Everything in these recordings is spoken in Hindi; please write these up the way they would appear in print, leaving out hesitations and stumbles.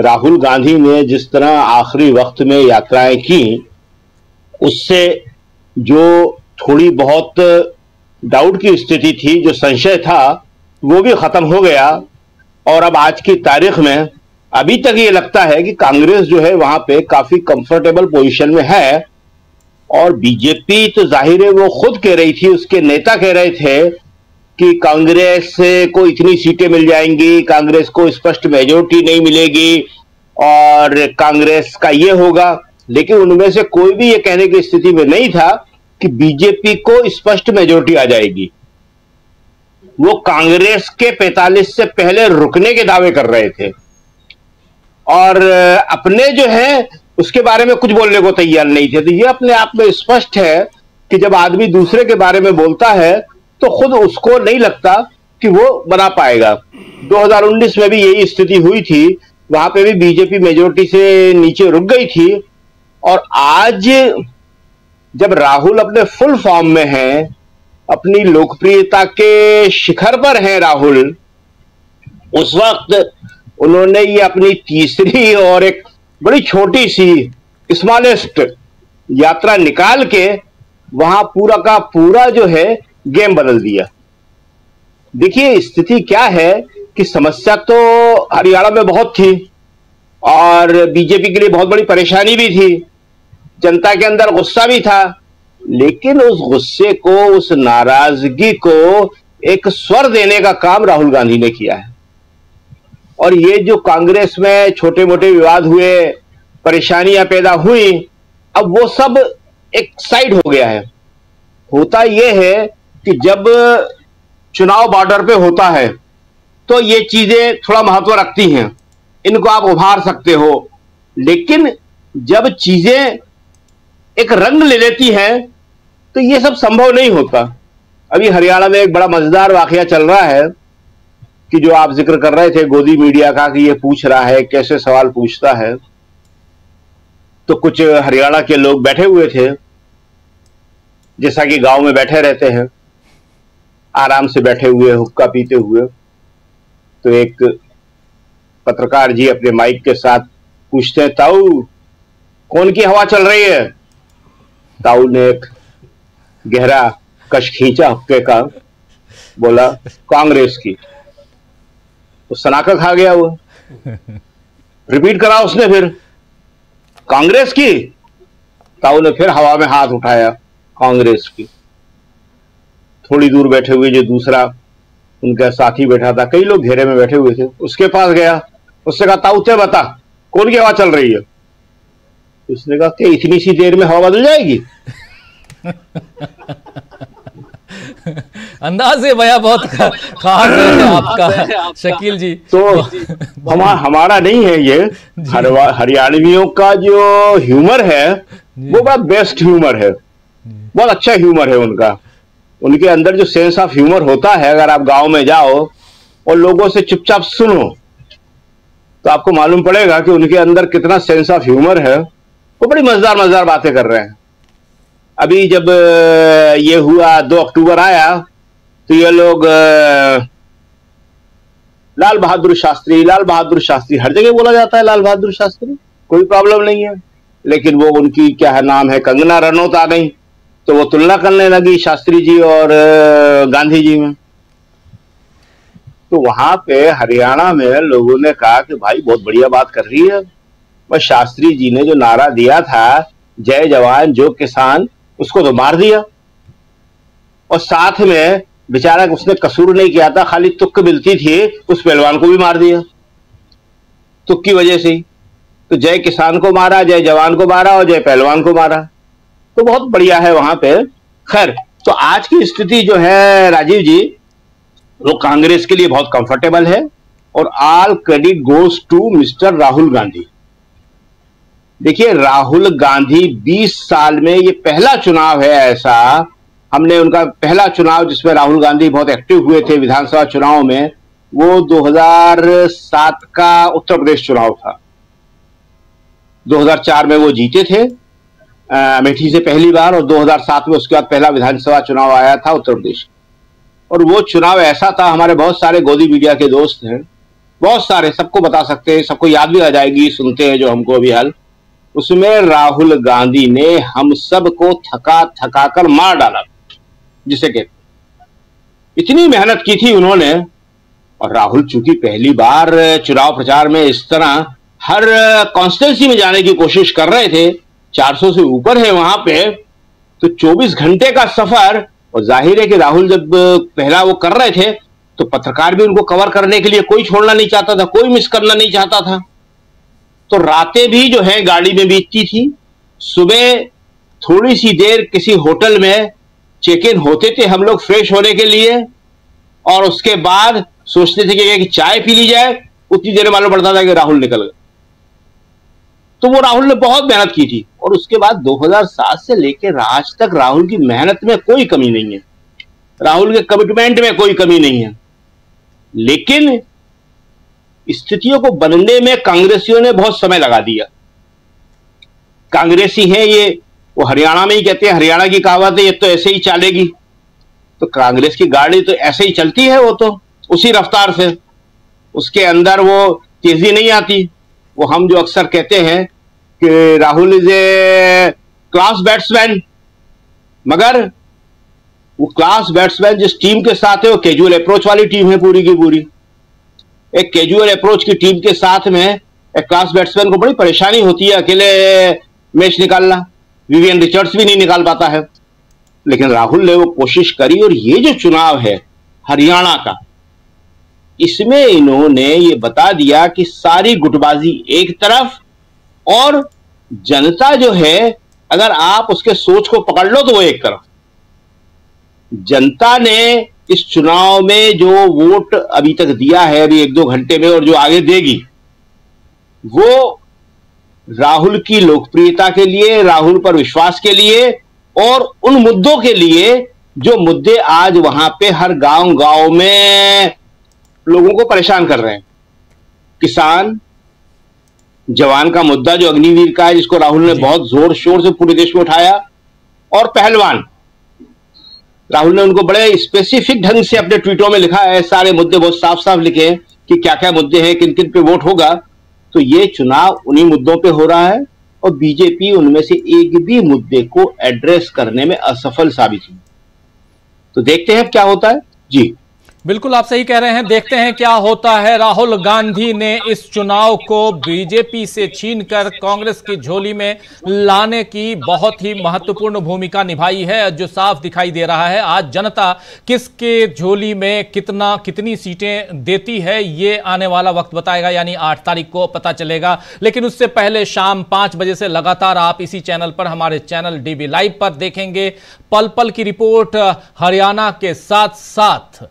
राहुल गांधी ने जिस तरह आखिरी वक्त में यात्राएं की, उससे जो थोड़ी बहुत डाउट की स्थिति थी, जो संशय था, वो भी खत्म हो गया। और अब आज की तारीख में अभी तक ये लगता है कि कांग्रेस जो है वहां पे काफी कंफर्टेबल पोजीशन में है। और बीजेपी तो जाहिर है वो खुद कह रही थी, उसके नेता कह रहे थे कि कांग्रेस को इतनी सीटें मिल जाएंगी, कांग्रेस को स्पष्ट मेजोरिटी नहीं मिलेगी और कांग्रेस का ये होगा। लेकिन उनमें से कोई भी ये कहने की स्थिति में नहीं था कि बीजेपी को स्पष्ट मेजोरिटी आ जाएगी। वो कांग्रेस के 45 से पहले रुकने के दावे कर रहे थे और अपने जो है उसके बारे में कुछ बोलने को तैयार नहीं थे। तो ये अपने आप में स्पष्ट है कि जब आदमी दूसरे के बारे में बोलता है तो खुद उसको नहीं लगता कि वो बना पाएगा। 2019 में भी यही स्थिति हुई थी, वहां पे भी बीजेपी मेजोरिटी से नीचे रुक गई थी। और आज जब राहुल अपने फुल फॉर्म में हैं, अपनी लोकप्रियता के शिखर पर हैं राहुल, उस वक्त उन्होंने ये अपनी तीसरी और एक बड़ी छोटी सी स्मॉलेस्ट यात्रा निकाल के वहां पूरा का पूरा जो है गेम बदल दिया। देखिए स्थिति क्या है कि समस्या तो हरियाणा में बहुत थी और बीजेपी के लिए बहुत बड़ी परेशानी भी थी, जनता के अंदर गुस्सा भी था, लेकिन उस गुस्से को, उस नाराजगी को एक स्वर देने का काम राहुल गांधी ने किया है। और ये जो कांग्रेस में छोटे मोटे विवाद हुए, परेशानियां पैदा हुई, अब वो सब एक साइड हो गया है। होता यह है कि जब चुनाव बॉर्डर पे होता है तो ये चीजें थोड़ा महत्व रखती हैं, इनको आप उभार सकते हो। लेकिन जब चीजें एक रंग ले लेती हैं तो ये सब संभव नहीं होता। अभी हरियाणा में एक बड़ा मजेदार वाकया चल रहा है कि जो आप जिक्र कर रहे थे गोदी मीडिया का, कि ये पूछ रहा है, कैसे सवाल पूछता है। तो कुछ हरियाणा के लोग बैठे हुए थे, जैसा कि गांव में बैठे रहते हैं, आराम से बैठे हुए, हुक्का पीते हुए। तो एक पत्रकार जी अपने माइक के साथ पूछते हैं, ताऊ कौन की हवा चल रही है? ताऊ ने एक गहरा कश खींचा हुक्के का, बोला कांग्रेस की। तो सनाका खा गया वो। रिपीट करा उसने फिर, कांग्रेस की। ताऊ ने फिर हवा में हाथ उठाया, कांग्रेस की। थोड़ी दूर बैठे हुए जो दूसरा उनका साथी बैठा था, कई लोग घेरे में बैठे हुए थे, उसके पास गया, उससे कहा ताऊ ते बता कौन की हवा चल रही है? उसने कहा कि इतनी सी देर में हवा बदल जाएगी। अंदाज है भैया, बहुत खास है आपका शकील जी। तो हमारा नहीं है ये, हरियाणवियों का जो ह्यूमर है वो बड़ा बेस्ट ह्यूमर है, बहुत अच्छा ह्यूमर है उनका। उनके अंदर जो सेंस ऑफ ह्यूमर होता है, अगर आप गांव में जाओ और लोगों से चुपचाप सुनो तो आपको मालूम पड़ेगा कि उनके अंदर कितना सेंस ऑफ ह्यूमर है। वो बड़ी मजेदार मजेदार बातें कर रहे हैं। अभी जब ये हुआ 2 अक्टूबर आया तो ये लोग लाल बहादुर शास्त्री, लाल बहादुर शास्त्री, हर जगह बोला जाता है लाल बहादुर शास्त्री, कोई प्रॉब्लम नहीं है। लेकिन वो उनकी क्या है नाम है, कंगना रनौत आ गई, तो वो तुलना करने लगी शास्त्री जी और गांधी जी में। तो वहां पे हरियाणा में लोगों ने कहा कि भाई बहुत बढ़िया बात कर रही है, बस शास्त्री जी ने जो नारा दिया था जय जवान जो किसान, उसको तो मार दिया। और साथ में बेचारा उसने कसूर नहीं किया था, खाली तुक्क मिलती थी, उस पहलवान को भी मार दिया तुक्क की वजह से ही। तो जय किसान को मारा, जय जवान को मारा और जय पहलवान को मारा। तो बहुत बढ़िया है वहां पे। खैर, तो आज की स्थिति जो है राजीव जी, वो कांग्रेस के लिए बहुत कंफर्टेबल है और all credit goes to mister Rahul Gandhi. देखिए राहुल गांधी 20 साल में ये पहला चुनाव है ऐसा, हमने उनका पहला चुनाव जिसमें राहुल गांधी बहुत एक्टिव हुए थे विधानसभा चुनाव में, वो 2007 का उत्तर प्रदेश चुनाव था। 2004 में वो जीते थे अमेठी से पहली बार, और 2007 में उसके बाद पहला विधानसभा चुनाव आया था उत्तर प्रदेश। और वो चुनाव ऐसा था, हमारे बहुत सारे गोदी मीडिया के दोस्त हैं बहुत सारे, सबको बता सकते हैं, सबको याद भी आ जाएगी, सुनते हैं जो हमको अभी हाल। उसमें राहुल गांधी ने हम सबको थका थका कर मार डाला, जिसे कहते, इतनी मेहनत की थी उन्होंने। और राहुल चूंकि पहली बार चुनाव प्रचार में इस तरह हर कॉन्स्टिट्यूंसी में जाने की कोशिश कर रहे थे, 400 से ऊपर है वहां पे, तो 24 घंटे का सफर। और जाहिर है कि राहुल जब पहला वो कर रहे थे तो पत्रकार भी उनको कवर करने के लिए कोई छोड़ना नहीं चाहता था, कोई मिस करना नहीं चाहता था। तो रातें भी जो है गाड़ी में बीतती थी, सुबह थोड़ी सी देर किसी होटल में चेक इन होते थे हम लोग फ्रेश होने के लिए, और उसके बाद सोचते थे कि चाय पी ली जाए, उतनी देर में मालूम पड़ता था कि राहुल निकल गए। तो वो राहुल ने बहुत मेहनत की थी, और उसके बाद 2007 से लेकर आज तक राहुल की मेहनत में कोई कमी नहीं है, राहुल के कमिटमेंट में कोई कमी नहीं है। लेकिन स्थितियों को बनने में कांग्रेसियों ने बहुत समय लगा दिया। कांग्रेसी है ये, वो हरियाणा में ही कहते हैं, हरियाणा की कहावत है, ये तो ऐसे ही चलेगी। तो कांग्रेस की गाड़ी तो ऐसे ही चलती है, वो तो उसी रफ्तार से, उसके अंदर वो तेजी नहीं आती। वो हम जो अक्सर कहते हैं कि Rahul is a class batsman, मगर वो क्लास बैट्समैन जिस टीम के साथ है वो कैजुअल अप्रोच वाली टीम है पूरी की पूरी। एक कैजुअल अप्रोच की टीम के साथ में एक क्लास बैट्समैन को बड़ी परेशानी होती है अकेले मैच निकालना, विवियन रिचर्ड्स भी नहीं निकाल पाता है। लेकिन राहुल ने वो कोशिश करी, और ये जो चुनाव है हरियाणा का, इसमें इन्होंने ये बता दिया कि सारी गुटबाजी एक तरफ, और जनता जो है अगर आप उसके सोच को पकड़ लो तो वो एक तरफ। जनता ने इस चुनाव में जो वोट अभी तक दिया है, अभी 1-2 घंटे में, और जो आगे देगी, वो राहुल की लोकप्रियता के लिए, राहुल पर विश्वास के लिए, और उन मुद्दों के लिए जो मुद्दे आज वहां पे हर गांव गांव में लोगों को परेशान कर रहे हैं। किसान, जवान का मुद्दा जो अग्निवीर का है, जिसको राहुल ने बहुत जोर शोर से पूरे देश में उठाया, और पहलवान, राहुल ने उनको बड़े स्पेसिफिक ढंग से अपने ट्वीटों में लिखा है, सारे मुद्दे बहुत साफ साफ लिखे हैं कि क्या क्या मुद्दे हैं, किन किन पे वोट होगा। तो ये चुनाव उन्हीं मुद्दों पे हो रहा है, और बीजेपी उनमें से एक भी मुद्दे को एड्रेस करने में असफल साबित हुई। तो देखते हैं क्या होता है। जी बिल्कुल, आप सही कह रहे हैं, देखते हैं क्या होता है। राहुल गांधी ने इस चुनाव को बीजेपी से छीनकर कांग्रेस की झोली में लाने की बहुत ही महत्वपूर्ण भूमिका निभाई है, जो साफ दिखाई दे रहा है। आज जनता किसके झोली में कितनी सीटें देती है, ये आने वाला वक्त बताएगा, यानी 8 तारीख को पता चलेगा। लेकिन उससे पहले शाम 5 बजे से लगातार आप इसी चैनल पर, हमारे चैनल डीबी लाइव पर देखेंगे पल पल की रिपोर्ट, हरियाणा के साथ साथ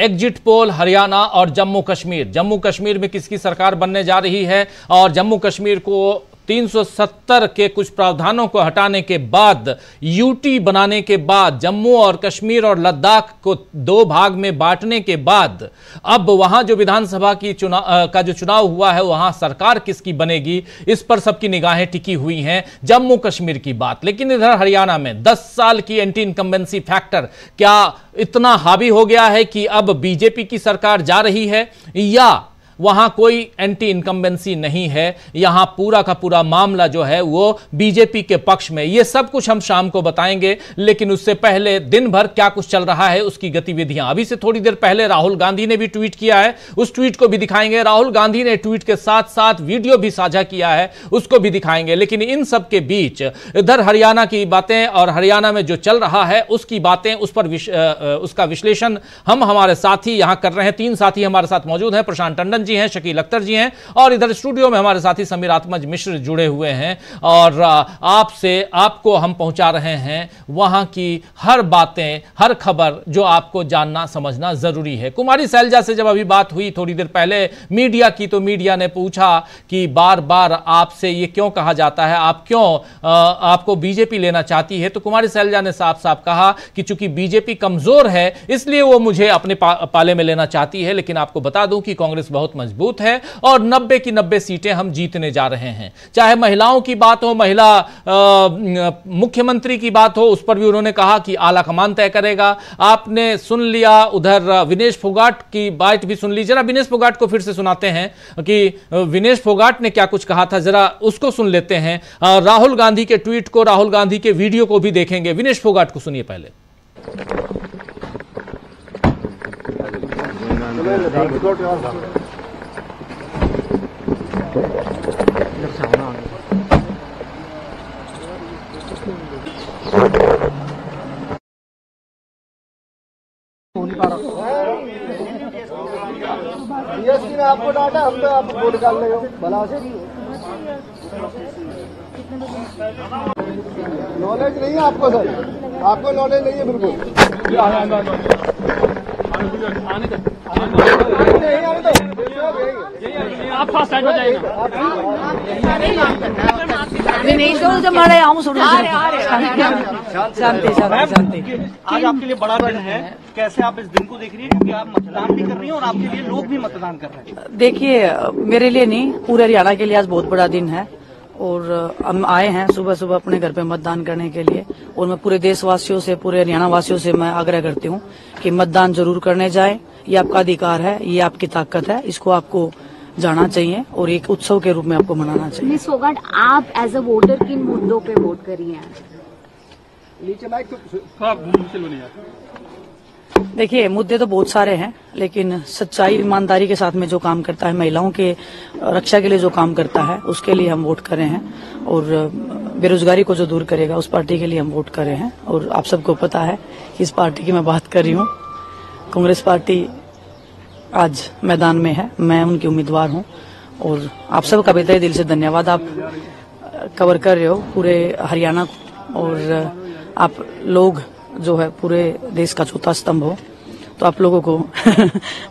एग्जिट पोल हरियाणा और जम्मू कश्मीर में किसकी सरकार बनने जा रही है, और जम्मू कश्मीर को 370 के कुछ प्रावधानों को हटाने के बाद, यूटी बनाने के बाद, जम्मू और कश्मीर और लद्दाख को 2 भाग में बांटने के बाद, अब वहां जो विधानसभा की चुनाव हुआ है, वहां सरकार किसकी बनेगी, इस पर सबकी निगाहें टिकी हुई हैं। जम्मू कश्मीर की बात, लेकिन इधर हरियाणा में 10 साल की एंटी इनकम्बेंसी फैक्टर क्या इतना हावी हो गया है कि अब बीजेपी की सरकार जा रही है, या वहां कोई एंटी इनकम्बेंसी नहीं है, यहां पूरा का पूरा मामला जो है वो बीजेपी के पक्ष में। ये सब कुछ हम शाम को बताएंगे, लेकिन उससे पहले दिन भर क्या कुछ चल रहा है उसकी गतिविधियां। अभी से थोड़ी देर पहले राहुल गांधी ने भी ट्वीट किया है, उस ट्वीट को भी दिखाएंगे। राहुल गांधी ने ट्वीट के साथ साथ वीडियो भी साझा किया है, उसको भी दिखाएंगे। लेकिन इन सब के बीच इधर हरियाणा की बातें और हरियाणा में जो चल रहा है उसकी बातें, उस पर उसका विश्लेषण हम हमारे साथी यहां कर रहे हैं। 3 साथी हमारे साथ मौजूद हैं, प्रशांत टंडन जी हैं, शकील अख्तर जी हैं, और इधर स्टूडियो में हमारे साथी समीर आत्मज मिश्र जुड़े हुए हैं। और आपको हम पहुंचा रहे हैं वहां की हर बातें, हर खबर जो आपको जानना समझना जरूरी है। कुमारी सैलजा से जब अभी बात हुई थोड़ी देर पहले मीडिया की, तो मीडिया ने पूछा कि बार बार आपसे ये क्यों कहा जाता है, आप क्यों आपको बीजेपी लेना चाहती है। तो कुमारी सैलजा ने साफ साफ कहा कि चूंकि बीजेपी कमजोर है इसलिए वो मुझे अपने पाले में लेना चाहती है। लेकिन आपको बता दूं कि कांग्रेस बहुत मजबूत है और 90 की 90 सीटें हम जीतने जा रहे हैं। चाहे महिलाओं की बात हो, महिला मुख्यमंत्री की बात हो, उस पर भी उन्होंने कहा कि आला कमान तय करेगा। आपने सुन लिया, उधर विनेश फोगाट की बात भी सुन ली। जरा विनेश फोगाट को फिर से सुनाते हैं कि विनेश फोगाट ने क्या कुछ कहा था, जरा उसको सुन लेते हैं। राहुल गांधी के ट्वीट को, राहुल गांधी के वीडियो को भी देखेंगे। विनेश फोगाट को सुनिए पहले। ने आपको डांटा, हम तो आप बोल निकाल रहे हो भला से। नॉलेज नहीं है आपको सर, आपको नॉलेज नहीं है बिल्कुल। आप फास्ट साइड हो जाएगा। विनेश जब मारे आऊँ शांति शांति। आज आपके लिए बड़ा दिन है, कैसे आप इस दिन को देख रही हैं, क्योंकि आप मतदान भी कर रही हैं और आपके लिए लोग भी मतदान कर रहे हैं। देखिए, मेरे लिए नहीं, पूरे हरियाणा के लिए आज बहुत बड़ा दिन है और हम आए हैं सुबह सुबह अपने घर पे मतदान करने के लिए। और मैं पूरे देशवासियों से, पूरे हरियाणा वासियों से मैं आग्रह करती हूँ कि मतदान जरूर करने जाएं। ये आपका अधिकार है, ये आपकी ताकत है, इसको आपको जाना चाहिए और एक उत्सव के रूप में आपको मनाना चाहिए। मिस फोगाट, आप एज अ वोटर किन मुद्दों पे वोट करी हैं? देखिए, मुद्दे तो बहुत सारे हैं, लेकिन सच्चाई ईमानदारी के साथ में जो काम करता है, महिलाओं के रक्षा के लिए जो काम करता है, उसके लिए हम वोट कर रहे हैं। और बेरोजगारी को जो दूर करेगा, उस पार्टी के लिए हम वोट कर रहे हैं। और आप सबको पता है कि इस पार्टी की मैं बात कर रही हूँ। कांग्रेस पार्टी आज मैदान में है, मैं उनकी उम्मीदवार हूँ और आप सबका बेहतरीन दिल से धन्यवाद। आप कवर कर रहे हो पूरे हरियाणा को और आप लोग जो है पूरे देश का चौथा स्तंभ हो, तो आप लोगों को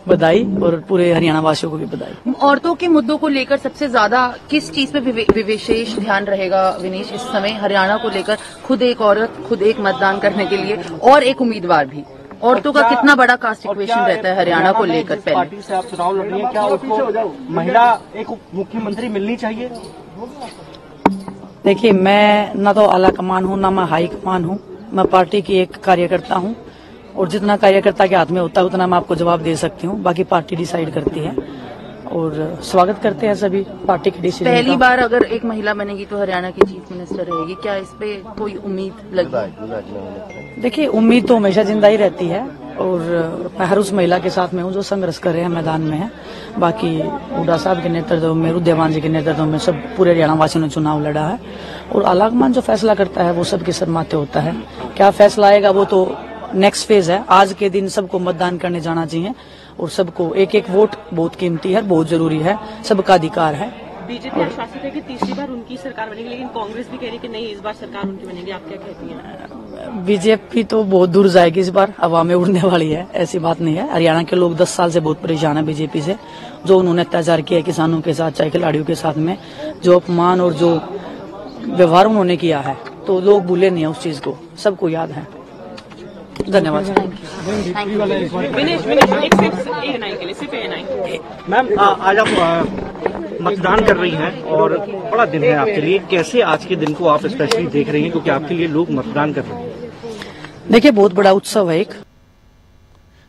बधाई और पूरे हरियाणा वासियों को भी बधाई। औरतों के मुद्दों को लेकर सबसे ज्यादा किस चीज पे विशेष ध्यान रहेगा विनेश इस समय हरियाणा को लेकर? खुद एक औरत, खुद एक मतदान करने के लिए और एक उम्मीदवार भी, औरतों का कितना बड़ा कास्ट इक्वेशन रहता है हरियाणा को लेकर? पार्टी से आप चुनाव लड़ रही हैं, क्या उसको महिला एक मुख्यमंत्री मिलनी चाहिए? देखिए, मैं ना तो आला कमान हूँ, ना मैं हाई कमान हूँ। मैं पार्टी की एक कार्यकर्ता हूँ और जितना कार्यकर्ता के हाथ में होता है उतना मैं आपको जवाब दे सकती हूँ। बाकी पार्टी डिसाइड करती है और स्वागत करते हैं सभी पार्टी के डिसीजन। पहली बार अगर एक महिला बनेगी तो हरियाणा की चीफ मिनिस्टर रहेगी, क्या इस पे कोई उम्मीद लगी? देखिए, उम्मीद तो हमेशा जिंदा ही रहती है और मैं हर उस महिला के साथ में हूँ जो संघर्ष कर रहे हैं, मैदान में है। बाकी हुड्डा साहब के नेतृत्व में, रुद्रदेवान जी के नेतृत्व में सब पूरे हरियाणा वासियों ने चुनाव लड़ा है और आलाकमान जो फैसला करता है वो सबके सर माथे होता है। क्या फैसला आएगा वो तो नेक्स्ट फेज है। आज के दिन सबको मतदान करने जाना चाहिए और सबको एक एक वोट बहुत कीमती है, बहुत जरूरी है, सबका अधिकार है। बीजेपी आश्वासित है कि तीसरी बार उनकी सरकार बनेगी, लेकिन कांग्रेस भी कह रही है कि नहीं, इस बार सरकार उनकी बनेगी। आप क्या कहती हैं? बीजेपी तो बहुत दूर जाएगी इस बार, हवा में उड़ने वाली है, ऐसी बात नहीं है। हरियाणा के लोग 10 साल से बहुत परेशान है बीजेपी से। जो उन्होंने अत्याचार किया किसानों के साथ, चाहे खिलाड़ियों के साथ में, जो अपमान और जो व्यवहार उन्होंने किया है, तो लोग भूले नहीं है उस चीज को, सबको याद है। धन्यवाद। मैम, आज आप मतदान कर रही हैं और बड़ा दिन है आपके लिए, कैसे आज के दिन को आप स्पेशली देख रही हैं, क्योंकि आपके लिए लोग मतदान कर रहे हैं? देखिए, बहुत बड़ा उत्सव है एक,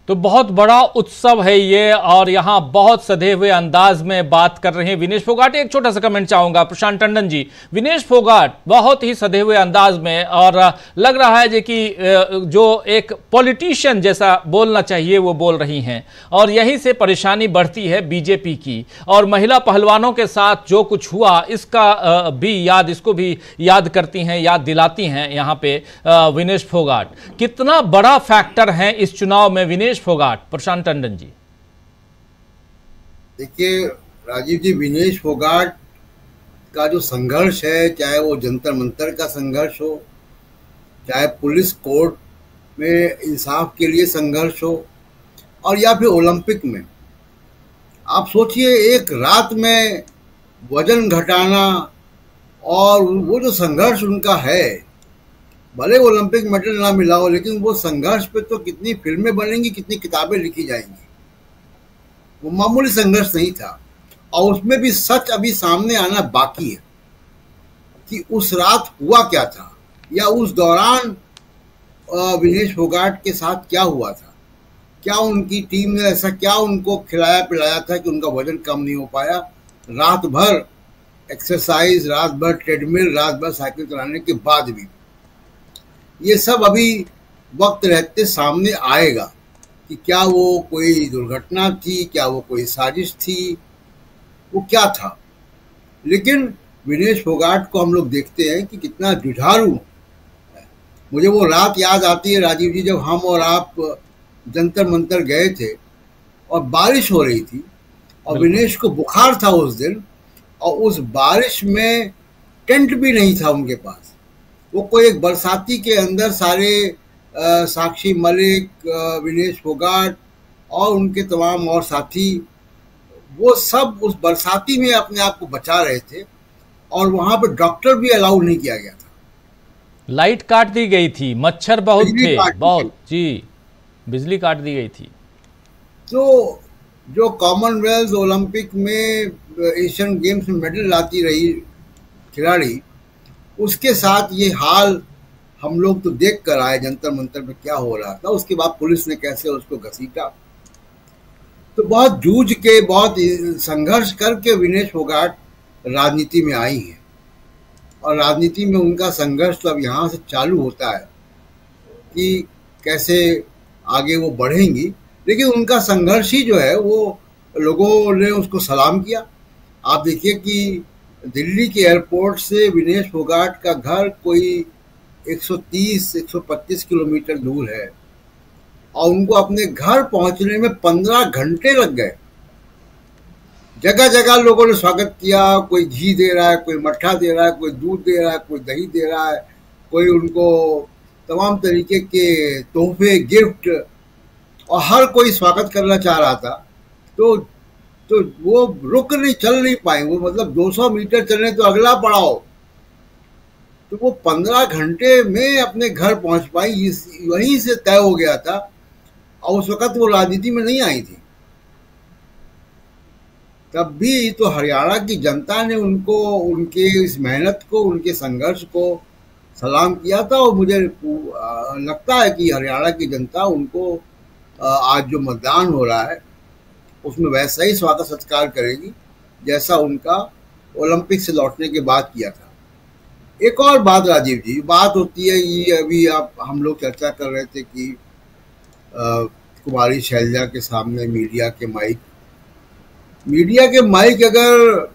तो बहुत बड़ा उत्सव है ये और यहां बहुत सधे हुए अंदाज में बात कर रहे हैं विनेश फोगाट। एक छोटा सा कमेंट चाहूंगा प्रशांत टंडन जी। विनेश फोगाट बहुत ही सधे हुए अंदाज में और लग रहा है कि जो एक पॉलिटिशियन जैसा बोलना चाहिए वो बोल रही हैं और यहीं से परेशानी बढ़ती है बीजेपी की। और महिला पहलवानों के साथ जो कुछ हुआ इसका इसको भी याद करती हैं, याद दिलाती हैं यहाँ पे विनेश फोगाट। कितना बड़ा फैक्टर है इस चुनाव में विनेश फोगाट? प्रशांत टंडन जी। देखिए राजीव जी, विनेश फोगाट का जो संघर्ष है, चाहे वो जंतर मंतर का संघर्ष हो, चाहे पुलिस कोर्ट में इंसाफ के लिए संघर्ष हो, और या फिर ओलंपिक में, आप सोचिए एक रात में वजन घटाना और वो जो संघर्ष उनका है, भले ओलंपिक मेडल ना मिला हो, लेकिन वो संघर्ष पे तो कितनी फिल्में बनेंगी, कितनी किताबें लिखी जाएंगी। वो मामूली संघर्ष नहीं था। और उसमें भी सच अभी सामने आना बाकी है कि उस रात हुआ क्या था, या उस दौरान विनेश फोगाट के साथ क्या हुआ था। क्या उनकी टीम ने ऐसा क्या उनको खिलाया पिलाया था कि उनका वजन कम नहीं हो पाया। रात भर एक्सरसाइज, रात भर ट्रेडमिल, रात भर साइकिल चलाने के बाद भी ये सब अभी वक्त रहते सामने आएगा कि क्या वो कोई दुर्घटना थी, क्या वो कोई साजिश थी, वो क्या था। लेकिन विनेश फोगाट को हम लोग देखते हैं कि कितना जुझारू है। मुझे वो रात याद आती है राजीव जी, जब हम और आप जंतर मंतर गए थे और बारिश हो रही थी और विनेश को बुखार था उस दिन, और उस बारिश में टेंट भी नहीं था उनके पास। वो कोई एक बरसाती के अंदर सारे साक्षी मलिक, विनेश फोगाट और उनके तमाम और साथी, वो सब उस बरसाती में अपने आप को बचा रहे थे, और वहां पे डॉक्टर भी अलाउ नहीं किया गया था। लाइट काट दी गई थी, मच्छर बहुत थे, बहुत जी, बिजली काट दी गई थी। तो जो कॉमनवेल्थ, ओलंपिक में, एशियन गेम्स में मेडल लाती रही खिलाड़ी, उसके साथ ये हाल हम लोग तो देख कर आए जंतर मंतर में क्या हो रहा था। उसके बाद पुलिस ने कैसे उसको घसीटा। तो बहुत जूझ के, बहुत संघर्ष करके विनेश फोगाट राजनीति में आई हैं, और राजनीति में उनका संघर्ष तो अब यहाँ से चालू होता है कि कैसे आगे वो बढ़ेंगी। लेकिन उनका संघर्ष ही जो है वो लोगों ने उसको सलाम किया। आप देखिए कि दिल्ली के एयरपोर्ट से विनेश फोगाट का घर कोई 130-125 किलोमीटर दूर है, और उनको अपने घर पहुंचने में 15 घंटे लग गए। जगह जगह लोगों ने स्वागत किया, कोई घी दे रहा है, कोई मट्ठा दे रहा है, कोई दूध दे रहा है, कोई दही दे रहा है, कोई उनको तमाम तरीके के तोहफे, गिफ्ट, और हर कोई स्वागत करना चाह रहा था। तो वो रुक नहीं, चल नहीं पाए वो, मतलब 200 मीटर चलने तो अगला पड़ाव। तो वो 15 घंटे में अपने घर पहुंच पाई, वहीं से तय हो गया था। और उस वक्त वो राजनीति में नहीं आई थी। तब भी तो हरियाणा की जनता ने उनको, उनके इस मेहनत को, उनके संघर्ष को सलाम किया था। और मुझे लगता है कि हरियाणा की जनता उनको आज जो मतदान हो रहा है उसमें वैसा ही स्वागत सत्कार करेगी जैसा उनका ओलंपिक से लौटने के बाद किया था। एक और बात राजीव जी, बात होती है ये, अभी हम लोग चर्चा कर रहे थे कि कुमारी शैलजा के सामने मीडिया के माइक अगर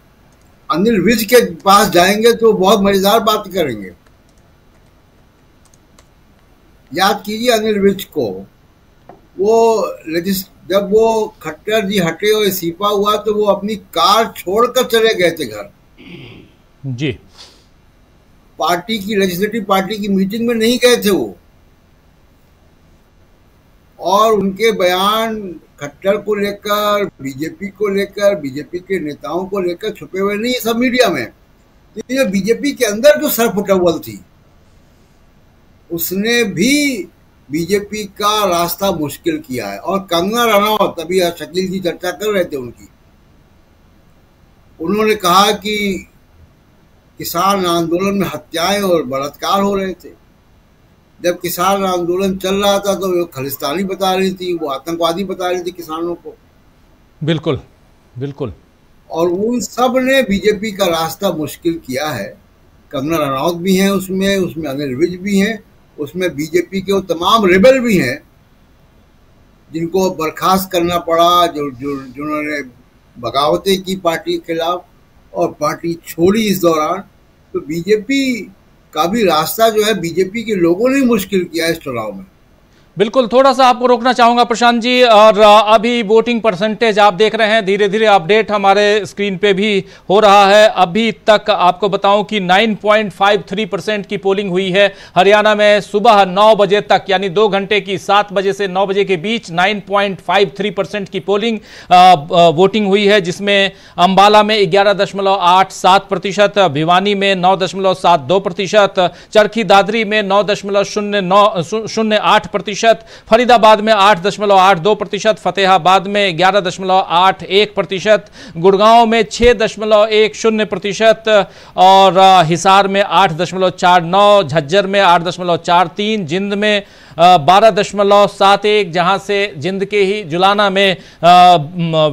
अनिल विज के पास जाएंगे तो बहुत मजेदार बात करेंगे। याद कीजिए अनिल विज को, जब वो खट्टर जी हटे और इस्तीफा हुआ तो वो अपनी कार छोड़कर चले गए थे घर जी। पार्टी की, लेजिस्लेटिव पार्टी की मीटिंग में नहीं गए थे वो। और उनके बयान खट्टर को लेकर, बीजेपी को लेकर, बीजेपी के नेताओं को लेकर छुपे हुए नहीं, सब मीडिया में। तो ये बीजेपी के अंदर जो सरफुटअव्वल थी उसने भी बीजेपी का रास्ता मुश्किल किया है। और कंगना रनौत, अभी शकील जी चर्चा कर रहे थे उनकी, उन्होंने कहा कि किसान आंदोलन में हत्याएं और बलात्कार हो रहे थे। जब किसान आंदोलन चल रहा था तो वो खालिस्तानी बता रही थी, वो आतंकवादी बता रही थी किसानों को। बिल्कुल बिल्कुल। और उन सब ने बीजेपी का रास्ता मुश्किल किया है। कंगना रनौत भी हैं उसमें अनिल विज भी हैं, उसमें बीजेपी के वो तमाम रेबल भी हैं जिनको बर्खास्त करना पड़ा, जिन्होंने बगावतें की पार्टी के खिलाफ और पार्टी छोड़ी इस दौरान। तो बीजेपी का भी रास्ता जो है बीजेपी के लोगों ने मुश्किल किया इस चुनाव में। बिल्कुल, थोड़ा सा आपको रोकना चाहूंगा प्रशांत जी। और अभी वोटिंग परसेंटेज आप देख रहे हैं, धीरे धीरे अपडेट हमारे स्क्रीन पे भी हो रहा है। अभी तक आपको बताऊं कि 9.53% की पोलिंग हुई है हरियाणा में। सुबह 9 बजे तक, यानी 2 घंटे की, 7 बजे से 9 बजे के बीच 9.53% की पोलिंग वोटिंग हुई है, जिसमें अंबाला में 11.87%, भिवानी में 9.72%, चरखी दादरी में 9.08%, प्रतिशत, फरीदाबाद में 8.82%, फतेहाबाद में 11.81%, गुड़गांव में 6.10% और हिसार में 8.49%, झज्जर में 8.43%, जिंद में 12.71, जहां से जिंद के ही जुलाना में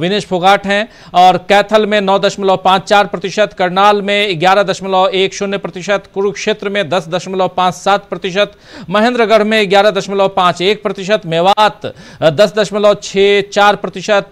विनेश फोगाट हैं, और कैथल में 9.54%, करनाल में 11.10%, कुरुक्षेत्र में 10.57%, महेंद्रगढ़ में 11.51%, मेवात 10.64%,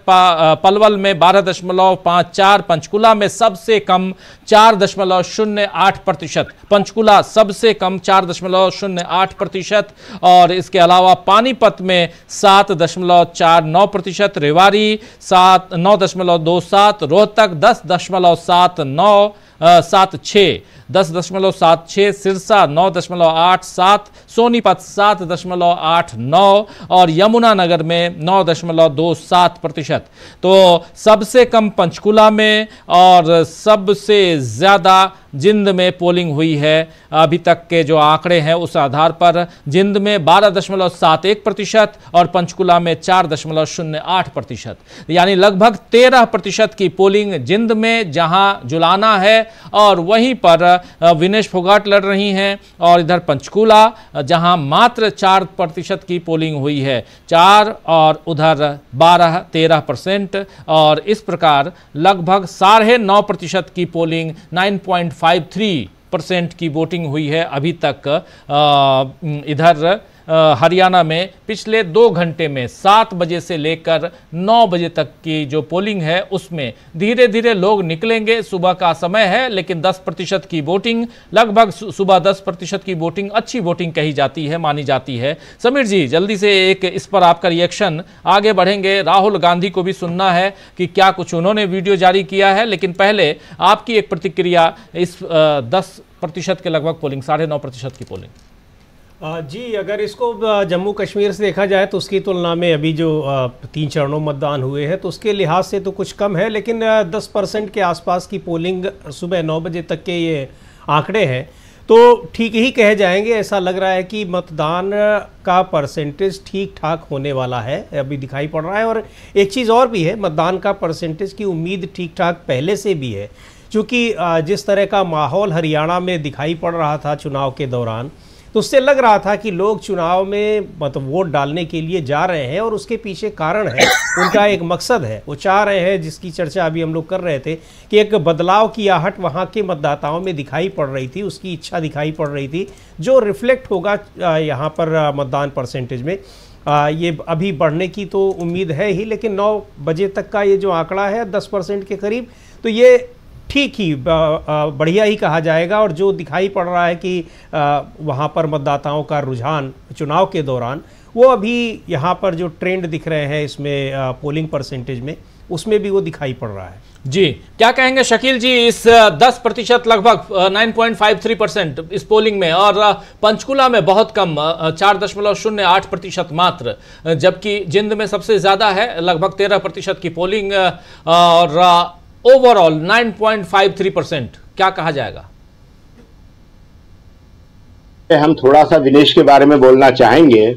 पलवल में 12.54%, पंचकुला में सबसे कम 4.08%, पंचकुला सबसे कम 4.08%, और इसके अलावा पानीपत में 7.49%, रेवाड़ी 9.27%, रोहतक 10.76, सिरसा 9.87, सोनीपत 7.89 और यमुनानगर में 9.27%। तो सबसे कम पंचकुला में और सबसे ज्यादा जिंद में पोलिंग हुई है। अभी तक के जो आंकड़े हैं उस आधार पर जिंद में 12.71% और पंचकुला में 4.08%, यानी लगभग 13% की पोलिंग जिंद में, जहां जुलाना है और वहीं पर विनेश फोगाट लड़ रही हैं, और इधर पंचकुला जहां मात्र 4% की पोलिंग हुई है, 4 और उधर 12-13%, और इस प्रकार लगभग 9.5% की पोलिंग 9.53% की वोटिंग हुई है अभी तक। इधर हरियाणा में पिछले 2 घंटे में 7 बजे से लेकर 9 बजे तक की जो पोलिंग है उसमें धीरे धीरे लोग निकलेंगे। सुबह का समय है, लेकिन 10% की वोटिंग, लगभग सुबह 10% की वोटिंग अच्छी वोटिंग कही जाती है, मानी जाती है। समीर जी, जल्दी से एक इस पर आपका रिएक्शन, आगे बढ़ेंगे। राहुल गांधी को भी सुनना है कि क्या कुछ उन्होंने वीडियो जारी किया है, लेकिन पहले आपकी एक प्रतिक्रिया इस 10% के लगभग पोलिंग, 9.5% की पोलिंग। जी, अगर इसको जम्मू कश्मीर से देखा जाए तो उसकी तुलना में अभी जो 3 चरणों मतदान हुए हैं तो उसके लिहाज से तो कुछ कम है, लेकिन 10% के आसपास की पोलिंग सुबह 9 बजे तक के ये आंकड़े हैं तो ठीक ही कहे जाएंगे। ऐसा लग रहा है कि मतदान का परसेंटेज ठीक ठाक होने वाला है, अभी दिखाई पड़ रहा है। और एक चीज़ और भी है, मतदान का परसेंटेज की उम्मीद ठीक ठाक पहले से भी है, क्योंकि जिस तरह का माहौल हरियाणा में दिखाई पड़ रहा था चुनाव के दौरान, तो उससे लग रहा था कि लोग चुनाव में मतलब वोट डालने के लिए जा रहे हैं और उसके पीछे कारण है, उनका एक मकसद है, वो चाह रहे हैं, जिसकी चर्चा अभी हम लोग कर रहे थे कि एक बदलाव की आहट वहाँ के मतदाताओं में दिखाई पड़ रही थी, उसकी इच्छा दिखाई पड़ रही थी, जो रिफ्लेक्ट होगा यहाँ पर मतदान परसेंटेज में। ये अभी बढ़ने की तो उम्मीद है ही, लेकिन 9 बजे तक का ये जो आंकड़ा है 10% के करीब, तो ये ठीक ही बढ़िया ही कहा जाएगा। और जो दिखाई पड़ रहा है कि वहाँ पर मतदाताओं का रुझान चुनाव के दौरान, वो अभी यहाँ पर जो ट्रेंड दिख रहे हैं इसमें पोलिंग परसेंटेज में, उसमें भी वो दिखाई पड़ रहा है। जी, क्या कहेंगे शकील जी, इस 10% लगभग 9.53% इस पोलिंग में, और पंचकुला में बहुत कम 4.08% मात्र, जबकि जिंद में सबसे ज्यादा है लगभग 13% की पोलिंग, और ओवरऑल 9.53%, क्या कहा जाएगा? हम थोड़ा सा विनेश के बारे में बोलना चाहेंगे।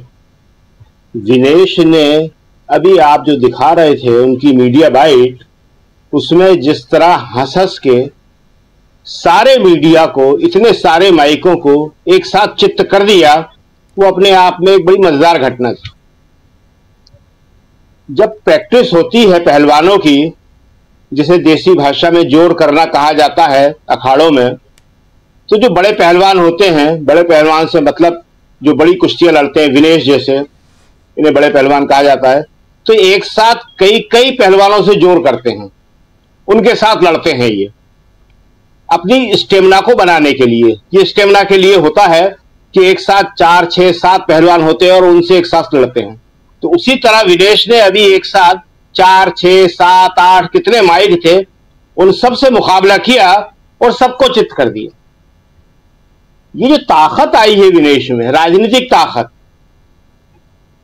विनेश ने अभी आप जो दिखा रहे थे उनकी मीडिया बाइट, उसमें जिस तरह हंस हंस के सारे मीडिया को, इतने सारे माइकों को एक साथ चित्त कर दिया, वो अपने आप में एक बड़ी मजेदार घटना थी। जब प्रैक्टिस होती है पहलवानों की, जिसे देसी भाषा में जोर करना कहा जाता है अखाड़ों में, तो जो बड़े पहलवान होते हैं, बड़े पहलवान से मतलब जो बड़ी कुश्तियां लड़ते हैं, विनेश जैसे, इन्हें बड़े पहलवान कहा जाता है, तो एक साथ कई कई पहलवानों से जोर करते हैं, उनके साथ लड़ते हैं ये अपनी स्टेमिना को बनाने के लिए। ये स्टेमिना के लिए होता है कि एक साथ 4, 6, 7 पहलवान होते हैं और उनसे एक साथ लड़ते हैं। तो उसी तरह विनेश ने अभी एक साथ 4, 6, 7, 8 कितने माइक थे, उन सब से मुकाबला किया और सबको चित्त कर दिया। ये जो ताकत आई है विनेश में, राजनीतिक ताकत,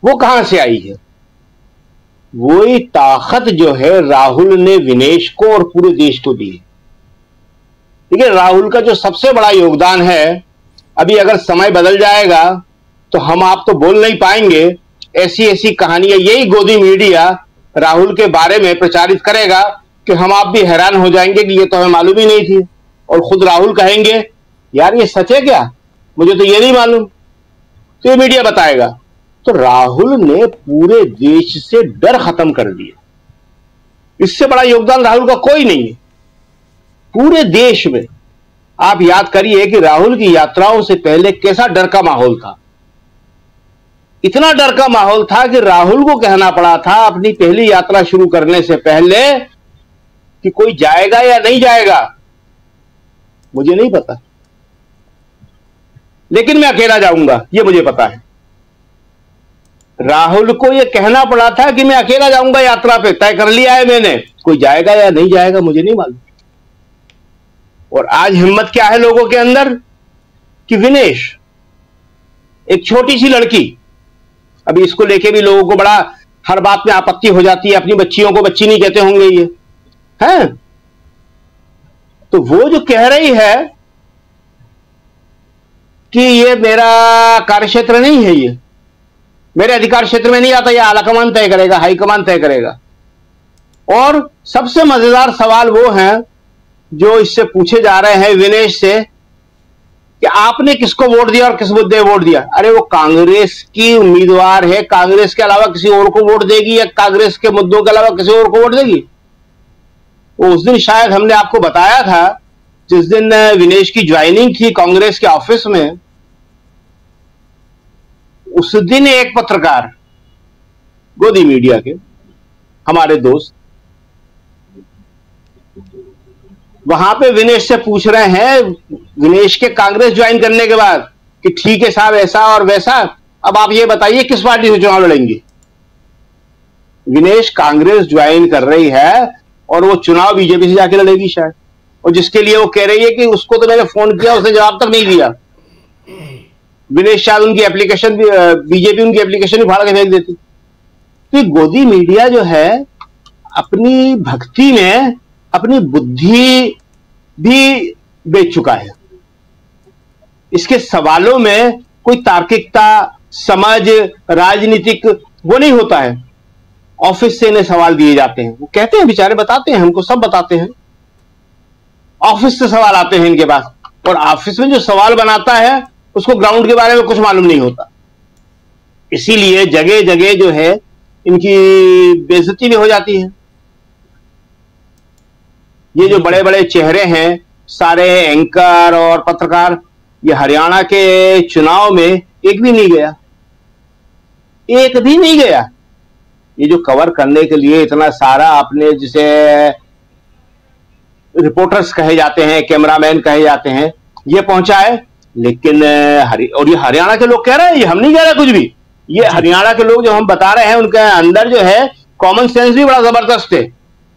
वो कहां से आई है? वही ताकत जो है राहुल ने विनेश को और पूरे देश को दी है। ठीक है, राहुल का जो सबसे बड़ा योगदान है, अभी अगर समय बदल जाएगा तो हम आप तो बोल नहीं पाएंगे, ऐसी ऐसी कहानियां यही गोदी मीडिया राहुल के बारे में प्रचारित करेगा कि हम आप भी हैरान हो जाएंगे कि ये तो हमें मालूम ही नहीं थी, और खुद राहुल कहेंगे यार ये सच है क्या, मुझे तो ये नहीं मालूम, तो ये मीडिया बताएगा। तो राहुल ने पूरे देश से डर खत्म कर दिया। इससे बड़ा योगदान राहुल का कोई नहीं है पूरे देश में। आप याद करिए कि राहुल की यात्राओं से पहले कैसा डर का माहौल था। इतना डर का माहौल था कि राहुल को कहना पड़ा था अपनी पहली यात्रा शुरू करने से पहले कि कोई जाएगा या नहीं जाएगा मुझे नहीं पता, लेकिन मैं अकेला जाऊंगा ये मुझे पता है। राहुल को यह कहना पड़ा था कि मैं अकेला जाऊंगा यात्रा पे, तय कर लिया है मैंने, कोई जाएगा या नहीं जाएगा मुझे नहीं मालूम। और आज हिम्मत क्या है लोगों के अंदर कि विनेश, एक छोटी सी लड़की, अभी इसको लेके भी लोगों को बड़ा हर बात में आपत्ति हो जाती है, अपनी बच्चियों को बच्ची नहीं कहते होंगे ये हैं, तो वो जो कह रही है कि ये मेरा कार्यक्षेत्र नहीं है, ये मेरे अधिकार क्षेत्र में नहीं आता, ये आलाकमान तय करेगा, हाईकमान तय करेगा। और सबसे मजेदार सवाल वो हैं जो इससे पूछे जा रहे हैं विनेश से कि आपने किसको वोट दिया और किस मुद्दे वोट दिया। अरे वो कांग्रेस की उम्मीदवार है, कांग्रेस के अलावा किसी और को वोट देगी या कांग्रेस के मुद्दों के अलावा किसी और को वोट देगी। वो उस दिन शायद हमने आपको बताया था जिस दिन विनेश की ज्वाइनिंग थी कांग्रेस के ऑफिस में, उस दिन एक पत्रकार गोदी मीडिया के हमारे दोस्त वहां पे विनेश से पूछ रहे हैं, विनेश के कांग्रेस ज्वाइन करने के बाद, कि ठीक है साहब ऐसा और वैसा, अब आप ये बताइए किस पार्टी से चुनाव लड़ेंगे। विनेश कांग्रेस ज्वाइन कर रही है और वो चुनाव बीजेपी से जाके लड़ेगी शायद, और जिसके लिए वो कह रही है कि उसको तो मैंने फोन किया उसने जवाब तक नहीं दिया। विनेश शायद उनकी एप्लीकेशन भी, बीजेपी उनकी एप्लीकेशन भी फाड़ के फेंक देती। तो गोदी मीडिया जो है अपनी भक्ति में अपनी बुद्धि भी बेच चुका है। इसके सवालों में कोई तार्किकता, समझ, राजनीतिक वो नहीं होता है। ऑफिस से इन्हें सवाल दिए जाते हैं, वो कहते हैं बेचारे, बताते हैं हमको, सब बताते हैं, ऑफिस से सवाल आते हैं इनके पास, और ऑफिस में जो सवाल बनाता है उसको ग्राउंड के बारे में कुछ मालूम नहीं होता। इसीलिए जगह जगह जो है इनकी बेइज्जती भी हो जाती है। ये जो बड़े बड़े चेहरे हैं सारे एंकर और पत्रकार, ये हरियाणा के चुनाव में एक भी नहीं गया, एक भी नहीं गया। ये जो कवर करने के लिए इतना सारा आपने, जिसे रिपोर्टर्स कहे जाते हैं, कैमरामैन कहे जाते हैं, ये पहुंचा है, लेकिन और ये हरियाणा के लोग कह रहे हैं, ये हम नहीं कह रहे कुछ भी, ये हरियाणा के लोग जो हम बता रहे हैं उनके अंदर जो है कॉमन सेंस भी बड़ा जबरदस्त है।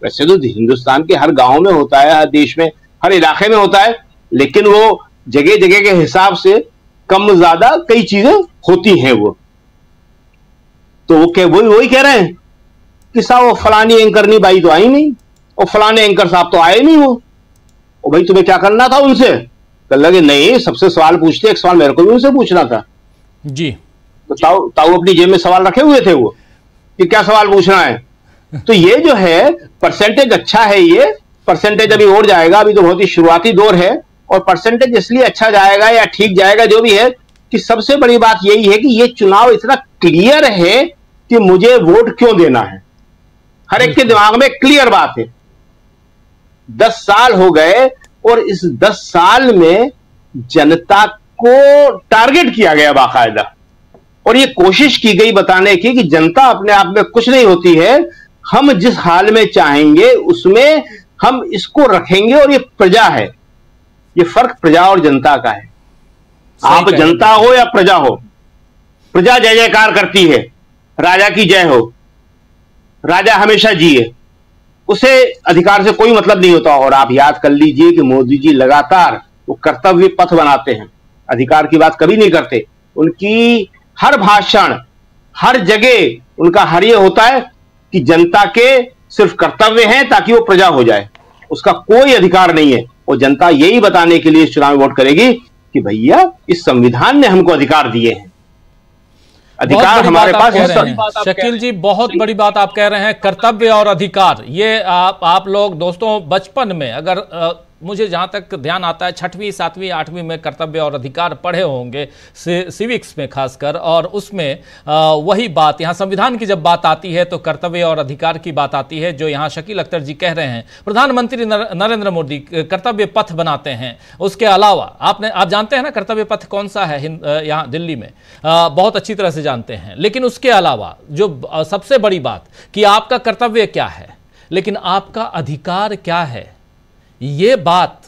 वैसे तो हिंदुस्तान के हर गांव में होता है, हर देश में, हर इलाके में होता है, लेकिन वो जगह जगह के हिसाब से कम ज्यादा कई चीजें होती हैं। वो तो वो वही कह रहे हैं कि साहब वो फलानी एंकरनी बाई तो आई नहीं, और फलाने एंकर साहब तो आए नहीं, वो भाई तुम्हें क्या करना था उनसे। कल लगे नहीं, सबसे सवाल पूछते, एक सवाल मेरे को भी उनसे पूछना था जी। तो ताऊ अपनी जेब में सवाल रखे हुए थे वो कि क्या सवाल पूछना है। तो ये जो है परसेंटेज अच्छा है, ये परसेंटेज अभी और जाएगा, अभी तो बहुत ही शुरुआती दौर है, और परसेंटेज इसलिए अच्छा जाएगा या ठीक जाएगा जो भी है कि सबसे बड़ी बात यही है कि ये चुनाव इतना क्लियर है कि मुझे वोट क्यों देना है। हर एक के दिमाग में क्लियर बात है। 10 साल हो गए और इस 10 साल में जनता को टारगेट किया गया बाकायदा, और ये कोशिश की गई बताने की कि जनता अपने आप में कुछ नहीं होती है, हम जिस हाल में चाहेंगे उसमें हम इसको रखेंगे, और ये प्रजा है। ये फर्क प्रजा और जनता का है। आप जनता हो या प्रजा हो, प्रजा जय जयकार करती है, राजा की जय हो, राजा हमेशा जिए, उसे अधिकार से कोई मतलब नहीं होता। और आप याद कर लीजिए कि मोदी जी लगातार वो कर्तव्य पथ बनाते हैं, अधिकार की बात कभी नहीं करते। उनकी हर भाषण, हर जगह उनका हर ये होता है कि जनता के सिर्फ कर्तव्य हैं ताकि वो प्रजा हो जाए, उसका कोई अधिकार नहीं है। और जनता यही बताने के लिए इस चुनाव में वोट करेगी कि भैया इस संविधान ने हमको अधिकार दिए हैं। अधिकार हमारे पास। शकील जी, बहुत बड़ी बात आप कह रहे हैं, कर्तव्य और अधिकार। ये आप लोग दोस्तों बचपन में, अगर मुझे जहां तक ध्यान आता है 6वीं 7वीं 8वीं में कर्तव्य और अधिकार पढ़े होंगे, सिविक्स में खासकर, और उसमें वही बात यहाँ संविधान की जब बात आती है तो कर्तव्य और अधिकार की बात आती है, जो यहाँ शकील अख्तर जी कह रहे हैं। प्रधानमंत्री नरेंद्र मोदी कर्तव्य पथ बनाते हैं, उसके अलावा आप जानते हैं ना कर्तव्य पथ कौन सा है यहाँ दिल्ली में, बहुत अच्छी तरह से जानते हैं। लेकिन उसके अलावा जो सबसे बड़ी बात कि आपका कर्तव्य क्या है लेकिन आपका अधिकार क्या है, ये बात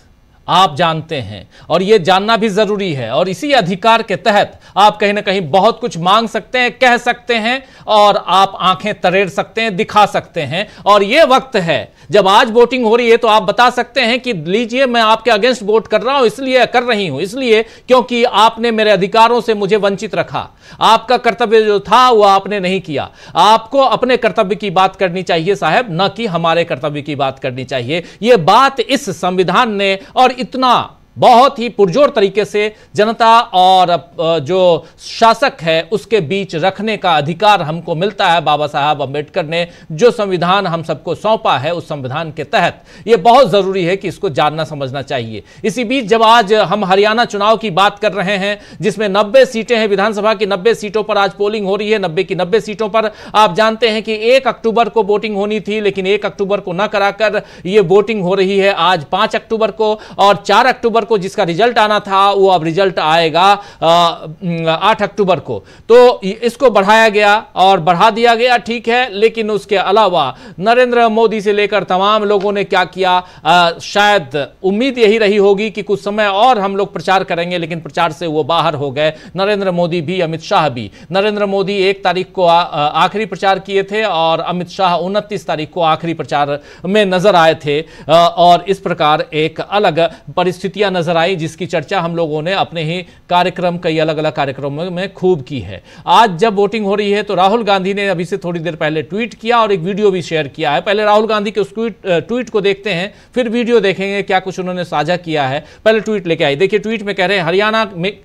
आप जानते हैं और ये जानना भी जरूरी है। और इसी अधिकार के तहत आप कहीं ना कहीं बहुत कुछ मांग सकते हैं, कह सकते हैं और आप आंखें तरेड़ सकते हैं, दिखा सकते हैं। और ये वक्त है जब आज वोटिंग हो रही है तो आप बता सकते हैं कि लीजिए मैं आपके अगेंस्ट वोट कर रहा हूं, इसलिए कर रही हूं, इसलिए क्योंकि आपने मेरे अधिकारों से मुझे वंचित रखा। आपका कर्तव्य जो था वो आपने नहीं किया। आपको अपने कर्तव्य की बात करनी चाहिए साहब, न कि हमारे कर्तव्य की बात करनी चाहिए। यह बात इस संविधान ने और इतना बहुत ही पुरजोर तरीके से जनता और जो शासक है उसके बीच रखने का अधिकार हमको मिलता है। बाबा साहब अंबेडकर ने जो संविधान हम सबको सौंपा है, उस संविधान के तहत यह बहुत जरूरी है कि इसको जानना समझना चाहिए। इसी बीच जब आज हम हरियाणा चुनाव की बात कर रहे हैं, जिसमें 90 सीटें हैं, विधानसभा की 90 सीटों पर आज पोलिंग हो रही है। 90 की 90 सीटों पर आप जानते हैं कि 1 अक्टूबर को वोटिंग होनी थी, लेकिन 1 अक्टूबर को न कराकर यह वोटिंग हो रही है आज 5 अक्टूबर को, और 4 अक्टूबर को जिसका रिजल्ट आना था वो अब रिजल्ट आएगा 8 अक्टूबर को। तो इसको बढ़ाया गया और बढ़ा दिया गया, ठीक है। लेकिन उसके अलावा नरेंद्र मोदी से लेकर तमाम लोगों ने क्या किया, शायद उम्मीद यही रही होगी कि कुछ समय और हम लोग प्रचार करेंगे, लेकिन प्रचार से वो बाहर हो गए। नरेंद्र मोदी भी, अमित शाह भी। नरेंद्र मोदी 1 तारीख को आखिरी प्रचार किए थे और अमित शाह 29 तारीख को आखिरी प्रचार में नजर आए थे। और इस प्रकार एक अलग परिस्थितियां नजर आई जिसकी चर्चा हम लोगों ने अपने ही कार्यक्रम, कई अलग अलग कार्यक्रमों में खूब की है। आज जब वोटिंग हो रही है तो राहुल गांधी ने अभी से थोड़ी देर पहले ट्वीट किया और एक वीडियो भी शेयर किया है। पहले राहुल गांधी के उस ट्वीट को देखते हैं, फिर वीडियो देखेंगे क्या कुछ उन्होंने साझा किया है। पहले ट्वीट लेके आए, देखिए ट्वीट में कह रहे हैं,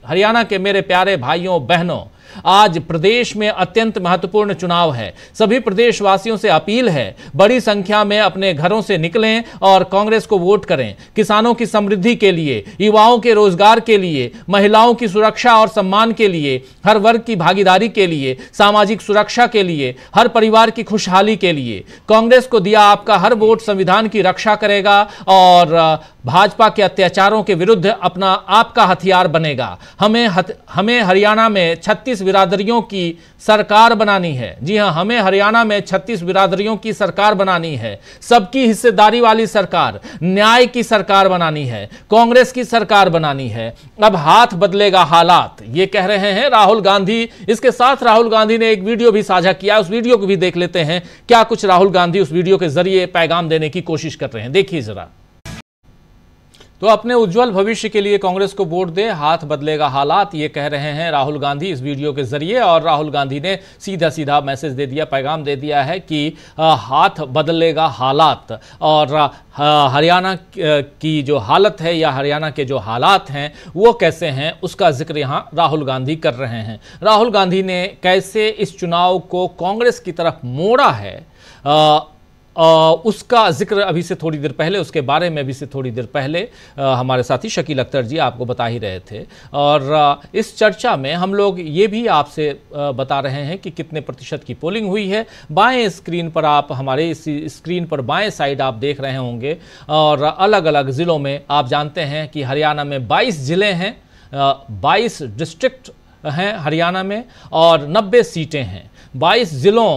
हरियाणा के मेरे प्यारे भाइयों बहनों, आज प्रदेश में अत्यंत महत्वपूर्ण चुनाव है। सभी प्रदेशवासियों से अपील है, बड़ी संख्या में अपने घरों से निकलें और कांग्रेस को वोट करें। किसानों की समृद्धि के लिए, युवाओं के रोजगार के लिए, महिलाओं की सुरक्षा और सम्मान के लिए, हर वर्ग की भागीदारी के लिए, सामाजिक सुरक्षा के लिए, हर परिवार की खुशहाली के लिए। कांग्रेस को दिया आपका हर वोट संविधान की रक्षा करेगा और भाजपा के अत्याचारों के विरुद्ध अपना आपका हथियार बनेगा। हमें हरियाणा में 36 बिरादरियों की सरकार बनानी है। जी हां, हमें हरियाणा में 36 बिरादरियों की सरकार बनानी है। सबकी हिस्सेदारी वाली सरकार, न्याय की सरकार बनानी है, कांग्रेस की सरकार बनानी है। अब हाथ बदलेगा हालात, ये कह रहे हैं राहुल गांधी। इसके साथ राहुल गांधी ने एक वीडियो भी साझा किया, उस वीडियो को भी देख लेते हैं क्या कुछ राहुल गांधी उस वीडियो के जरिए पैगाम देने की कोशिश कर रहे हैं। देखिए जरा। तो अपने उज्जवल भविष्य के लिए कांग्रेस को वोट दे, हाथ बदलेगा हालात, ये कह रहे हैं राहुल गांधी इस वीडियो के जरिए। और राहुल गांधी ने सीधा सीधा मैसेज दे दिया, पैगाम दे दिया है कि हाथ बदलेगा हालात। और हरियाणा की जो हालत है या हरियाणा के जो हालात हैं वो कैसे हैं, उसका जिक्र यहाँ राहुल गांधी कर रहे हैं। राहुल गांधी ने कैसे इस चुनाव को कांग्रेस की तरफ मोड़ा है उसका जिक्र अभी से थोड़ी देर पहले, उसके बारे में अभी से थोड़ी देर पहले हमारे साथी शकील अख्तर जी आपको बता ही रहे थे। और इस चर्चा में हम लोग ये भी आपसे बता रहे हैं कि कितने प्रतिशत की पोलिंग हुई है। बाएं स्क्रीन पर आप, हमारे इस स्क्रीन पर बाएं साइड आप देख रहे होंगे, और अलग अलग ज़िलों में आप जानते हैं कि हरियाणा में 22 ज़िले हैं, 22 डिस्ट्रिक्ट हैं हरियाणा में और 90 सीटें हैं। 22 ज़िलों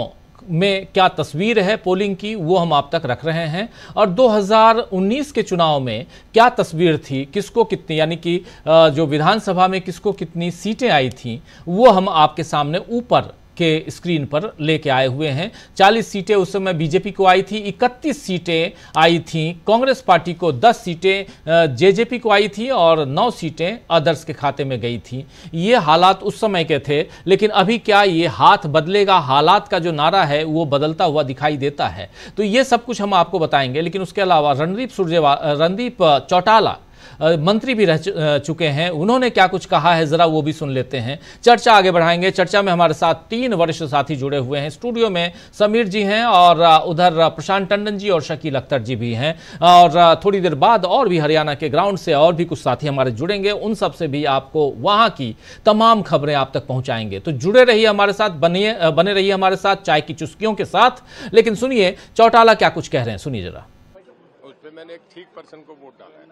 में क्या तस्वीर है पोलिंग की वो हम आप तक रख रहे हैं। और 2019 के चुनाव में क्या तस्वीर थी, किसको कितनी, यानी कि जो विधानसभा में किसको कितनी सीटें आई थीं, वो हम आपके सामने ऊपर के स्क्रीन पर लेके आए हुए हैं। 40 सीटें उस समय बीजेपी को आई थी, 31 सीटें आई थी कांग्रेस पार्टी को, 10 सीटें जेजेपी को आई थी और 9 सीटें अदर्स के खाते में गई थी। ये हालात उस समय के थे। लेकिन अभी क्या ये हाथ बदलेगा हालात का जो नारा है वो बदलता हुआ दिखाई देता है। तो ये सब कुछ हम आपको बताएंगे। लेकिन उसके अलावा रणदीप चौटाला मंत्री भी रह चुके हैं, उन्होंने क्या कुछ कहा है जरा वो भी सुन लेते हैं। चर्चा आगे बढ़ाएंगे। चर्चा में हमारे साथ 3 वरिष्ठ साथी जुड़े हुए हैं। स्टूडियो में समीर जी हैं और उधर प्रशांत टंडन जी और शकील अख्तर जी भी हैं, और थोड़ी देर बाद और भी हरियाणा के ग्राउंड से और भी कुछ साथी हमारे जुड़ेंगे, उन सब से भी आपको वहां की तमाम खबरें आप तक पहुंचाएंगे। तो जुड़े रहिए हमारे साथ, बने रहिए हमारे साथ चाय की चुस्कियों के साथ। लेकिन सुनिए चौटाला क्या कुछ कह रहे हैं, सुनिए जरा। उस पे मैंने एक ठीक पर्सन को वोट डाला है।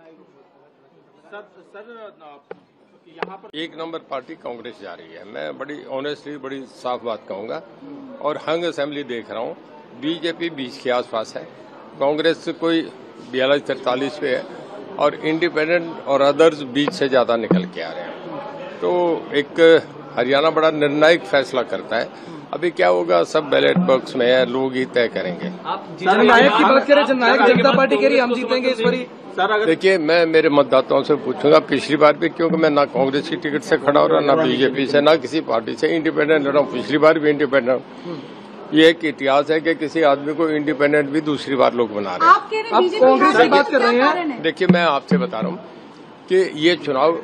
यहाँ पर 1 नंबर पार्टी कांग्रेस जा रही है। मैं बड़ी ऑनेस्टली बड़ी साफ बात कहूंगा, और हंग असेंबली देख रहा हूँ, बीजेपी 20 के आसपास है, कांग्रेस कोई 42-43 पे है, और इंडिपेंडेंट और अदर्स 20 से ज्यादा निकल के आ रहे हैं। तो एक हरियाणा बड़ा निर्णायक फैसला करता है। अभी क्या होगा सब बैलेट बॉक्स में है, लोग ही तय करेंगे। जननायक की बात करें, जननायक जनता पार्टी कह रही है हम जीतेंगे इस बारी। देखिए, मैं मेरे मतदाताओं से पूछूंगा, पिछली बार भी क्योंकि मैं ना कांग्रेस की टिकट से खड़ा हो रहा, ना बीजेपी से, ना किसी पार्टी से, इंडिपेंडेंट लड़ा हूँ, पिछली बार भी इंडिपेंडेंट। ये एक इतिहास है कि किसी आदमी को इंडिपेंडेंट भी दूसरी बार लोग बना रहे हैं। आप कांग्रेस की बात कर रहे हैं। देखिए, मैं आपसे बता रहा हूँ कि ये चुनाव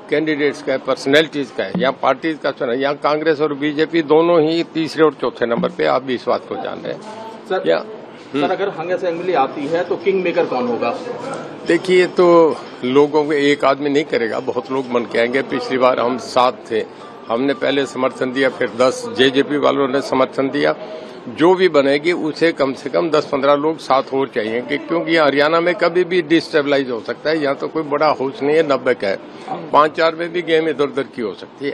कैंडिडेट्स का है, पर्सनैलिटीज का है, यहाँ पार्टीज का चुनाव। यहाँ कांग्रेस और बीजेपी दोनों ही तीसरे और चौथे नंबर पे, आप भी इस बात को जान रहे हैं। सर, अगर हंग असेंबली आती है तो किंग मेकर कौन होगा? देखिए, तो लोगों को एक आदमी नहीं करेगा, बहुत लोग बन के आएंगे। पिछली बार हम 7 थे, हमने पहले समर्थन दिया, फिर 10 जेजेपी वालों ने समर्थन दिया। जो भी बनेगी उसे कम से कम 10-15 लोग साथ और चाहिए, क्योंकि हरियाणा में कभी भी डिस्टेबलाइज हो सकता है। यहाँ तो कोई बड़ा हाउस नहीं है, 90 का है, 5-4 में भी गेम इधर उधर की हो सकती है।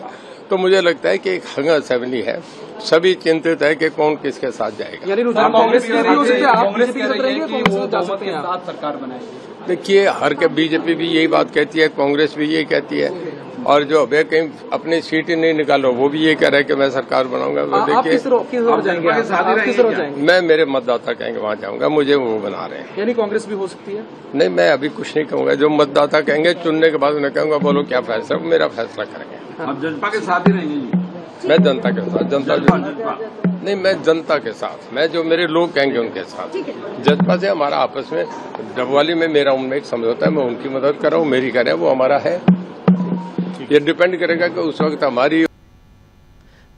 तो मुझे लगता है कि एक हंग असेंबली है, सभी चिंतित है कि कौन किसके साथ जाएगा। यानी रुझान कांग्रेस की हो सकती है, आप बीजेपी के साथ रहेंगे, कांग्रेस जा सकते हैं, साथ सरकार बनाएगी। देखिए, हर के बीजेपी भी यही बात कहती है, कांग्रेस भी यही कहती है, और जो अभी कहीं अपनी सीट ही नहीं निकालो वो भी ये कह रहा है कि मैं सरकार बनाऊंगा। देखिए, मैं मेरे मतदाता कहेंगे वहां जाऊंगा, मुझे वो बना रहे हैं। यानी कांग्रेस भी हो सकती है? नहीं, मैं अभी कुछ नहीं कहूंगा, जो मतदाता कहेंगे चुनने के बाद उन्हें कहूंगा बोलो क्या फैसला, मेरा फैसला करेंगे। आप जनता के साथ ही रहेंगे? मैं जनता के साथ, जनता नहीं, मैं जनता के साथ, मैं जो मेरे लोग कहेंगे उनके साथ। जज्बा से हमारा आपस में डबवाली में मेरा उनमें एक समझौता है, मैं उनकी मदद कर रहा हूँ, मेरी कर रहे हैं, वो हमारा है। ये डिपेंड करेगा कि उस वक्त हमारी।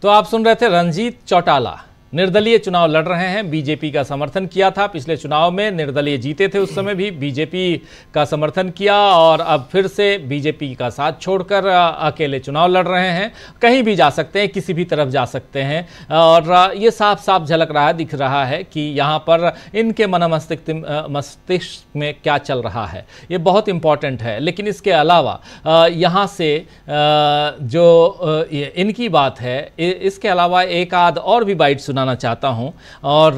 तो आप सुन रहे थे रंजीत चौटाला, निर्दलीय चुनाव लड़ रहे हैं। बीजेपी का समर्थन किया था पिछले चुनाव में, निर्दलीय जीते थे, उस समय भी बीजेपी का समर्थन किया, और अब फिर से बीजेपी का साथ छोड़कर अकेले चुनाव लड़ रहे हैं। कहीं भी जा सकते हैं, किसी भी तरफ जा सकते हैं, और ये साफ साफ झलक रहा है, दिख रहा है कि यहाँ पर इनके मस्तिष्क में क्या चल रहा है, ये बहुत इंपॉर्टेंट है। लेकिन इसके अलावा यहाँ से जो इनकी बात है, इसके अलावा एक आध और भी बाइट सुनाना चाहता हूं, और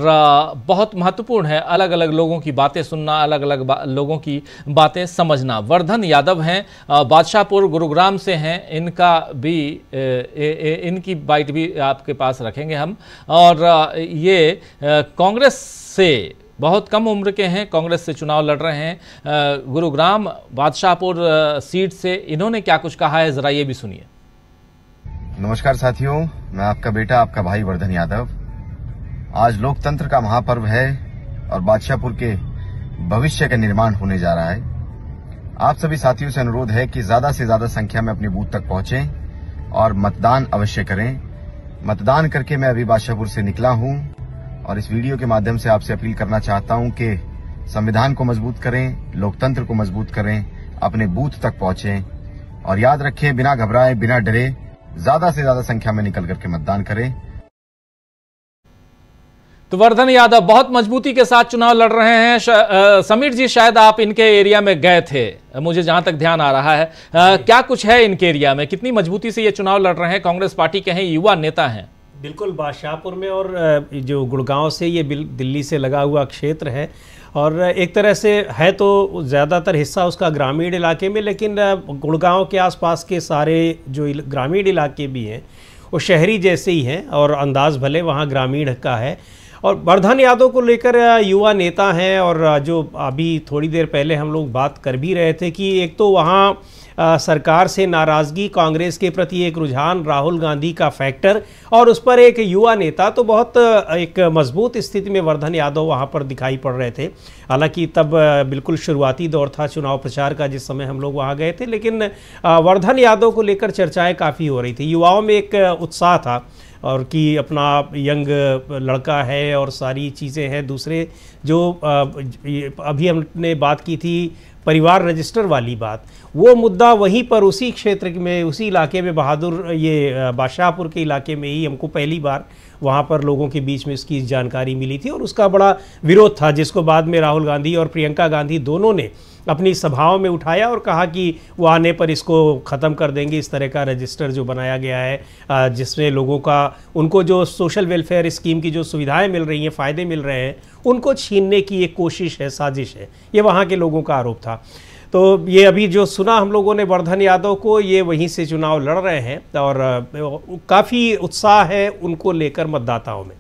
बहुत महत्वपूर्ण है अलग अलग लोगों की बातें सुनना, अलग अलग लोगों की बातें समझना। वर्धन यादव हैं, बादशाहपुर गुरुग्राम से हैं, इनका भी इनकी बाइट भी आपके पास रखेंगे हम। और ये कांग्रेस से बहुत कम उम्र के हैं, कांग्रेस से चुनाव लड़ रहे हैं, गुरुग्राम बादशाहपुर सीट से। इन्होंने क्या कुछ कहा है जरा ये भी सुनिए। नमस्कार साथियों, मैं आपका बेटा, आपका भाई वर्धन यादव। आज लोकतंत्र का महापर्व है और बादशाहपुर के भविष्य का निर्माण होने जा रहा है। आप सभी साथियों से अनुरोध है कि ज्यादा से ज्यादा संख्या में अपने बूथ तक पहुंचें और मतदान अवश्य करें। मतदान करके मैं अभी बादशाहपुर से निकला हूं, और इस वीडियो के माध्यम से आपसे अपील करना चाहता हूं कि संविधान को मजबूत करें, लोकतंत्र को मजबूत करें, अपने बूथ तक पहुंचें, और याद रखें, बिना घबराए, बिना डरे, ज्यादा से ज्यादा संख्या में निकल करके मतदान करें। तो वर्धन यादव बहुत मजबूती के साथ चुनाव लड़ रहे हैं। समीर जी, शायद आप इनके एरिया में गए थे, मुझे जहां तक ध्यान आ रहा है, क्या कुछ है इनके एरिया में, कितनी मजबूती से ये चुनाव लड़ रहे हैं? कांग्रेस पार्टी के हैं, युवा नेता हैं। बिल्कुल, बादशाहपुर में, और जो गुड़गांव से ये दिल्ली से लगा हुआ क्षेत्र है, और एक तरह से है तो ज़्यादातर हिस्सा उसका ग्रामीण इलाके में, लेकिन गुड़गांव के आसपास के सारे जो ग्रामीण इलाके भी हैं वो शहरी जैसे ही हैं, और अंदाज भले वहाँ ग्रामीण का है। और वर्धन यादव को लेकर युवा नेता हैं, और जो अभी थोड़ी देर पहले हम लोग बात कर भी रहे थे कि एक तो वहाँ सरकार से नाराज़गी, कांग्रेस के प्रति एक रुझान, राहुल गांधी का फैक्टर और उस पर एक युवा नेता, तो बहुत एक मजबूत स्थिति में वर्धन यादव वहाँ पर दिखाई पड़ रहे थे। हालांकि तब बिल्कुल शुरुआती दौर था चुनाव प्रचार का जिस समय हम लोग वहाँ गए थे, लेकिन वर्धन यादव को लेकर चर्चाएँ काफ़ी हो रही थी। युवाओं में एक उत्साह था और कि अपना यंग लड़का है और सारी चीज़ें हैं। दूसरे जो अभी हमने बात की थी परिवार रजिस्टर वाली बात, वो मुद्दा वहीं पर उसी क्षेत्र में, उसी इलाके में, बादशाहपुर के इलाके में ही हमको पहली बार वहाँ पर लोगों के बीच में इसकी जानकारी मिली थी और उसका बड़ा विरोध था, जिसको बाद में राहुल गांधी और प्रियंका गांधी दोनों ने अपनी सभाओं में उठाया और कहा कि वो आने पर इसको ख़त्म कर देंगे, इस तरह का रजिस्टर जो बनाया गया है जिसमें लोगों का, उनको जो सोशल वेलफेयर स्कीम की जो सुविधाएं मिल रही हैं, फ़ायदे मिल रहे हैं, उनको छीनने की एक कोशिश है, साजिश है। ये वहाँ के लोगों का आरोप था। तो ये अभी जो सुना हम लोगों ने वर्धन यादव को, ये वहीं से चुनाव लड़ रहे हैं और काफ़ी उत्साह है उनको लेकर मतदाताओं में।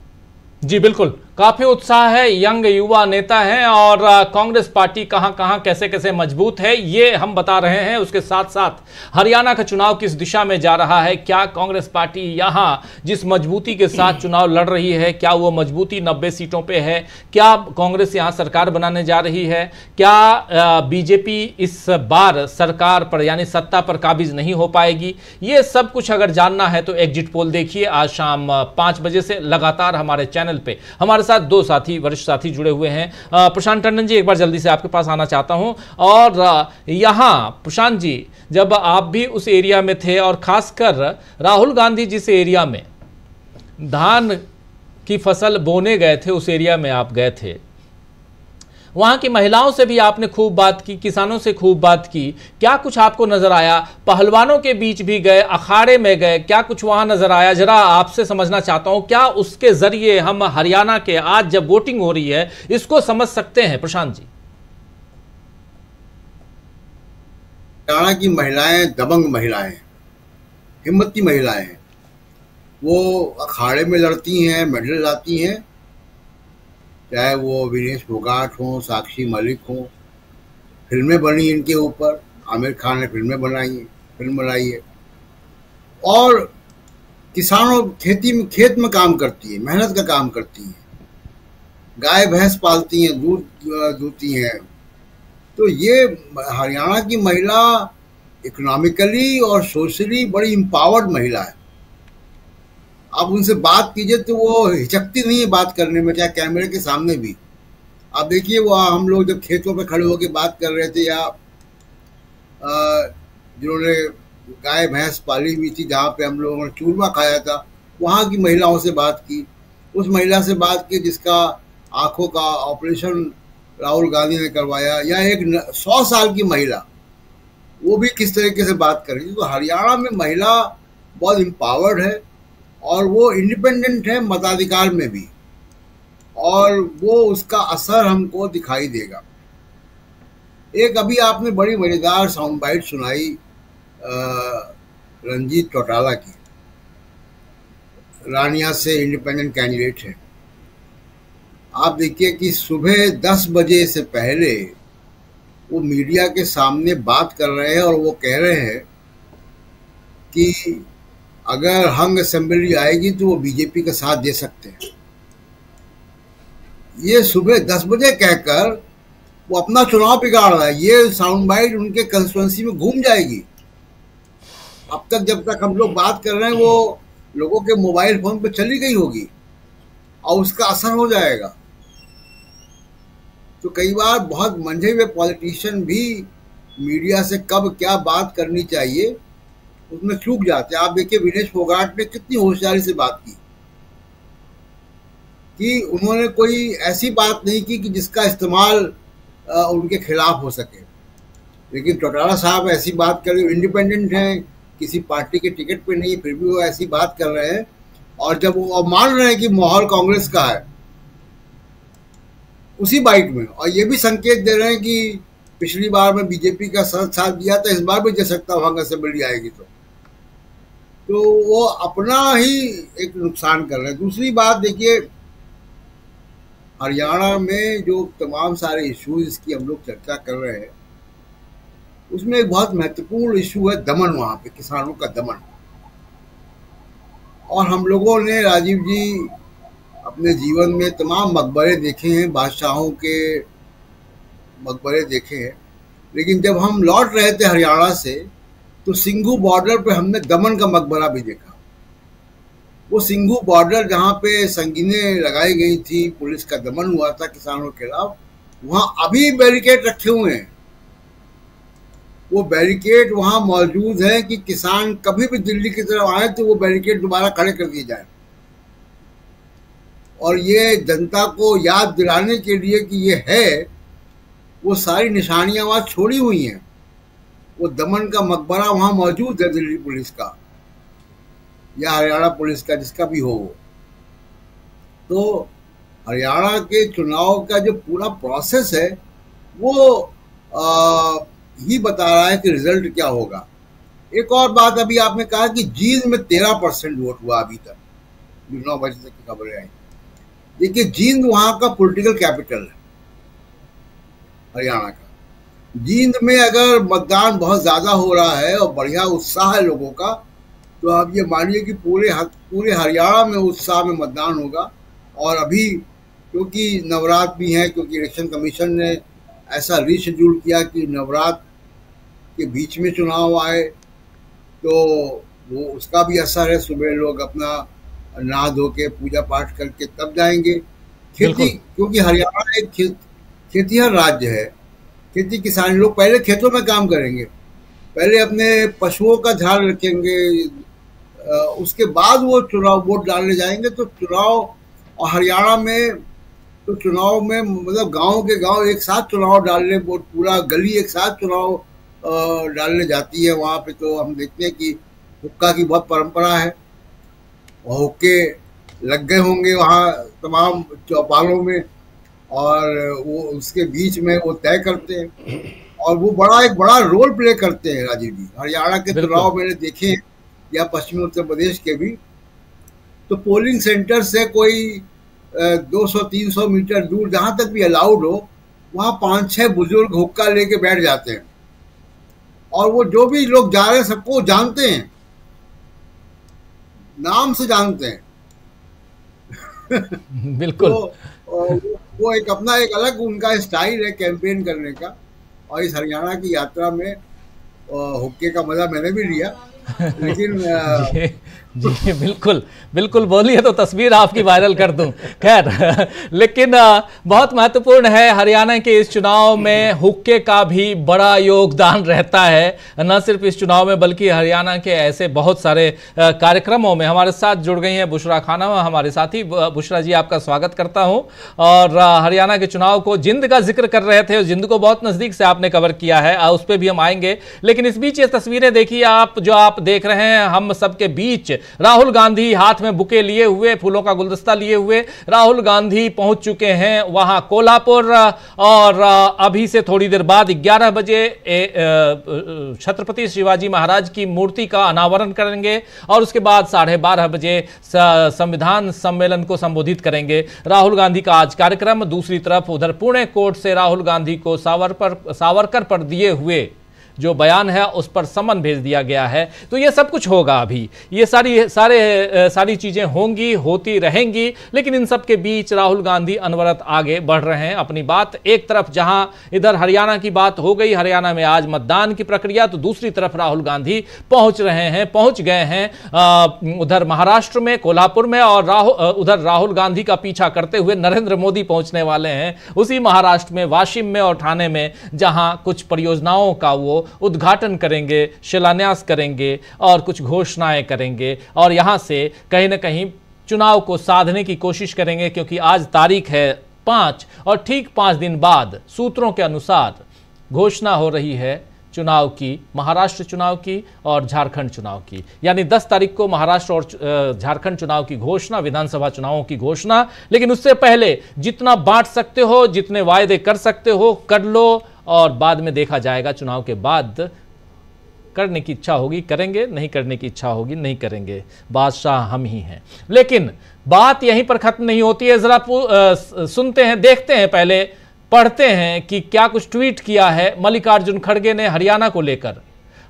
जी बिल्कुल, काफी उत्साह है, यंग युवा नेता हैं और कांग्रेस पार्टी कहां कहां कैसे कैसे मजबूत है ये हम बता रहे हैं। उसके साथ साथ हरियाणा का चुनाव किस दिशा में जा रहा है, क्या कांग्रेस पार्टी यहां जिस मजबूती के साथ चुनाव लड़ रही है, क्या वो मजबूती 90 सीटों पे है, क्या कांग्रेस यहां सरकार बनाने जा रही है, क्या बीजेपी इस बार सरकार पर यानी सत्ता पर काबिज नहीं हो पाएगी, ये सब कुछ अगर जानना है तो एग्जिट पोल देखिए आज शाम 5 बजे से लगातार हमारे चैनल पे। हमारे साथ 2 साथी, वरिष्ठ साथी जुड़े हुए हैं। प्रशांत टंडन जी, एक बार जल्दी से आपके पास आना चाहता हूं। और यहां प्रशांत जी, जब आप भी उस एरिया में थे और खासकर राहुल गांधी जिस एरिया में धान की फसल बोने गए थे, उस एरिया में आप गए थे, वहां की महिलाओं से भी आपने खूब बात की, किसानों से खूब बात की, क्या कुछ आपको नजर आया? पहलवानों के बीच भी गए, अखाड़े में गए, क्या कुछ वहां नजर आया? जरा आपसे समझना चाहता हूं, क्या उसके जरिए हम हरियाणा के आज जब वोटिंग हो रही है इसको समझ सकते हैं? प्रशांत जी, हरियाणा की महिलाएं दबंग महिलाएं, हिम्मत की महिलाएं हैं। वो अखाड़े में लड़ती हैं, मेडल लाती हैं, चाहे वो विनेश फोगाट हो, साक्षी मलिक हो, फिल्में बनी इनके ऊपर, आमिर खान ने फिल्म बनाई है। और किसानों खेत में काम करती है, मेहनत का काम करती हैं, गाय भैंस पालती हैं, दूध दूती हैं। तो ये हरियाणा की महिला इकोनॉमिकली और सोशली बड़ी एम्पावर्ड महिला है। आप उनसे बात कीजिए तो वो हिचकती नहीं है बात करने में, चाहे कैमरे के सामने भी। आप देखिए, वो हम लोग जब खेतों पे खड़े होकर बात कर रहे थे, या जिन्होंने गाय भैंस पाली हुई थी, जहाँ पे हम लोगों ने चूरमा खाया था, वहाँ की महिलाओं से बात की। उस महिला से बात की जिसका आंखों का ऑपरेशन राहुल गांधी ने करवाया, या एक 100 साल की महिला, वो भी किस तरीके से बात कर रही थी। तो हरियाणा में महिला बहुत एम्पावर्ड है और वो इंडिपेंडेंट है मताधिकार में भी, और वो उसका असर हमको दिखाई देगा। एक अभी आपने बड़ी मजेदार साउंड बाइट सुनाई रंजीत चौटाला की, रानिया से इंडिपेंडेंट कैंडिडेट है। आप देखिए कि सुबह 10 बजे से पहले वो मीडिया के सामने बात कर रहे हैं और वो कह रहे हैं कि अगर हंग असेंबली आएगी तो वो बीजेपी का साथ दे सकते हैं। ये सुबह 10 बजे कहकर वो अपना चुनाव बिगाड़ रहा है। ये साउंड बाइट उनके कंस्टिट्यूएंसी में घूम जाएगी। अब तक जब तक हम लोग बात कर रहे हैं वो लोगों के मोबाइल फोन पे चली गई होगी और उसका असर हो जाएगा। तो कई बार बहुत मंझे हुए पॉलिटिशियन भी मीडिया से कब क्या बात करनी चाहिए उसमें चूक जाते हैं। आप देखिए, विनेश फोगाट ने कितनी होशियारी से बात की कि उन्होंने कोई ऐसी बात नहीं की कि जिसका इस्तेमाल उनके खिलाफ हो सके। लेकिन चौटाला साहब ऐसी बात कर रहे हैं, इंडिपेंडेंट हैं, किसी पार्टी के टिकट पे नहीं, फिर भी वो ऐसी बात कर रहे हैं। और जब वो मान रहे हैं कि माहौल कांग्रेस का है उसी बाइट में, और ये भी संकेत दे रहे हैं कि पिछली बार में बीजेपी का साथ दिया था, इस बार भी दे सकता हूँ अगर असेंबली आएगी तो वो अपना ही एक नुकसान कर रहे हैं। दूसरी बात देखिए, हरियाणा में जो तमाम सारे इश्यूज की हम लोग चर्चा कर रहे हैं, उसमें एक बहुत महत्वपूर्ण इशू है दमन, वहां पे किसानों का दमन। और हम लोगों ने राजीव जी अपने जीवन में तमाम मकबरे देखे हैं, बादशाहों के मकबरे देखे हैं, लेकिन जब हम लौट रहे थे हरियाणा से तो सिंघू बॉर्डर पे हमने दमन का मकबरा भी देखा। वो सिंघू बॉर्डर जहाँ पे संगीनें लगाई गई थी, पुलिस का दमन हुआ था किसानों के खिलाफ, वहाँ अभी बैरिकेड रखे हुए हैं। वो बैरिकेड वहाँ मौजूद है कि किसान कभी भी दिल्ली की तरफ आए तो वो बैरिकेड दोबारा खड़े कर दिए जाए। और ये जनता को याद दिलाने के लिए कि ये है, वो सारी निशानियां वहाँ छोड़ी हुई हैं। वो दमन का मकबरा वहाँ मौजूद है, दिल्ली पुलिस का या हरियाणा पुलिस का, जिसका भी हो वो। तो हरियाणा के चुनाव का जो पूरा प्रोसेस है वो ही बता रहा है कि रिजल्ट क्या होगा। एक और बात, अभी आपने कहा कि जींद में 13% वोट हुआ अभी तक, 9 बजे तक की खबरें आई। देखिए, जींद वहां का पॉलिटिकल कैपिटल है हरियाणा का। जींद में अगर मतदान बहुत ज्यादा हो रहा है और बढ़िया उत्साह है लोगों का, तो आप ये मानिए कि पूरे हरियाणा में उत्साह में मतदान होगा। और अभी क्योंकि नवरात्र भी है, क्योंकि इलेक्शन कमीशन ने ऐसा रीशेड्यूल किया कि नवरात्र के बीच में चुनाव आए, तो वो उसका भी असर है। सुबह लोग अपना नहा धो के पूजा पाठ करके तब जाएंगे। खेती, क्योंकि हरियाणा एक खेतीहर राज्य है, खेती किसान लोग पहले खेतों में काम करेंगे, पहले अपने पशुओं का ध्यान रखेंगे, उसके बाद वो चुनाव वोट डालने जाएंगे। तो चुनाव, और हरियाणा में तो चुनाव में मतलब गांव के गांव एक साथ चुनाव डालने, वोट पूरा गली एक साथ चुनाव डालने जाती है वहाँ पे। तो हम देखते हैं कि हुक्का की बहुत परंपरा है, और हुक्के लग गए होंगे वहाँ तमाम चौपालों में, और वो उसके बीच में वो तय करते हैं, और वो एक बड़ा रोल प्ले करते हैं राजीव जी। हरियाणा के चुनाव मैंने देखे हैं, या पश्चिमी उत्तर प्रदेश के भी, तो पोलिंग सेंटर से कोई 200-300 मीटर दूर जहां तक भी अलाउड हो, वहां 5-6 बुजुर्ग हुक्का लेके बैठ जाते हैं, और वो जो भी लोग जा रहे हैं सबको जानते हैं, नाम से जानते हैं। बिल्कुल। तो वो एक अपना एक अलग उनका स्टाइल है कैंपेन करने का। और इस हरियाणा की यात्रा में हुक्के का मजा मैंने भी लिया, लेकिन जी बिल्कुल बिल्कुल, बोलिए तो तस्वीर आपकी वायरल कर दूं। खैर, लेकिन बहुत महत्वपूर्ण है, हरियाणा के इस चुनाव में हुक्के का भी बड़ा योगदान रहता है। न सिर्फ इस चुनाव में बल्कि हरियाणा के ऐसे बहुत सारे कार्यक्रमों में। हमारे साथ जुड़ गई हैं बुशरा खानम, हमारे साथी। बुशरा जी, आपका स्वागत करता हूं। और हरियाणा के चुनाव को, जिंद का जिक्र कर रहे थे, जिंद को बहुत नजदीक से आपने कवर किया है, उस पर भी हम आएंगे। लेकिन इस बीच ये तस्वीरें देखिए आप, जो आप देख रहे हैं, हम सबके बीच राहुल गांधी हाथ में बुके लिए हुए, फूलों का गुलदस्ता लिए हुए राहुल गांधी पहुंच चुके हैं वहां कोल्हापुर। और अभी से थोड़ी देर बाद 11 बजे छत्रपति शिवाजी महाराज की मूर्ति का अनावरण करेंगे, और उसके बाद 12:30 बजे संविधान सम्मेलन को संबोधित करेंगे राहुल गांधी का आज कार्यक्रम। दूसरी तरफ उधर पुणे कोर्ट से राहुल गांधी को सावरकर पर दिए हुए जो बयान है उस पर समन भेज दिया गया है। तो ये सब कुछ होगा, अभी ये सारी चीजें होंगी, होती रहेंगी। लेकिन इन सब के बीच राहुल गांधी अनवरत आगे बढ़ रहे हैं अपनी बात। एक तरफ जहां इधर हरियाणा की बात हो गई, हरियाणा में आज मतदान की प्रक्रिया, तो दूसरी तरफ राहुल गांधी पहुंच गए हैं उधर महाराष्ट्र में, कोल्हापुर में। और उधर राहुल गांधी का पीछा करते हुए नरेंद्र मोदी पहुंचने वाले हैं उसी महाराष्ट्र में, वाशिम में और ठाणे में, जहां कुछ परियोजनाओं का वो उद्घाटन करेंगे, शिलान्यास करेंगे और कुछ घोषणाएं करेंगे, और यहां से कहीं ना कहीं चुनाव को साधने की कोशिश करेंगे। क्योंकि आज तारीख है 5, और ठीक 5 दिन बाद सूत्रों के अनुसार घोषणा हो रही है चुनाव की, महाराष्ट्र चुनाव की और झारखंड चुनाव की। यानी 10 तारीख को महाराष्ट्र और झारखंड चुनाव की घोषणा, विधानसभा चुनावों की घोषणा। लेकिन उससे पहले जितना बांट सकते हो, जितने वायदे कर सकते हो कर लो, और बाद में देखा जाएगा। चुनाव के बाद करने की इच्छा होगी करेंगे, नहीं करने की इच्छा होगी नहीं करेंगे, बादशाह हम ही हैं। लेकिन बात यहीं पर खत्म नहीं होती है। जरा सुनते हैं, देखते हैं पहले पढ़ते हैं कि क्या कुछ ट्वीट किया है मल्लिकार्जुन खड़गे ने हरियाणा को लेकर।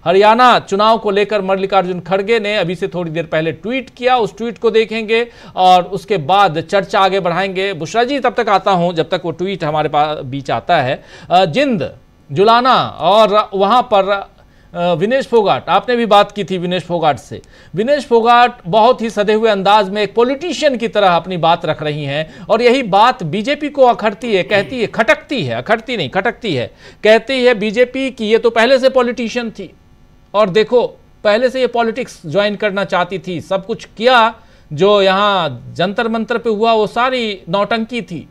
हरियाणा चुनाव को लेकर मल्लिकार्जुन खड़गे ने अभी से थोड़ी देर पहले ट्वीट किया, उस ट्वीट को देखेंगे और उसके बाद चर्चा आगे बढ़ाएंगे। बुशरा जी तब तक आता हूं जब तक वो ट्वीट हमारे पास बीच आता है। जिंद, जुलाना और वहां पर विनेश फोगाट, आपने भी बात की थी विनेश फोगाट से। विनेश फोगाट बहुत ही सधे हुए अंदाज में एक पॉलिटिशियन की तरह अपनी बात रख रही हैं और यही बात बीजेपी को अखड़ती है, कहती है, खटकती है, अखड़ती नहीं खटकती है, कहती है बीजेपी की ये तो पहले से पॉलिटिशियन थी और देखो पहले से ये पॉलिटिक्स ज्वाइन करना चाहती थी, सब कुछ किया जो यहाँ जंतर मंतर पे हुआ वो सारी नौटंकी थी,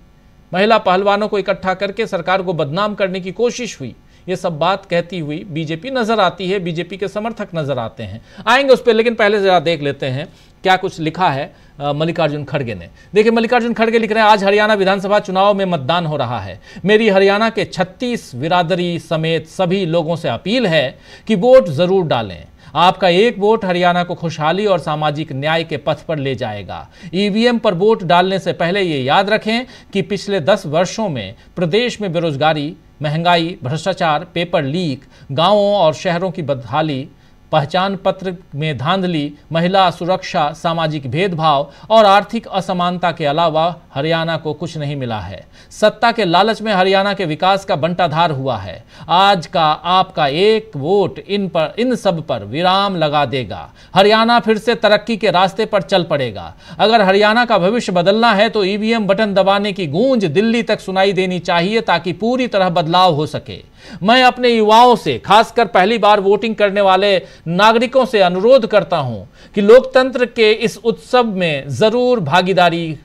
महिला पहलवानों को इकट्ठा करके सरकार को बदनाम करने की कोशिश हुई। ये सब बात कहती हुई बीजेपी नजर आती है, बीजेपी के समर्थक नजर आते हैं, आएंगे उस पर, लेकिन पहले जरा देख लेते हैं क्या कुछ लिखा है मल्लिकार्जुन खड़गे ने। देखिए मल्लिकार्जुन खड़गे लिख रहे हैं, आज हरियाणा विधानसभा चुनाव में मतदान हो रहा है। मेरी हरियाणा के 36 बिरादरी समेत सभी लोगों से अपील है कि वोट जरूर डालें। आपका एक वोट हरियाणा को खुशहाली और सामाजिक न्याय के पथ पर ले जाएगा। ईवीएम पर वोट डालने से पहले ये याद रखें कि पिछले 10 वर्षों में प्रदेश में बेरोजगारी, महंगाई, भ्रष्टाचार, पेपर लीक, गांवों और शहरों की बदहाली, पहचान पत्र में धांधली, महिला सुरक्षा, सामाजिक भेदभाव और आर्थिक असमानता के अलावा हरियाणा को कुछ नहीं मिला है। सत्ता के लालच में हरियाणा के विकास का बंटाधार हुआ है। आज का आपका एक वोट इन सब पर विराम लगा देगा। हरियाणा फिर से तरक्की के रास्ते पर चल पड़ेगा। अगर हरियाणा का भविष्य बदलना है तो ईवीएम बटन दबाने की गूंज दिल्ली तक सुनाई देनी चाहिए ताकि पूरी तरह बदलाव हो सके। मैं अपने युवाओं से, खासकर पहली बार वोटिंग करने वाले नागरिकों से अनुरोध करता हूं कि लोकतंत्र के इस उत्सव में जरूर भागीदारी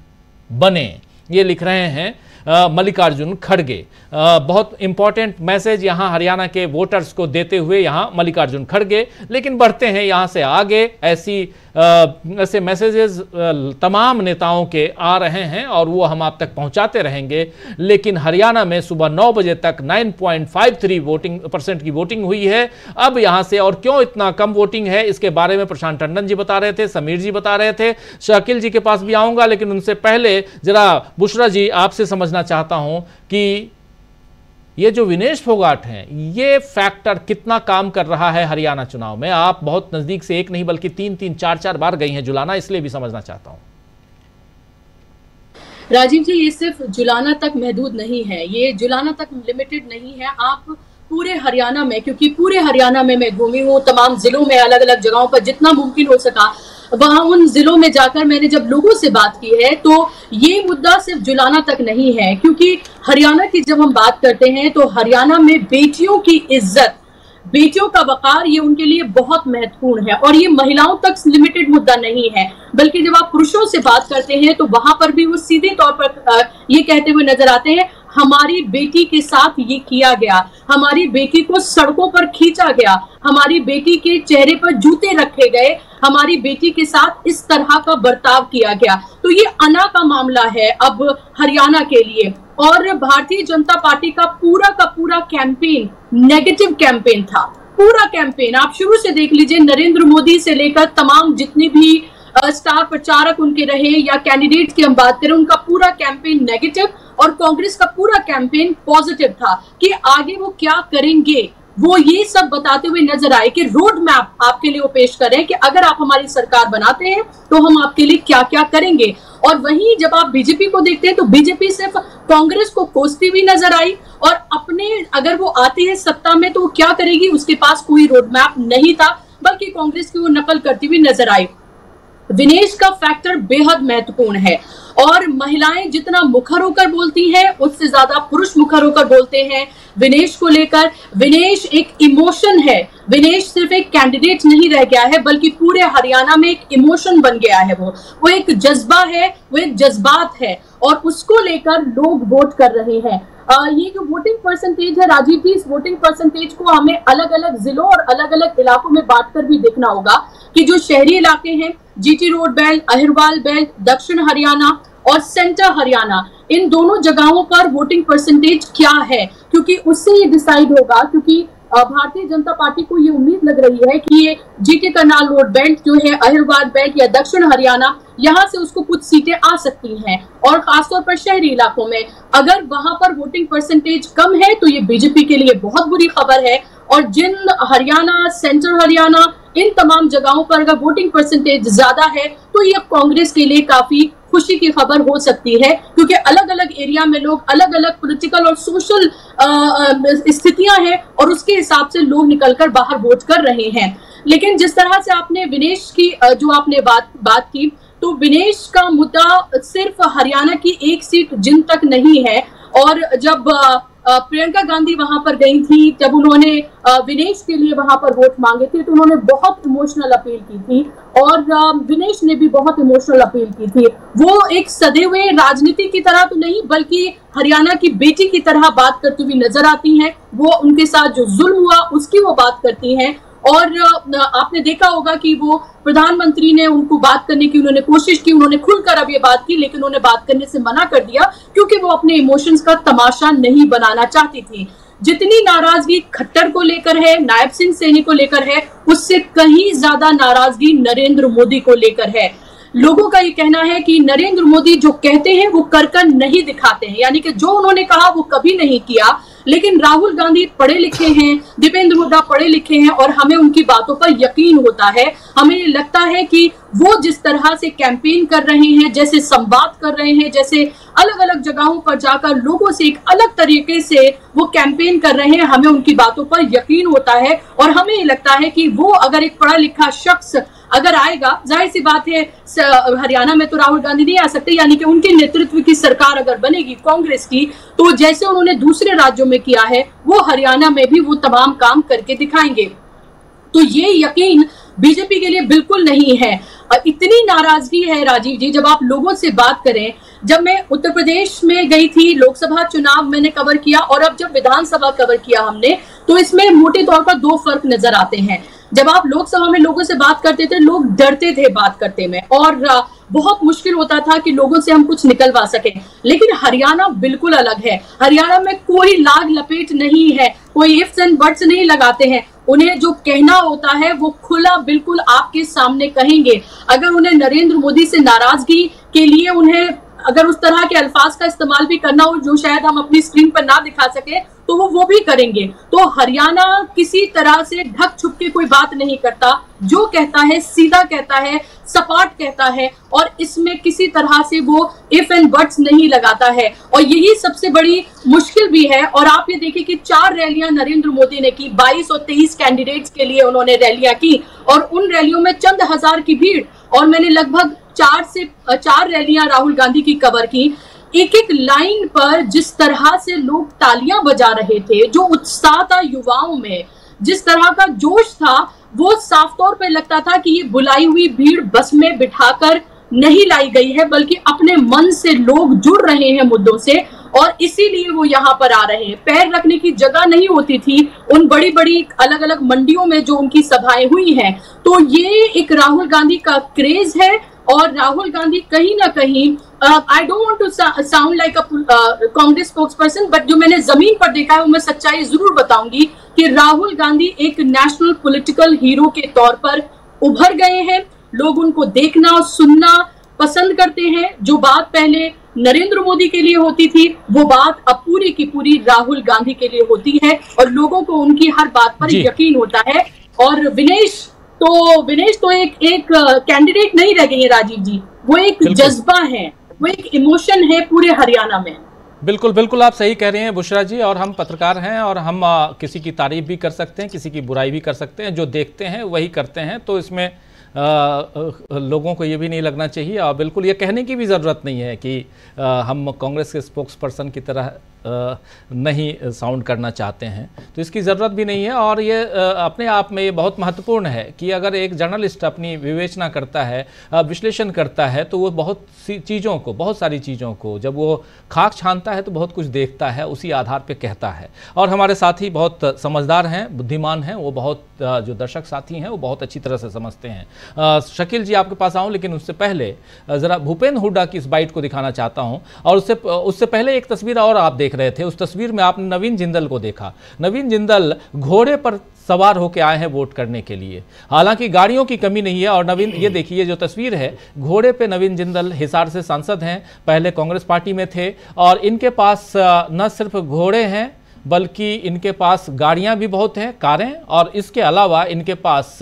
बने। ये लिख रहे हैं मल्लिकार्जुन खड़गे। बहुत इंपॉर्टेंट मैसेज यहां हरियाणा के वोटर्स को देते हुए यहां मल्लिकार्जुन खड़गे। लेकिन बढ़ते हैं यहां से आगे, ऐसे मैसेजेस तमाम नेताओं के आ रहे हैं और वो हम आप तक पहुंचाते रहेंगे। लेकिन हरियाणा में सुबह 9 बजे तक 9.53% की वोटिंग हुई है। अब यहां से और क्यों इतना कम वोटिंग है इसके बारे में प्रशांत टंडन जी बता रहे थे, समीर जी बता रहे थे, शाकिल जी के पास भी आऊंगा, लेकिन उनसे पहले जरा बुशरा जी आपसे समझना चाहता हूं कि ये जो विनेश फोगाट हैं, ये फैक्टर कितना काम कर रहा है हरियाणा चुनाव में। आप बहुत नजदीक से एक नहीं बल्कि 3-3, 4-4 बार गई हैं जुलाना, इसलिए भी समझना चाहता हूं। राजीव जी, ये सिर्फ जुलाना तक महदूद नहीं है, ये जुलाना तक लिमिटेड नहीं है। आप पूरे हरियाणा में, क्योंकि पूरे हरियाणा में मैं घूमी हूँ, तमाम जिलों में, अलग अलग जगहों पर जितना मुमकिन हो सका वहां उन जिलों में जाकर मैंने जब लोगों से बात की है तो ये मुद्दा सिर्फ जुलाना तक नहीं है। क्योंकि हरियाणा की जब हम बात करते हैं तो हरियाणा में बेटियों की इज्जत, बेटियों का वकार, ये उनके लिए बहुत महत्वपूर्ण है। और ये महिलाओं तक लिमिटेड मुद्दा नहीं है, बल्कि जब आप पुरुषों से बात करते हैं तो वहां पर भी वो सीधे तौर पर ये कहते हुए नजर आते हैं, हमारी बेटी के साथ ये किया गया, हमारी बेटी को सड़कों पर खींचा गया, हमारी बेटी के चेहरे पर जूते रखे गए, हमारी बेटी के साथ इस तरह का बर्ताव किया गया। तो ये अना का मामला है अब हरियाणा के लिए। और भारतीय जनता पार्टी का पूरा कैंपेन नेगेटिव कैंपेन था। पूरा कैंपेन आप शुरू से देख लीजिए, नरेंद्र मोदी से लेकर तमाम जितने भी स्टार प्रचारक उनके रहे या कैंडिडेट्स की हम बात करें, उनका पूरा कैंपेन नेगेटिव और कांग्रेस का पूरा कैंपेन पॉजिटिव था कि आगे वो क्या करेंगे। वो ये सब बताते हुए नजर आए कि रोड मैप आपके लिए वो पेश कर रहे हैं कि अगर आप हमारी सरकार बनाते हैं तो हम आपके लिए क्या क्या करेंगे। और वहीं जब आप बीजेपी को देखते हैं तो बीजेपी सिर्फ कांग्रेस को कोसती हुई नजर आई और अपने अगर वो आती है सत्ता में तो वो क्या करेगी, उसके पास कोई रोड मैप नहीं था, बल्कि कांग्रेस की वो नकल करती हुई नजर आई। विनेश का फैक्टर बेहद महत्वपूर्ण है और महिलाएं जितना मुखर होकर बोलती हैं उससे ज्यादा पुरुष मुखर होकर बोलते हैं विनेश को लेकर। विनेश एक इमोशन है, विनेश सिर्फ एक कैंडिडेट नहीं रह गया है बल्कि पूरे हरियाणा में एक इमोशन बन गया है। वो एक जज्बा है, वो एक जज्बात है और उसको लेकर लोग वोट कर रहे हैं। ये जो वोटिंग परसेंटेज है राजीव जी, इस वोटिंग परसेंटेज को हमें अलग अलग जिलों और अलग अलग इलाकों में बांटकर भी देखना होगा कि जो शहरी इलाके हैं, GT road belt, Ahirwal belt, दक्षिण हरियाणा और सेंटर हरियाणा, इन दोनों जगहों पर वोटिंग परसेंटेज क्या है, क्योंकि उससे ये डिसाइड होगा। क्योंकि भारतीय जनता पार्टी को ये उम्मीद लग रही है कि ये जीटी करनाल रोड बेल्ट जो है, अहिरवाल बेल्ट या दक्षिण हरियाणा, यहाँ से उसको कुछ सीटें आ सकती हैं। और खासतौर पर शहरी इलाकों में अगर वहां पर वोटिंग परसेंटेज कम है तो ये बीजेपी के लिए बहुत बुरी खबर है। और जिन हरियाणा, सेंट्रल हरियाणा, इन तमाम जगहों पर अगर वोटिंग परसेंटेज ज्यादा है तो ये कांग्रेस के लिए काफी खुशी की खबर हो सकती है, क्योंकि अलग अलग एरिया में लोग अलग अलग पॉलिटिकल और सोशल स्थितियां हैं और उसके हिसाब से लोग निकलकर बाहर वोट कर रहे हैं। लेकिन जिस तरह से आपने विनेश की जो आपने बात की, तो विनेश का मुद्दा सिर्फ हरियाणा की एक सीट जिन तक नहीं है। और जब प्रियंका गांधी वहां पर गई थी, जब उन्होंने विनेश के लिए वहां पर वोट मांगे थे, तो उन्होंने बहुत इमोशनल अपील की थी और विनेश ने भी बहुत इमोशनल अपील की थी। वो एक सदे हुए राजनीति की तरह तो नहीं बल्कि हरियाणा की बेटी की तरह बात करती हुई नजर आती हैं। वो उनके साथ जो जुल्म हुआ उसकी वो बात करती हैं। और आपने देखा होगा कि वो प्रधानमंत्री ने उनको बात करने की उन्होंने कोशिश की, उन्होंने खुलकर अब ये बात की, लेकिन उन्होंने बात करने से मना कर दिया क्योंकि वो अपने इमोशंस का तमाशा नहीं बनाना चाहती थी। जितनी नाराजगी खट्टर को लेकर है, नायब सिंह सैनी को लेकर है, उससे कहीं ज्यादा नाराजगी नरेंद्र मोदी को लेकर है। लोगों का ये कहना है कि नरेंद्र मोदी जो कहते हैं वो कर कर नहीं दिखाते हैं, यानी कि जो उन्होंने कहा वो कभी नहीं किया। लेकिन राहुल गांधी पढ़े लिखे हैं, दीपेंद्र हुड्डा पढ़े लिखे हैं और हमें उनकी बातों पर यकीन होता है। हमें लगता है कि वो जिस तरह से कैंपेन कर रहे हैं, जैसे संवाद कर रहे हैं, जैसे अलग अलग जगहों पर जाकर लोगों से एक अलग तरीके से वो कैंपेन कर रहे हैं, हमें उनकी बातों पर यकीन होता है। और हमें लगता है कि वो अगर एक पढ़ा लिखा शख्स अगर आएगा, जाहिर सी बात है हरियाणा में तो राहुल गांधी नहीं आ सकते, यानी कि उनके नेतृत्व की सरकार अगर बनेगी कांग्रेस की, तो जैसे उन्होंने दूसरे राज्यों में किया है वो हरियाणा में भी वो तमाम काम करके दिखाएंगे। तो ये यकीन बीजेपी के लिए बिल्कुल नहीं है। इतनी नाराजगी है राजीव जी, जब आप लोगों से बात करें, जब मैं उत्तर प्रदेश में गई थी, लोकसभा चुनाव मैंने कवर किया और अब जब विधानसभा कवर किया हमने, तो इसमें मोटे तौर पर दो फर्क नजर आते हैं। जब आप लोकसभा में लोगों से बात करते थे, लोग डरते थे बात करते में और बहुत मुश्किल होता था कि लोगों से हम कुछ निकलवा सके। लेकिन हरियाणा बिल्कुल अलग है। हरियाणा में कोई लाग लपेट नहीं है, कोई इफ्स एंड बट्स नहीं लगाते हैं। उन्हें जो कहना होता है वो खुला बिल्कुल आपके सामने कहेंगे। अगर उन्हें नरेंद्र मोदी से नाराजगी के लिए उन्हें अगर उस तरह के अल्फाज का इस्तेमाल भी करना हो जो शायद हम अपनी स्क्रीन पर ना दिखा सके, तो वो भी करेंगे। तो हरियाणा किसी तरह से ढक छुप के कोई बात नहीं करता, जो कहता है सीधा कहता है, सपाट कहता है और इसमें किसी तरह से वो इफ एंड बट्स नहीं लगाता है। और यही सबसे बड़ी मुश्किल भी है। और आप ये देखिए कि 4 रैलियां नरेंद्र मोदी ने की, 22 और 23 कैंडिडेट्स के लिए उन्होंने रैलियां की और उन रैलियों में चंद हजार की भीड़। और मैंने लगभग 4 रैलियां राहुल गांधी की कवर की। एक एक लाइन पर जिस तरह से लोग तालियां बजा रहे थे, जो उत्साह था युवाओं में, जिस तरह का जोश था, वो साफ तौर पे लगता था कि ये बुलाई हुई भीड़ बस में बिठाकर नहीं लाई गई है, बल्कि अपने मन से लोग जुड़ रहे हैं मुद्दों से और इसीलिए वो यहाँ पर आ रहे हैं। पैर रखने की जगह नहीं होती थी उन बड़ी बड़ी अलग अलग मंडियों में जो उनकी सभाएं हुई हैं। तो ये एक राहुल गांधी का क्रेज है और राहुल गांधी कहीं ना कहीं, I don't want to sound like a Congress spokesperson, but जो मैंने जमीन पर देखा है वो मैं सच्चाई जरूर बताऊंगी कि राहुल गांधी एक नेशनल पॉलिटिकल हीरो के तौर पर उभर गए हैं। लोग उनको देखना और सुनना पसंद करते हैं। जो बात पहले नरेंद्र मोदी के लिए होती थी, वो बात अब पूरी की पूरी राहुल गांधी के लिए होती है और लोगों को उनकी हर बात पर यकीन होता है। और विनेश तो एक कैंडिडेट नहीं रह गई है राजीव जी, वो एक जज्बा है, वो एक इमोशन है पूरे हरियाणा में। बिल्कुल आप सही कह रहे हैं बुशरा जी। और हम पत्रकार हैं और हम किसी की तारीफ भी कर सकते हैं, किसी की बुराई भी कर सकते हैं, जो देखते हैं वही करते हैं। तो इसमें लोगों को ये भी नहीं लगना चाहिए और बिल्कुल ये कहने की भी ज़रूरत नहीं है कि हम कांग्रेस के स्पोक्स पर्सन की तरह नहीं साउंड करना चाहते हैं, तो इसकी ज़रूरत भी नहीं है। और ये अपने आप में ये बहुत महत्वपूर्ण है कि अगर एक जर्नलिस्ट अपनी विवेचना करता है, विश्लेषण करता है, तो वो बहुत सारी चीज़ों को जब वो खाक छानता है तो बहुत कुछ देखता है, उसी आधार पे कहता है। और हमारे साथी बहुत समझदार हैं, बुद्धिमान हैं, वो बहुत जो दर्शक साथी हैं वो बहुत अच्छी तरह से समझते हैं। शकील जी आपके पास आऊँ, लेकिन उससे पहले ज़रा भूपेंद्र हुड्डा की इस बाइट को दिखाना चाहता हूँ और उससे पहले एक तस्वीर और आप देख देख रहे थे, उस तस्वीर में आपने नवीन जिंदल को देखा। नवीन जिंदल घोड़े पर सवार होकर आए हैं वोट करने के लिए। हालांकि गाड़ियों की कमी नहीं है। और नवीन, ये देखिए जो तस्वीर है, घोड़े पे नवीन जिंदल हिसार से सांसद हैं, पहले कांग्रेस पार्टी में थे, और इनके पास न सिर्फ घोड़े हैं बल्कि इनके पास गाड़ियां भी बहुत हैं, कारें, और इसके अलावा इनके पास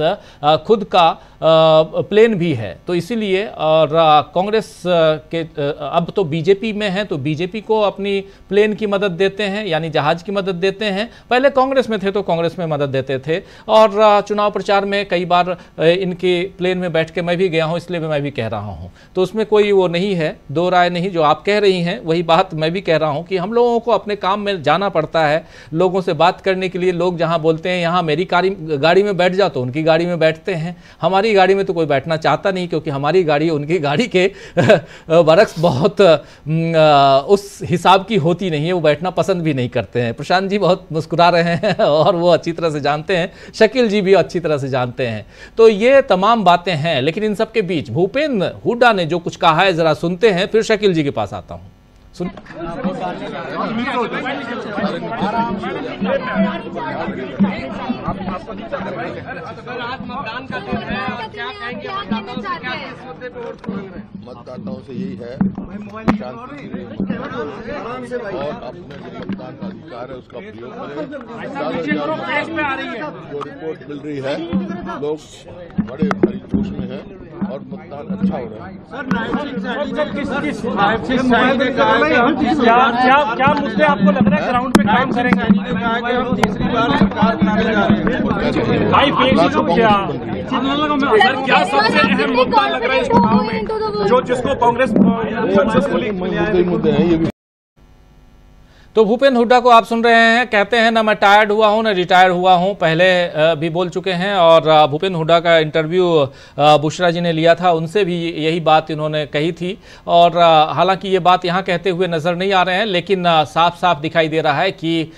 खुद का प्लेन भी है। तो इसीलिए और कांग्रेस के अब तो बीजेपी में हैं, तो बीजेपी को अपनी प्लेन की मदद देते हैं, यानी जहाज की मदद देते हैं। पहले कांग्रेस में थे तो कांग्रेस में मदद देते थे, और चुनाव प्रचार में कई बार इनके प्लेन में बैठ के मैं भी गया हूं, इसलिए मैं भी कह रहा हूं। तो उसमें कोई वो नहीं है, दो राय नहीं। जो आप कह रही हैं वही बात मैं भी कह रहा हूं कि हम लोगों को अपने काम में जाना पड़ता है, लोगों से बात करने के लिए। लोग जहां बोलते हैं यहाँ मेरी गाड़ी में बैठ जाओ, तो उनकी गाड़ी में बैठते हैं। हमारी गाड़ी में तो कोई बैठना चाहता नहीं, क्योंकि हमारी गाड़ी उनकी गाड़ी के बरक्स बहुत उस हिसाब की होती नहीं है, वो बैठना पसंद भी नहीं करते हैं। प्रशांत जी बहुत मुस्कुरा रहे हैं और वो अच्छी तरह से जानते हैं, शकील जी भी अच्छी तरह से जानते हैं। तो ये तमाम बातें हैं, लेकिन इन सब के बीच भूपेंद्र हुड्डा ने जो कुछ कहा है जरा सुनते हैं, फिर शकील जी के पास आता हूं। सुन मतदाताओं से यही है शांति और अपने जो मतदान का अधिकार है उसका प्रयोग करें। जो रिपोर्ट मिल रही है, लोग बड़े भारी जोश में है और मतदान अच्छा हो रहा है। क्या मुद्दे आपको लग रहा है ग्राउंड पे काम करेंगे? हम तीसरी बार सरकार बनाने जा रहे हैं। क्या सबसे अहम मुद्दा लग रहा है इस चुनाव में, जो जिसको कांग्रेस मुद्दे हैं ये भी। तो भूपेंद्र हुड्डा को आप सुन रहे हैं, कहते हैं ना मैं टायर्ड हुआ हूं ना रिटायर हुआ हूं, पहले भी बोल चुके हैं। और भूपेंद्र हुड्डा का इंटरव्यू बुशरा जी ने लिया था, उनसे भी यही बात इन्होंने कही थी। और हालांकि ये बात यहाँ कहते हुए नज़र नहीं आ रहे हैं, लेकिन साफ साफ दिखाई दे रहा है कि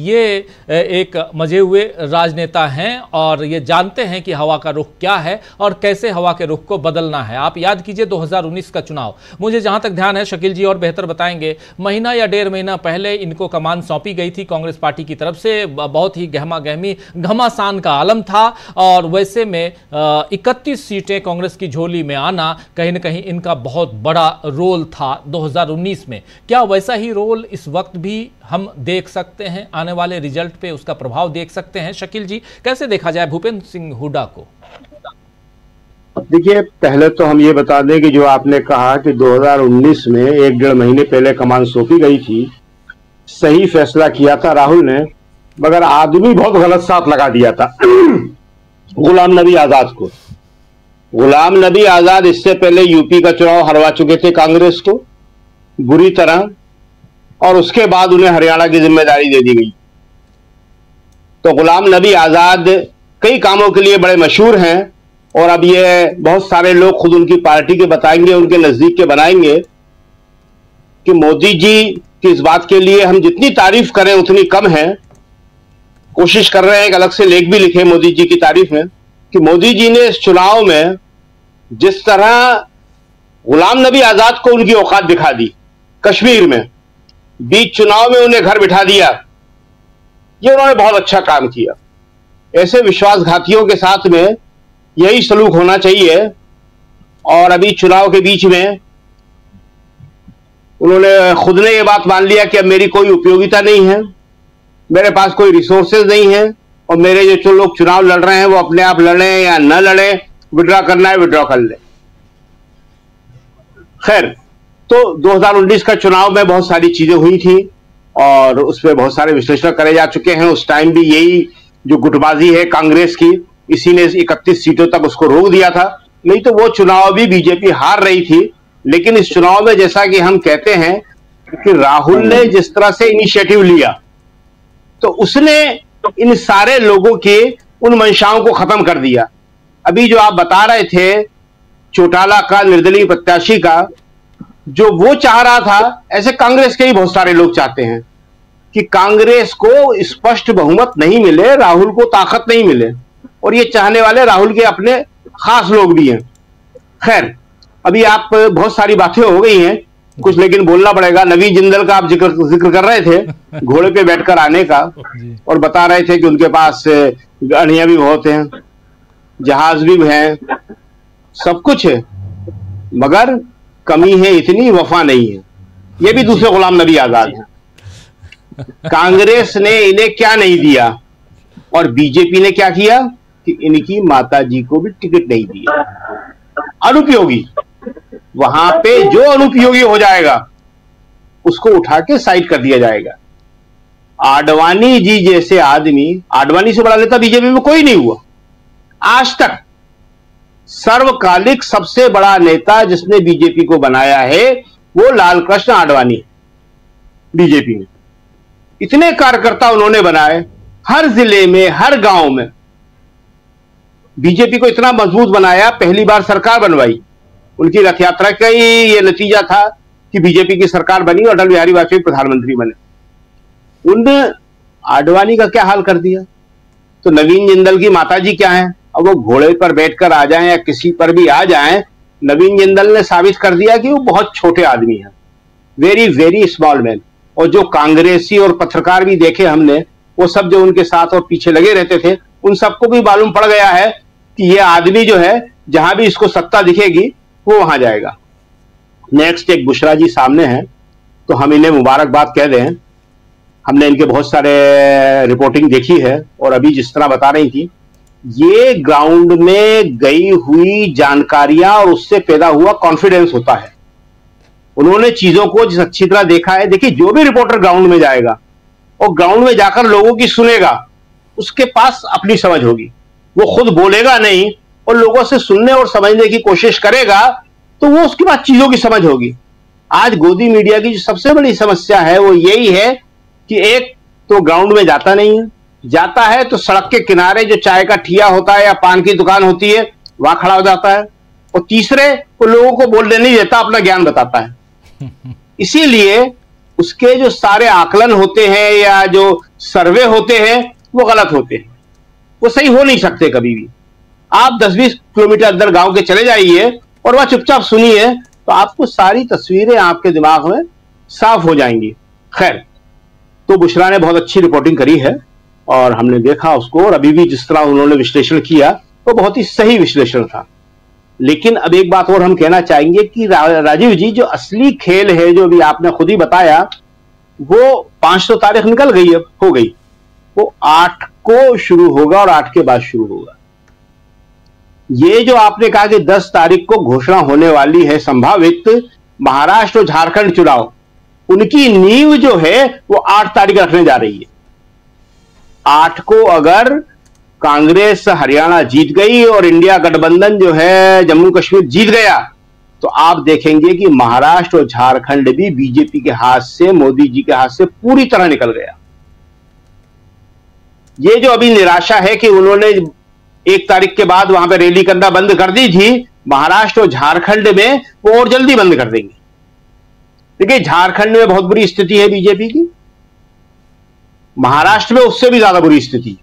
ये एक मजे हुए राजनेता हैं और ये जानते हैं कि हवा का रुख क्या है और कैसे हवा के रुख को बदलना है। आप याद कीजिए 2019 का चुनाव, मुझे जहाँ तक ध्यान है, शकील जी और बेहतर बताएंगे, महीना या 1.5 महीना पहले इनको कमान सौंपी गई थी कांग्रेस पार्टी की तरफ से। बहुत ही गहमा गहमी घमासान का आलम था, और वैसे में 31 सीटें कांग्रेस की झोली में आना कहीं न कहीं इनका बहुत बड़ा रोल था 2019 में। क्या वैसा ही रोल इस वक्त भी हम देख सकते हैं? आने वाले रिजल्ट पे उसका प्रभाव देख सकते हैं? शकील जी, कैसे देखा जाए भूपेंद्र सिंह हुड्डा को? देखिए, पहले तो हम ये बता दें कि जो आपने कहा कि 2019 में 1-1.5 महीने पहले कमान सौंपी गई थी, सही फैसला किया था राहुल ने, मगर आदमी बहुत गलत साथ लगा दिया था गुलाम नबी आजाद को। गुलाम नबी आजाद इससे पहले यूपी का चुनाव हरवा चुके थे कांग्रेस को बुरी तरह, और उसके बाद उन्हें हरियाणा की जिम्मेदारी दे दी गई। तो गुलाम नबी आजाद कई कामों के लिए बड़े मशहूर हैं, और अब ये बहुत सारे लोग खुद उनकी पार्टी के बताएंगे, उनके नजदीक के बनाएंगे कि मोदी जी कि इस बात के लिए हम जितनी तारीफ करें उतनी कम है। कोशिश कर रहे हैं एक अलग से लेख भी लिखे मोदी जी की तारीफ में, कि मोदी जी ने इस चुनाव में जिस तरह गुलाम नबी आजाद को उनकी औकात दिखा दी, कश्मीर में बीच चुनाव में उन्हें घर बिठा दिया, ये उन्होंने बहुत अच्छा काम किया। ऐसे विश्वासघातियों के साथ में यही सलूक होना चाहिए। और अभी चुनाव के बीच में उन्होंने खुद ने ये बात मान लिया कि अब मेरी कोई उपयोगिता नहीं है, मेरे पास कोई रिसोर्सेज नहीं है, और मेरे जो लोग चुनाव लड़ रहे हैं वो अपने आप लड़े या न लड़े, विड्रॉ करना है विड्रॉ कर ले। खैर, तो 2019 का चुनाव में बहुत सारी चीजें हुई थी और उसमें बहुत सारे विश्लेषण करे जा चुके हैं। उस टाइम भी यही जो गुटबाजी है कांग्रेस की, इसी ने 31 सीटों तक उसको रोक दिया था, नहीं तो वो चुनाव भी बीजेपी हार रही थी। लेकिन इस चुनाव में जैसा कि हम कहते हैं कि राहुल ने जिस तरह से इनिशिएटिव लिया, तो उसने इन सारे लोगों के उन मंशाओं को खत्म कर दिया। अभी जो आप बता रहे थे चौटाला का, निर्दलीय प्रत्याशी का, जो वो चाह रहा था, ऐसे कांग्रेस के ही बहुत सारे लोग चाहते हैं कि कांग्रेस को स्पष्ट बहुमत नहीं मिले, राहुल को ताकत नहीं मिले, और ये चाहने वाले राहुल के अपने खास लोग भी हैं। खैर, अभी आप बहुत सारी बातें हो गई हैं, कुछ लेकिन बोलना पड़ेगा। नवीन जिंदल का आप जिक्र कर रहे थे, घोड़े पे बैठकर आने का, और बता रहे थे कि उनके पास गाड़ियां भी बहुत हैं, जहाज भी हैं, सब कुछ है, मगर कमी है इतनी, वफा नहीं है। ये भी दूसरे गुलाम नबी आजाद हैं। कांग्रेस ने इन्हें क्या नहीं दिया, और बीजेपी ने क्या किया कि इनकी माताजी को भी टिकट नहीं दिया। अनुपयोगी, वहां पे जो अनुपयोगी हो जाएगा उसको उठा के साइड कर दिया जाएगा। आडवाणी जी जैसे आदमी, आडवाणी से बड़ा नेता बीजेपी में कोई नहीं हुआ आज तक। सर्वकालिक सबसे बड़ा नेता जिसने बीजेपी को बनाया है वो लालकृष्ण आडवाणी। बीजेपी में इतने कार्यकर्ता उन्होंने बनाए, हर जिले में, हर गांव में बीजेपी को इतना मजबूत बनाया। पहली बार सरकार बनवाई, उनकी रथ यात्रा का ही ये नतीजा था कि बीजेपी की सरकार बनी और अटल बिहारी वाजपेयी प्रधानमंत्री बने। उन आडवाणी का क्या हाल कर दिया। तो नवीन जिंदल की माताजी क्या है, अब वो घोड़े पर बैठकर आ जाएं या किसी पर भी आ जाएं, नवीन जिंदल ने साबित कर दिया कि वो बहुत छोटे आदमी हैं, वेरी वेरी स्मॉल मैन। और जो कांग्रेसी और पत्रकार भी देखे हमने, वो सब जो उनके साथ और पीछे लगे रहते थे, उन सबको भी मालूम पड़ गया है कि ये आदमी जो है जहां भी इसको सत्ता दिखेगी वो वहां जाएगा। नेक्स्ट एक बुशरा जी सामने हैं, तो हम इन्हें मुबारकबाद कह दें। हमने इनके बहुत सारे रिपोर्टिंग देखी है, और अभी जिस तरह बता रही थी, ये ग्राउंड में गई हुई जानकारियां और उससे पैदा हुआ कॉन्फिडेंस होता है। उन्होंने चीजों को जिस अच्छी तरह देखा है। देखिए, जो भी रिपोर्टर ग्राउंड में जाएगा और ग्राउंड में जाकर लोगों की सुनेगा, उसके पास अपनी समझ होगी। वो खुद बोलेगा नहीं और लोगों से सुनने और समझने की कोशिश करेगा, तो वो उसके बाद चीजों की समझ होगी। आज गोदी मीडिया की जो सबसे बड़ी समस्या है वो यही है कि एक तो ग्राउंड में जाता नहीं है, जाता है तो सड़क के किनारे जो चाय का ठिया होता है या पान की दुकान होती है वहां खड़ा हो जाता है, और तीसरे वो लोगों को बोलने नहीं देता, अपना ज्ञान बताता है। इसीलिए उसके जो सारे आकलन होते हैं या जो सर्वे होते हैं वो गलत होते हैं, वो सही हो नहीं सकते कभी भी। आप 10-20 किलोमीटर अंदर गांव के चले जाइए और वहां चुपचाप सुनिए, तो आपको सारी तस्वीरें आपके दिमाग में साफ हो जाएंगी। खैर, तो बुशरा ने बहुत अच्छी रिपोर्टिंग करी है और हमने देखा उसको, और अभी भी जिस तरह उन्होंने विश्लेषण किया वो बहुत ही सही विश्लेषण था। लेकिन अब एक बात और हम कहना चाहेंगे कि राजीव जी, जो असली खेल है, जो भी आपने खुद ही बताया, वो 5 तो तारीख निकल गई है, हो गई, वो 8 को शुरू होगा और 8 के बाद शुरू होगा। ये जो आपने कहा कि 10 तारीख को घोषणा होने वाली है संभावित महाराष्ट्र और झारखंड चुनाव, उनकी नींव जो है वो 8 तारीख रखने जा रही है। 8 को अगर कांग्रेस हरियाणा जीत गई और इंडिया गठबंधन जो है जम्मू कश्मीर जीत गया, तो आप देखेंगे कि महाराष्ट्र और झारखंड भी बीजेपी के हाथ से, मोदी जी के हाथ से पूरी तरह निकल गया। ये जो अभी निराशा है कि उन्होंने 1 तारीख के बाद वहां पर रैली करना बंद कर दी थी, महाराष्ट्र और झारखंड में वो और जल्दी बंद कर देंगे। देखिए, झारखंड में बहुत बुरी स्थिति है बीजेपी की, महाराष्ट्र में उससे भी ज्यादा बुरी स्थिति है।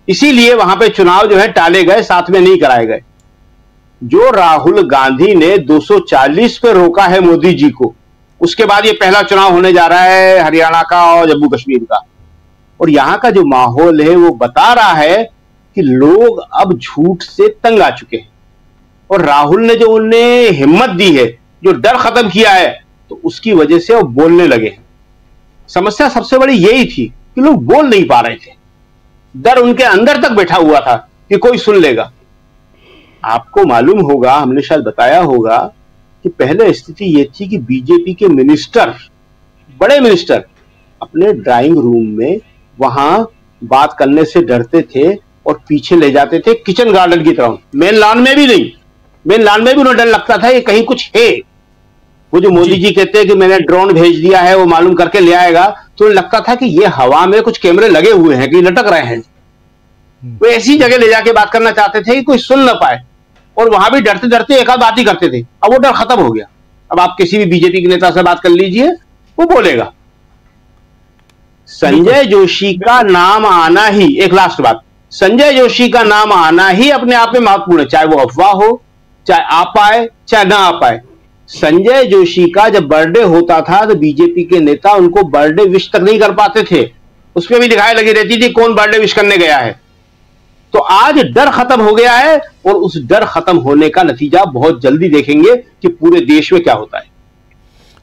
इसीलिए वहां पे चुनाव जो है टाले गए, साथ में नहीं कराए गए। जो राहुल गांधी ने 240 पे रोका है मोदी जी को, उसके बाद ये पहला चुनाव होने जा रहा है हरियाणा का और जम्मू कश्मीर का, और यहां का जो माहौल है वो बता रहा है कि लोग अब झूठ से तंग आ चुके हैं, और राहुल ने जो उन्हें हिम्मत दी है, जो डर खत्म किया है, तो उसकी वजह से वो बोलने लगे हैं। समस्या सबसे बड़ी यही थी कि लोग बोल नहीं पा रहे थे, डर उनके अंदर तक बैठा हुआ था कि कोई सुन लेगा। आपको मालूम होगा, हमने शायद बताया होगा कि पहले स्थिति यह थी कि बीजेपी के मिनिस्टर, बड़े मिनिस्टर, अपने ड्राइंग रूम में वहां बात करने से डरते थे और पीछे ले जाते थे किचन गार्डन की तरफ। मेन लॉन में भी नहीं, मेन लॉन में भी उन्हें डर लगता था कि कहीं कुछ है। वो जो मोदी जी कहते हैं कि मैंने ड्रोन भेज दिया है, वो मालूम करके ले आएगा, तो लगता था कि ये हवा में कुछ कैमरे लगे हुए हैं कि लटक रहे हैं। वो ऐसी जगह ले जाके बात करना चाहते थे कि कोई सुन ना पाए, और वहां भी डरते डरते एक आध बात ही करते थे। अब वो डर खत्म हो गया। अब आप किसी भी बीजेपी के नेता से बात कर लीजिए, वो बोलेगा। संजय जोशी का नाम आना ही, एक लास्ट बात, संजय जोशी का नाम आना ही अपने आप में महत्वपूर्ण है, चाहे वो अफवाह हो, चाहे आ पाए चाहे ना आ पाए। संजय जोशी का जब बर्थडे होता था तो बीजेपी के नेता उनको बर्थडे विश तक नहीं कर पाते थे, उसमें भी दिखाई लगी रहती थी कौन बर्थडे विश करने गया है। तो आज डर खत्म हो गया है और उस डर खत्म होने का नतीजा बहुत जल्दी देखेंगे कि पूरे देश में क्या होता है।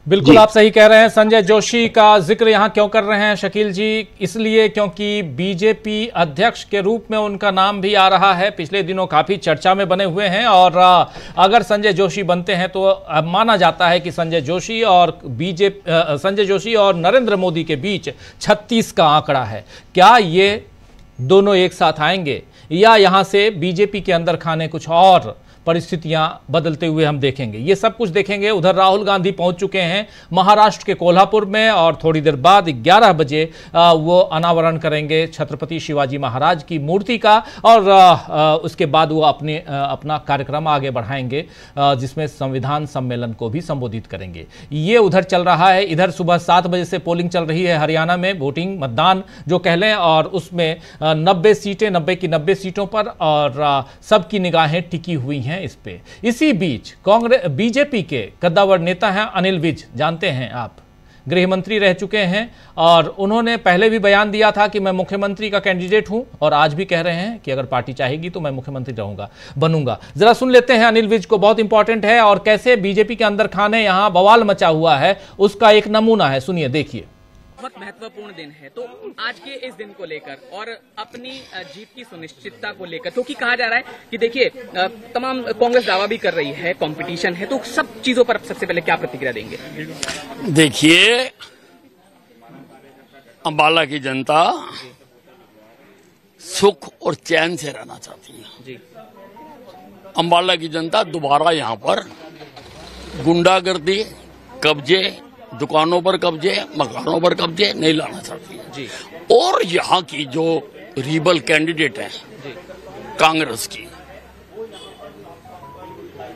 बिल्कुल आप सही कह रहे हैं। संजय जोशी का जिक्र यहां क्यों कर रहे हैं शकील जी? इसलिए क्योंकि बीजेपी अध्यक्ष के रूप में उनका नाम भी आ रहा है, पिछले दिनों काफी चर्चा में बने हुए हैं। और अगर संजय जोशी बनते हैं तो माना जाता है कि संजय जोशी और नरेंद्र मोदी के बीच 36 का आंकड़ा है। क्या ये दोनों एक साथ आएंगे या यहां से बीजेपी के अंदर खाने कुछ और परिस्थितियां बदलते हुए हम देखेंगे? ये सब कुछ देखेंगे। उधर राहुल गांधी पहुंच चुके हैं महाराष्ट्र के कोल्हापुर में और थोड़ी देर बाद 11 बजे वो अनावरण करेंगे छत्रपति शिवाजी महाराज की मूर्ति का और उसके बाद वो अपना कार्यक्रम आगे बढ़ाएंगे जिसमें संविधान सम्मेलन को भी संबोधित करेंगे। ये उधर चल रहा है। इधर सुबह 7 बजे से पोलिंग चल रही है हरियाणा में, वोटिंग मतदान जो कह लें, और उसमें 90 सीटें 90 की 90 सीटों पर और सबकी निगाहें टिकी हुई हैं इस पे। इसी बीच बीजेपी के कद्दावर नेता हैं अनिल विज, जानते हैं आप, गृह मंत्री रह चुके हैं और उन्होंने पहले भी बयान दिया था कि मैं मुख्यमंत्री का कैंडिडेट हूं और आज भी कह रहे हैं कि अगर पार्टी चाहेगी तो मैं मुख्यमंत्री बनूंगा। जरा सुन लेते हैं अनिल विज को, बहुत इंपॉर्टेंट है और कैसे बीजेपी के अंदर खाने यहां बवाल मचा हुआ है उसका एक नमूना है। सुनिए, देखिए। बहुत महत्वपूर्ण दिन है, तो आज के इस दिन को लेकर और अपनी जीत की सुनिश्चितता को लेकर, क्योंकि कहा जा रहा है कि देखिए तमाम कांग्रेस दावा भी कर रही है, कंपटीशन है, तो सब चीजों पर सबसे पहले क्या प्रतिक्रिया देंगे? देखिए, अंबाला की जनता सुख और चैन से रहना चाहती है। अंबाला की जनता दोबारा यहाँ पर गुंडागर्दी, कब्जे, दुकानों पर कब्जे, मकानों पर कब्जे नहीं लाना चाहती है जी। और यहाँ की जो रिबल कैंडिडेट है कांग्रेस की,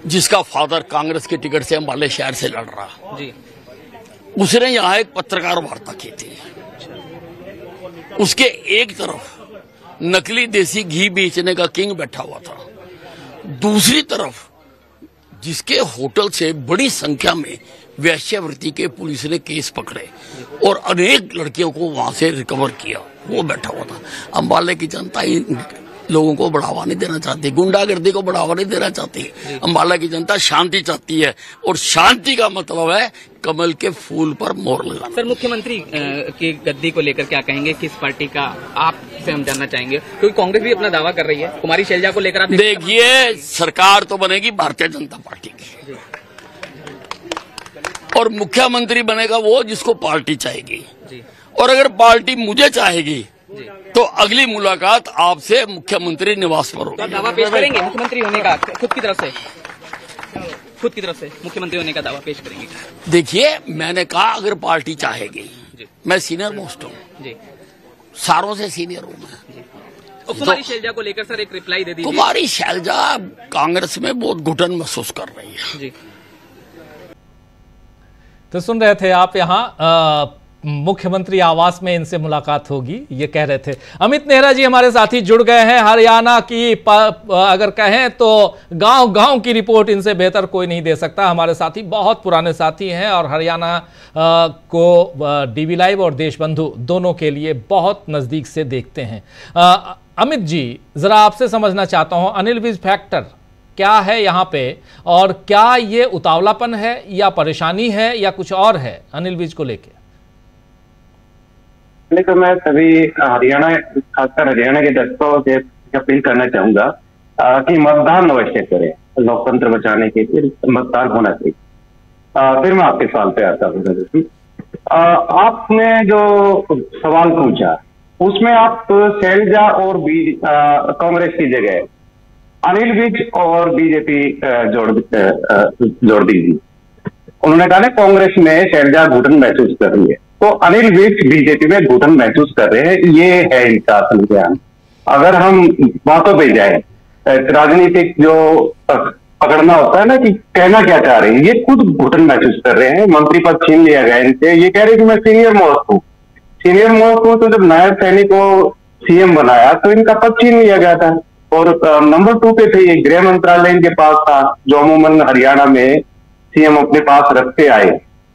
जिसका फादर कांग्रेस के टिकट से अंबाला शहर से लड़ रहा जी, उसने यहाँ एक पत्रकार वार्ता की थी। उसके एक तरफ नकली देसी घी बेचने का किंग बैठा हुआ था, दूसरी तरफ जिसके होटल से बड़ी संख्या में वेश्यावृत्ति के पुलिस ने केस पकड़े और अनेक लड़कियों को वहां से रिकवर किया, वो बैठा हुआ था। अंबाला की जनता इन लोगों को बढ़ावा नहीं देना चाहती, गुंडागर्दी को बढ़ावा नहीं देना चाहती। अंबाला की जनता शांति चाहती है और शांति का मतलब है कमल के फूल पर मोहर लगाना। सर, मुख्यमंत्री की गद्दी को लेकर क्या कहेंगे? किस पार्टी का आपसे हम जानना चाहेंगे, क्योंकि कांग्रेस भी अपना दावा कर रही है। कुमारी शैलजा को लेकर आप देखिए, सरकार तो बनेगी भारतीय जनता पार्टी की और मुख्यमंत्री बनेगा वो जिसको पार्टी चाहेगी। और अगर पार्टी मुझे चाहेगी तो अगली मुलाकात आपसे मुख्यमंत्री निवास पर होगी। तो दावा पेश करेंगे मुख्यमंत्री होने का खुद की तरफ से मुख्यमंत्री होने का दावा पेश करेंगे? देखिए, मैंने कहा अगर पार्टी चाहेगी, मैं सीनियर मोस्ट हूँ, सारों से सीनियर हूँ मैं। तो कुमारी शैलजा को लेकर सर एक रिप्लाई दे दीजिए। कुमारी शैलजा कांग्रेस में बहुत घुटन महसूस कर रही है जी। तो सुन रहे थे आप, यहाँ मुख्यमंत्री आवास में इनसे मुलाकात होगी ये कह रहे थे। अमित नेहरा जी हमारे साथी जुड़ गए हैं। हरियाणा की अगर कहें तो गांव की रिपोर्ट इनसे बेहतर कोई नहीं दे सकता। हमारे साथी बहुत पुराने साथी हैं और हरियाणा को डीवी लाइव और देशबंधु दोनों के लिए बहुत नज़दीक से देखते हैं। अमित जी, ज़रा आपसे समझना चाहता हूँ, अनिल विज फैक्टर क्या है यहाँ पे और क्या ये उतावलापन है या परेशानी है या कुछ और है अनिल विज को लेके? तो मैं सभी हरियाणा, खासकर हरियाणा के दर्शकों से अपील करना चाहूंगा कि मतदान अवश्य करें, लोकतंत्र बचाने के लिए मतदान होना चाहिए। फिर मैं आपके सवाल पे आता हूँ। आपने जो सवाल पूछा उसमें आप शैलजा और कांग्रेस की जगह अनिल विज और बीजेपी जोड़ दीजिए। उन्होंने कहा ना कांग्रेस में शैलजा घुटन महसूस कर रही है, तो अनिल विज बीजेपी में घुटन महसूस कर रहे हैं, ये है इनका असल बयान। अगर हम बातों पे जाए, राजनीतिक जो पकड़ना होता है ना कि कहना क्या चाह रहे हैं, ये खुद घुटन महसूस कर रहे हैं। मंत्री पद छीन लिया गया इनसे, ये कह रहे कि मैं सीनियर मोस्ट हूँ। तो जब नायब सैनी को सीएम बनाया तो इनका पद छीन लिया गया था और नंबर 2 पे थे, ये गृह मंत्रालय इनके पास था जो अमूमन हरियाणा में सीएम अपने पास रखते आए,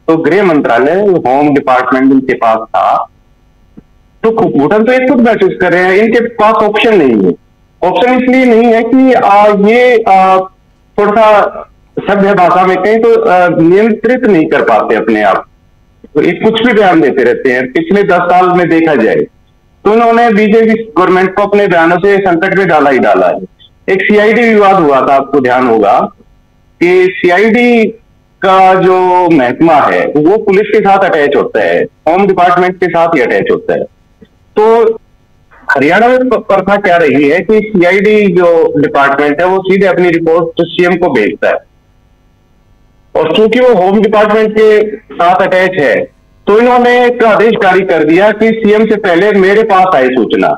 तो गृह मंत्रालय, होम डिपार्टमेंट उनके पास था, तो घुटन तो एक खुद महसूस कर रहे हैं, इनके पास ऑप्शन नहीं है। ऑप्शन इसलिए नहीं है कि ये थोड़ा सा सभ्य भाषा में कहीं तो नियंत्रित नहीं कर पाते अपने आप, तो एक कुछ भी बयान देते रहते हैं। पिछले 10 साल में देखा जाए तो उन्होंने बीजेपी गवर्नमेंट को अपने बयानों से संकट में डाला ही डाला है। एक सीआईडी विवाद हुआ था, आपको ध्यान होगा कि सीआईडी का जो महकमा है वो पुलिस के साथ अटैच होता है, होम डिपार्टमेंट के साथ ही अटैच होता है। तो हरियाणा में प्रथा क्या रही है कि सीआईडी जो डिपार्टमेंट है वो सीधे अपनी रिपोर्ट सीएम को भेजता है, और चूंकि वो होम डिपार्टमेंट के साथ अटैच है तो इन्होंने एक आदेश जारी कर दिया कि सीएम से पहले मेरे पास आए सूचना।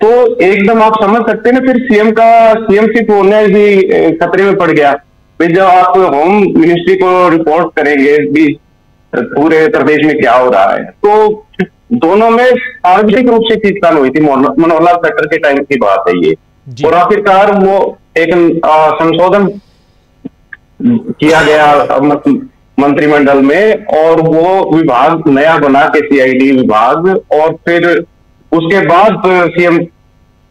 तो एकदम आप समझ सकते हैं ना, फिर सीएमसी होने ही खतरे में पड़ गया। फिर जब आप होम मिनिस्ट्री को रिपोर्ट करेंगे भी पूरे प्रदेश में क्या हो रहा है, तो दोनों में सार्वजनिक रूप से खींचतान हुई थी। मनोहरलाल खट्टर के टाइम की बात है ये, और आखिरकार वो एक संशोधन किया गया मंत्रिमंडल में, और वो विभाग नया बना के सीआईडी विभाग, और फिर उसके बाद सीएम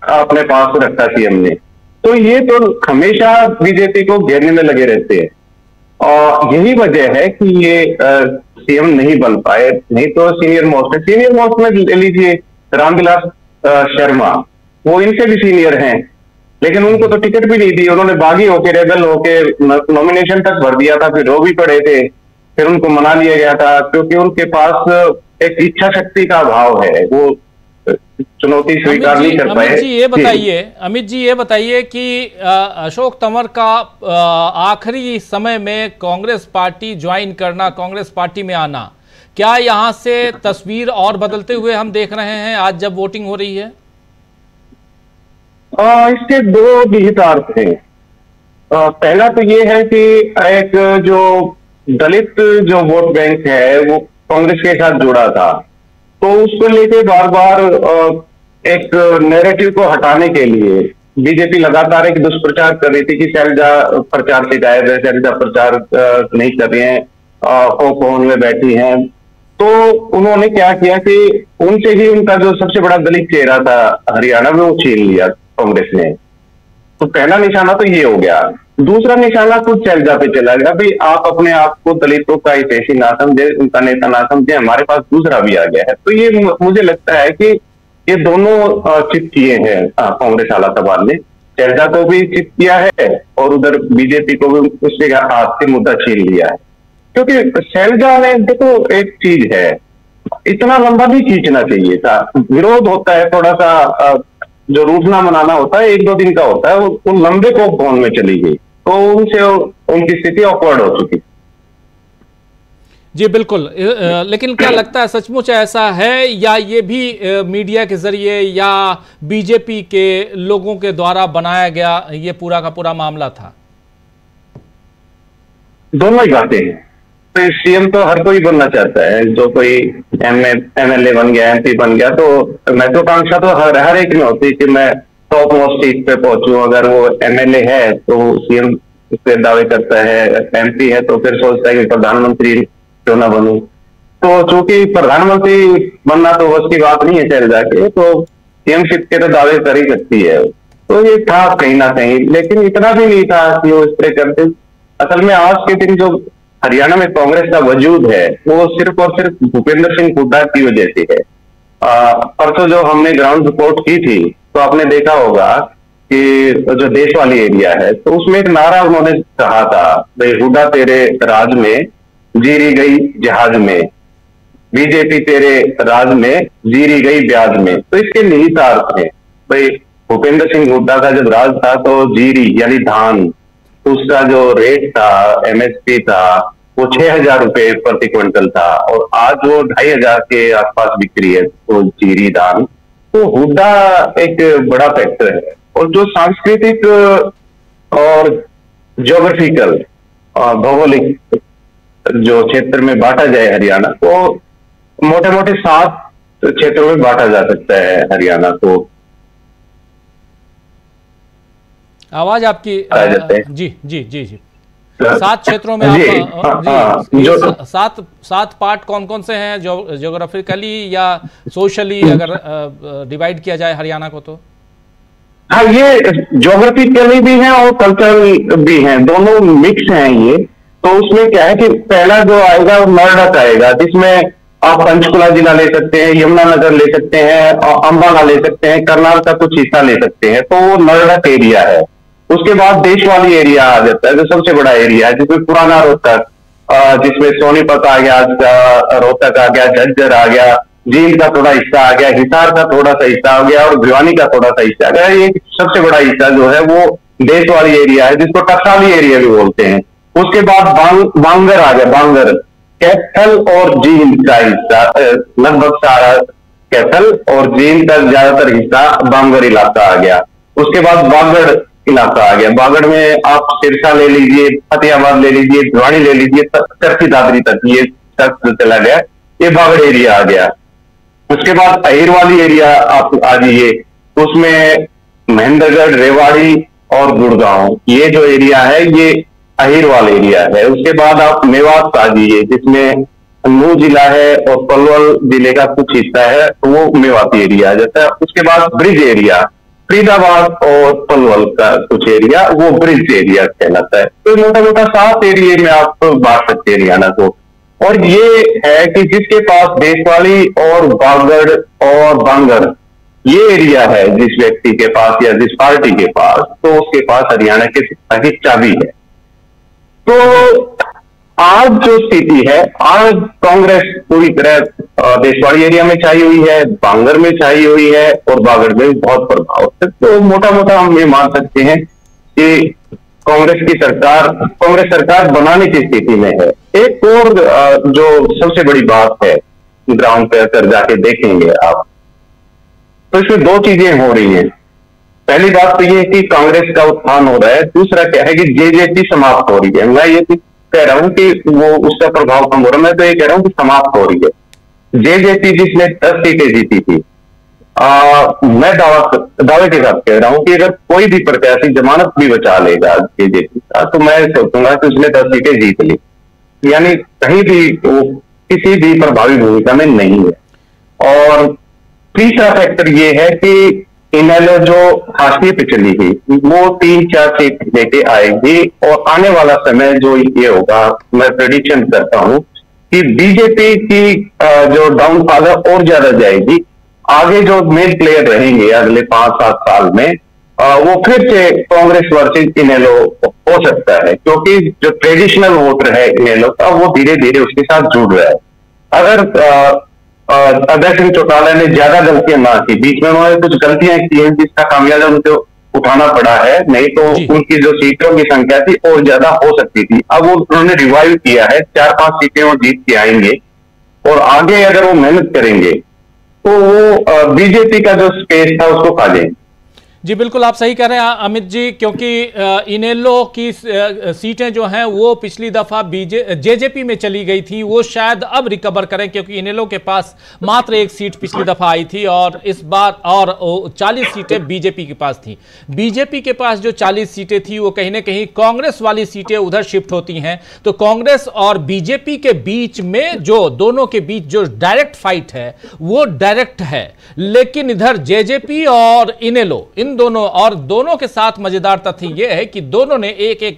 अपने पास रखा सीएम ने। तो ये तो हमेशा बीजेपी को घेरने में लगे रहते हैं, और यही वजह है कि ये सीएम नहीं बन पाए। नहीं तो सीनियर मोस्ट में ले लीजिए रामविलास शर्मा, वो इनसे भी सीनियर हैं, लेकिन उनको तो टिकट भी नहीं दी। उन्होंने बागी होके, रेबल होके नॉमिनेशन तक भर दिया था, फिर रो भी पड़े थे, फिर उनको मना लिया गया था, क्योंकि उनके पास एक इच्छा शक्ति का अभाव है, वो चुनौती स्वीकार नहीं कर पाए। अमित जी ये बताइए कि अशोक तंवर का आखिरी समय में कांग्रेस पार्टी ज्वाइन करना, कांग्रेस पार्टी में आना, क्या यहां से तस्वीर और बदलते हुए हम देख रहे हैं आज जब वोटिंग हो रही है? इसके दो निहितार्थ हैं। पहला तो ये है कि एक जो दलित जो वोट बैंक है वो कांग्रेस के साथ जुड़ा था, तो उसको लेके बार बार एक नैरेटिव को हटाने के लिए बीजेपी लगातार एक दुष्प्रचार कर रही थी कि शैलजा प्रचार से गायब है, शैलजा प्रचार नहीं कर रहे हैं, फोन में बैठी हैं। तो उन्होंने क्या किया कि उनसे ही उनका जो सबसे बड़ा दलित चेहरा था हरियाणा में वो छीन लिया कांग्रेस ने। तो पहला निशाना तो ये हो गया। दूसरा निशाना खुद शैलजा पे चला गया, भाई आप अपने आप को दलितों का हितैषी ना समझे, उनका नेता ना समझे, हमारे पास दूसरा भी आ गया है। तो ये मुझे लगता है कि ये दोनों चित किए हैं कांग्रेस आला सवाल ने, शैलजा को भी चित किया है और उधर बीजेपी को भी उसके हाथ से मुद्दा छीन लिया है। क्योंकि शैलजा ने, देखो एक चीज है, इतना लंबा भी खींचना चाहिए था। विरोध होता है थोड़ा सा, जो रूठना मनाना होता है 1-2 दिन का होता है, वो लंबे कोप फोन में चली गई, तो उनसे उनकी स्थिति ऑकवर्ड हो चुकी। जी बिल्कुल, लेकिन क्या लगता है सचमुच ऐसा है, या ये भी मीडिया के जरिए या बीजेपी के लोगों के द्वारा बनाया गया ये पूरा का पूरा मामला था? दोनों ही बातें हैं। तो सीएम तो हर कोई बनना चाहता है, जो कोई एमएलए बन गया, एमपी बन गया, तो महत्वाकांक्षा तो हर एक में होती है कि मैं टॉप मोस्ट सीट पे पहुंचूं। अगर वो एमएलए है तो सीएम पे दावे करता है, एमपी है तो फिर सोचता है कि प्रधानमंत्री क्यों ना बनूं। तो चूंकि प्रधानमंत्री बनना तो बस की बात नहीं है शैलजा के, तो सीएमशिप के तो दावे कर ही सकती है। तो ये था कहीं ना कहीं, लेकिन इतना भी नहीं था कि वो इस तरह करते। असल में आज के दिन जो हरियाणा में कांग्रेस का वजूद है वो सिर्फ और सिर्फ भूपेंद्र सिंह हुड्डा की वजह से है। परसों जो हमने ग्राउंड रिपोर्ट की थी तो आपने देखा होगा कि जो देश वाली एरिया है, तो उसमें एक नारा उन्होंने कहा था, भाई हुड्डा तेरे राज में जीरी गई जहाज में, बीजेपी तेरे राज में जीरी गई ब्याज में। तो इसके निहितार्थ है, भाई भूपेंद्र सिंह हुड्डा का जब राज था तो जीरी यानी धान, उसका जो रेट था, एमएसपी था, वो 6,000 रुपए प्रति क्विंटल था, और आज वो 2,500 के आसपास बिक्री है तो जीरी धान। तो हुड्डा एक बड़ा फैक्टर है। और जो सांस्कृतिक और ज्योग्राफिकल भौगोलिक जो क्षेत्र में बांटा जाए हरियाणा को, मोटे मोटे 7 क्षेत्रों में बांटा जा सकता है हरियाणा को। आवाज आपकी जी जी जी जी 7 क्षेत्रों में सात पार्ट कौन कौन से हैं ज्योग्राफिकली या सोशली, अगर डिवाइड किया जाए हरियाणा को तो? हाँ, ये ज्योग्राफिकली भी है और कल्चरल भी है, दोनों मिक्स हैं ये। तो उसमें क्या है कि पहला जो आएगा वो नर्मदा आएगा, जिसमें आप पंचकुला जिला ले सकते हैं, यमुनानगर ले सकते हैं, और अंबाला ले सकते हैं, करनाल का कुछ हिस्सा ले सकते हैं, तो वो नर्मदा एरिया है। उसके बाद देशवाली एरिया आ जाता है जो सबसे बड़ा एरिया है, जिसमें पुराना रोहतक, जिसमें सोनीपत आ गया, रोहतक आ गया, झज्जर आ गया, जींद का थोड़ा हिस्सा आ गया, हिसार का थोड़ा सा हिस्सा आ गया और भिवानी का थोड़ा सा हिस्सा आ गया। ये सबसे बड़ा हिस्सा जो है वो देशवाली एरिया है, जिसको टकसाली एरिया भी बोलते हैं। उसके बाद बांगर आ गया, बांगर कैथल और जींद का हिस्सा, लगभग सारा कैथल और जींद का ज्यादातर हिस्सा बांगर इलाका आ गया। उसके बाद बागड़ इलाका आ गया, बागड़ में आप सिरसा ले लीजिए, फतेहाबाद ले लीजिए, भिवानी ले लीजिए, चरखी दादरी तक ये तक चला गया, ये बागड़ एरिया आ गया। उसके बाद अहिरवाली एरिया आप आ जाइए, उसमें महेंद्रगढ़, रेवाड़ी और गुड़गांव, ये जो एरिया है ये अहिरवाल एरिया है। उसके बाद आप मेवात आ जाइए, जिसमें नूह जिला है और पलवल जिले का कुछ हिस्सा है, तो वो मेवाती एरिया आ जाता है। उसके बाद ब्रिज एरिया, फरीदाबाद और पलवल का कुछ एरिया, वो ब्रिज एरिया कहलाता है। तो मोटा मोटा 7 एरिया में आप बांट सकते हैं हरियाणा को। और ये है कि जिसके पास देशवाली और बागड़ और बांगर ये एरिया है, जिस व्यक्ति के पास या जिस पार्टी के पास, तो उसके पास हरियाणा के सत्ता की चाबी है। तो आज जो स्थिति है, आज कांग्रेस पूरी तरह देशवाड़ी एरिया में छाई हुई है, बांगर में छाई हुई है और बागड़ में बहुत प्रभाव है। तो मोटा मोटा हम ये मान सकते हैं कि कांग्रेस सरकार बनाने की स्थिति में है। एक और जो सबसे बड़ी बात है, ग्राउंड पे अगर जाके देखेंगे आप, तो इसमें 2 चीजें हो रही हैं। पहली बात तो ये है कि कांग्रेस का उत्थान हो रहा है, दूसरा क्या है कि जेजेपी समाप्त हो रही है। मैं ये कह रहा हूं कि वो उसका प्रभाव कम हो रहा है, मैं तो ये कह रहा हूं कि समाप्त हो रही है। जेजेपी जिसने 10 सीटें जीती थी, मैं दावे के साथ कह रहा हूं कि अगर कोई भी प्रत्याशी जमानत भी बचा लेगा जेजेपी का, तो मैं सोचूंगा कि उसने 10 सीटें जीत ली, यानी कहीं भी वो किसी भी प्रभावी भूमिका में नहीं है। और तीसरा फैक्टर ये है कि इनेलो जो हाशिए पे चली गई, वो 3-4 सीट लेके आएगी और आने वाला समय जो ये होगा, मैं प्रेडिक्शन करता हूं कि बीजेपी की जो डाउनफॉल है और ज्यादा जाएगी। आगे जो मेन प्लेयर रहेंगे अगले 5-7 साल में, वो फिर से कांग्रेस वर्सेस इनेलो हो सकता है, क्योंकि जो ट्रेडिशनल वोटर है इनेलो का, वो धीरे धीरे उसके साथ जुड़ रहा है। अगर अभय सिंह चौटाला ने ज्यादा गलतियां ना की, बीच में उन्होंने कुछ गलतियां की हैं जिसका खामियाजा उनको उठाना पड़ा है, नहीं तो उनकी जो सीटों की संख्या थी और ज्यादा हो सकती थी। अब वो उन्होंने रिवाइव किया है, 4-5 सीटें वो जीत के आएंगे और आगे अगर वो मेहनत करेंगे तो वो बीजेपी का जो स्पेस था उसको खा जाएंगे। जी बिल्कुल, आप सही कह रहे हैं अमित जी, क्योंकि इनेलो की सीटें जो हैं वो पिछली दफा जेजेपी में चली गई थी, वो शायद अब रिकवर करें, क्योंकि इनेलो के पास मात्र 1 सीट पिछली दफा आई थी और इस बार और 40 सीटें बीजेपी के पास थी। बीजेपी के पास जो 40 सीटें थी वो कहीं ना कहीं कांग्रेस वाली सीटें उधर शिफ्ट होती हैं, तो कांग्रेस और बीजेपी के बीच में जो दोनों के बीच जो डायरेक्ट फाइट है वो डायरेक्ट है। लेकिन इधर जेजेपी और इनेलो, दोनों के साथ मजेदार तथ्य यह है कि दोनों ने एक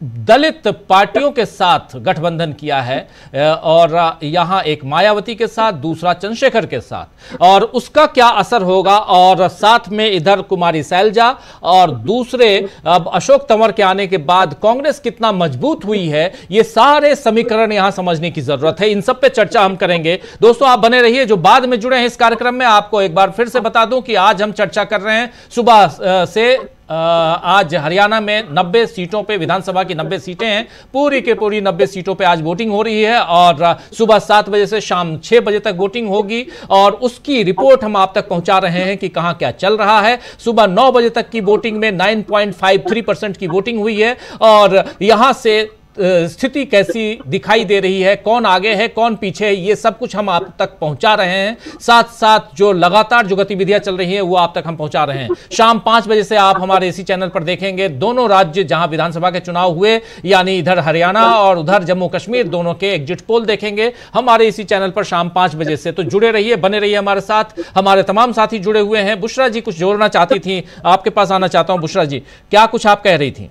दलित पार्टियों के साथ गठबंधन किया है, और यहां एक मायावती के साथ, दूसरा चंद्रशेखर के साथ, और उसका क्या असर होगा, और साथ में इधर कुमारी सैलजा और दूसरे अब अशोक तंवर के आने के बाद कांग्रेस कितना मजबूत हुई है, ये सारे समीकरण यहां समझने की जरूरत है। इन सब पे चर्चा हम करेंगे। दोस्तों आप बने रहिए, जो बाद में जुड़े हैं इस कार्यक्रम में, आपको एक बार फिर से बता दूं कि आज हम चर्चा कर रहे हैं सुबह से। आज हरियाणा में 90 सीटों पे, विधानसभा की 90 सीटें हैं, पूरी के पूरी 90 सीटों पे आज वोटिंग हो रही है और सुबह 7 बजे से शाम 6 बजे तक वोटिंग होगी और उसकी रिपोर्ट हम आप तक पहुंचा रहे हैं कि कहां क्या चल रहा है। सुबह 9 बजे तक की वोटिंग में 9.53% की वोटिंग हुई है और यहां से स्थिति कैसी दिखाई दे रही है, कौन आगे है कौन पीछे है, ये सब कुछ हम आप तक पहुंचा रहे हैं। साथ साथ जो लगातार जो गतिविधियां चल रही हैं वो आप तक हम पहुंचा रहे हैं। शाम 5 बजे से आप हमारे इसी चैनल पर देखेंगे दोनों राज्य जहां विधानसभा के चुनाव हुए, यानी इधर हरियाणा और उधर जम्मू कश्मीर, दोनों के एग्जिट पोल देखेंगे हमारे इसी चैनल पर शाम 5 बजे से। तो जुड़े रहिए, बने रहिए हमारे साथ। हमारे तमाम साथी जुड़े हुए हैं। बुशरा जी कुछ जोड़ना चाहती थी, आपके पास आना चाहता हूं। बुशरा जी, क्या कुछ आप कह रही थी?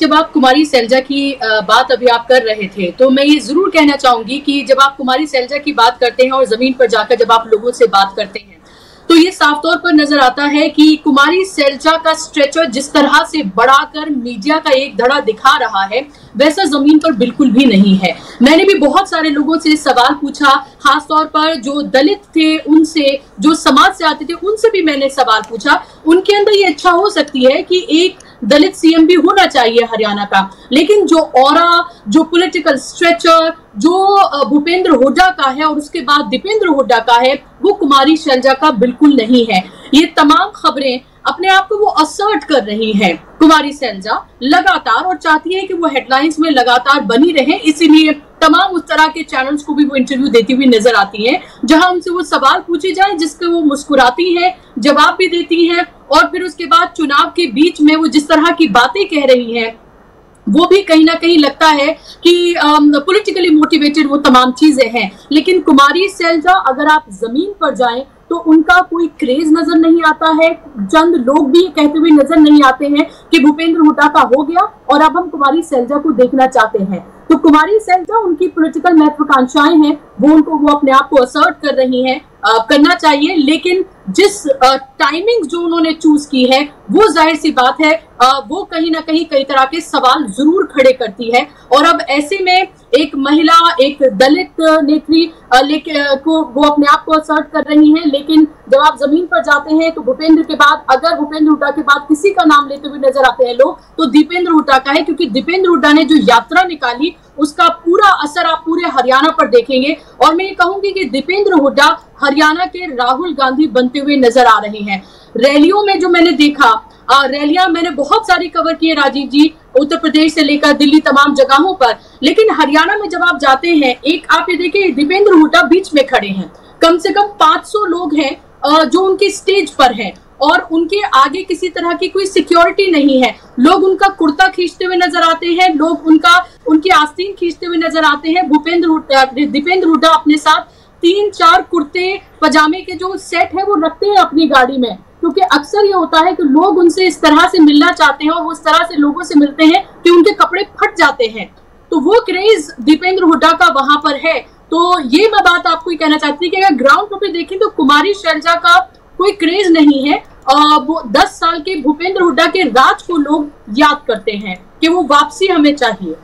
जब आप कुमारी सैलजा की बात अभी आप कर रहे थे, तो मैं ये जरूर कहना चाहूंगी कि जब आप कुमारी सैलजा की बात करते हैं और जमीन पर जाकर जब आप लोगों से बात करते हैं, तो ये साफ तौर पर नजर आता है कि कुमारी सैलजा का स्ट्रेचर जिस तरह से बढ़ाकर मीडिया का एक धड़ा दिखा रहा है, वैसा जमीन पर बिल्कुल भी नहीं है। मैंने भी बहुत सारे लोगों से सवाल पूछा, खासतौर पर जो दलित थे उनसे, जो समाज से आते थे उनसे भी मैंने सवाल पूछा। उनके अंदर ये इच्छा हो सकती है कि एक दलित सीएम भी होना चाहिए हरियाणा का, लेकिन जो ऑरा, जो पॉलिटिकल स्ट्रेचर जो भूपेंद्र हुड्डा का है और उसके बाद दीपेंद्र हुड्डा का है, वो कुमारी सैलजा का बिल्कुल नहीं है। ये तमाम खबरें अपने आप को वो असर्ट कर रही है कुमारी सैलजा लगातार, और चाहती है कि वो हेडलाइंस में लगातार बनी रहे। इसीलिए तमाम उस तरह के चैनल्स को भी वो इंटरव्यू देती हुई नजर आती हैं, जहां उनसे वो सवाल पूछे जाए जिसके वो मुस्कुराती है, जवाब भी देती है, और फिर उसके बाद चुनाव के बीच में वो जिस तरह की बातें कह रही हैं, वो भी कहीं ना कहीं लगता है कि पॉलिटिकली मोटिवेटेड वो तमाम चीजें हैं। लेकिन कुमारी सैलजा अगर आप जमीन पर जाएं तो उनका कोई क्रेज नजर नहीं आता है। चंद लोग भी कहते हुए नजर नहीं आते हैं कि भूपेंद्र हुड्डा का हो गया और अब हम कुमारी सैलजा को देखना चाहते हैं। तो कुमारी सैलजा, उनकी पॉलिटिकल महत्वाकांक्षाएं हैं, वो अपने आप को असर्ट कर रही हैं, करना चाहिए, लेकिन जिस टाइमिंग जो उन्होंने चूज की है वो जाहिर सी बात है वो कहीं ना कहीं कई तरह के सवाल जरूर खड़े करती है। और अब ऐसे में एक महिला, एक दलित नेत्री को वो अपने आप को असर्ट कर रही हैं, लेकिन जब आप जमीन पर जाते हैं तो भूपेंद्र के बाद, अगर भूपेंद्र हुड्डा के बाद किसी का नाम लेते हुए नजर आते हैं लोग, तो दीपेंद्र हुड्डा का है, क्योंकि दीपेंद्र हुड्डा ने जो यात्रा निकाली उसका पूरा असर आप पूरे हरियाणा पर देखेंगे। और मैं ये कहूंगी कि दीपेंद्र हुड्डा हरियाणा के राहुल गांधी बनते हुए नजर आ रहे हैं। रैलियों में जो मैंने देखा, रैलियां मैंने बहुत सारी कवर की है राजीव जी, उत्तर प्रदेश से लेकर दिल्ली, तमाम जगहों पर, लेकिन हरियाणा में जब आप जाते हैं, एक आप ये देखिए दीपेंद्र हुड्डा बीच में खड़े हैं, कम से कम 500 लोग हैं जो उनके स्टेज पर हैं, और उनके आगे किसी तरह की कोई सिक्योरिटी नहीं है। लोग उनका कुर्ता खींचते हुए नजर आते हैं, लोग उनकी आस्तीन खींचते हुए नजर आते हैं। दीपेंद्र हुड्डा अपने साथ 3-4 कुर्ते पजामे के जो सेट है वो रखते हैं अपनी गाड़ी में, क्योंकि अक्सर ये होता है कि लोग उनसे इस तरह से मिलना चाहते हैं और वो इस तरह से लोगों से मिलते हैं कि उनके कपड़े फट जाते हैं। तो वो क्रेज दीपेंद्र हुड्डा का वहां पर है। तो ये मैं बात आपको ही कहना चाहती हूँ कि अगर ग्राउंड पे देखें तो कुमारी सैलजा का कोई क्रेज नहीं है। वो 10 साल के भूपेंद्र हुड्डा के राज को लोग याद करते हैं कि वो वापसी हमें चाहिए।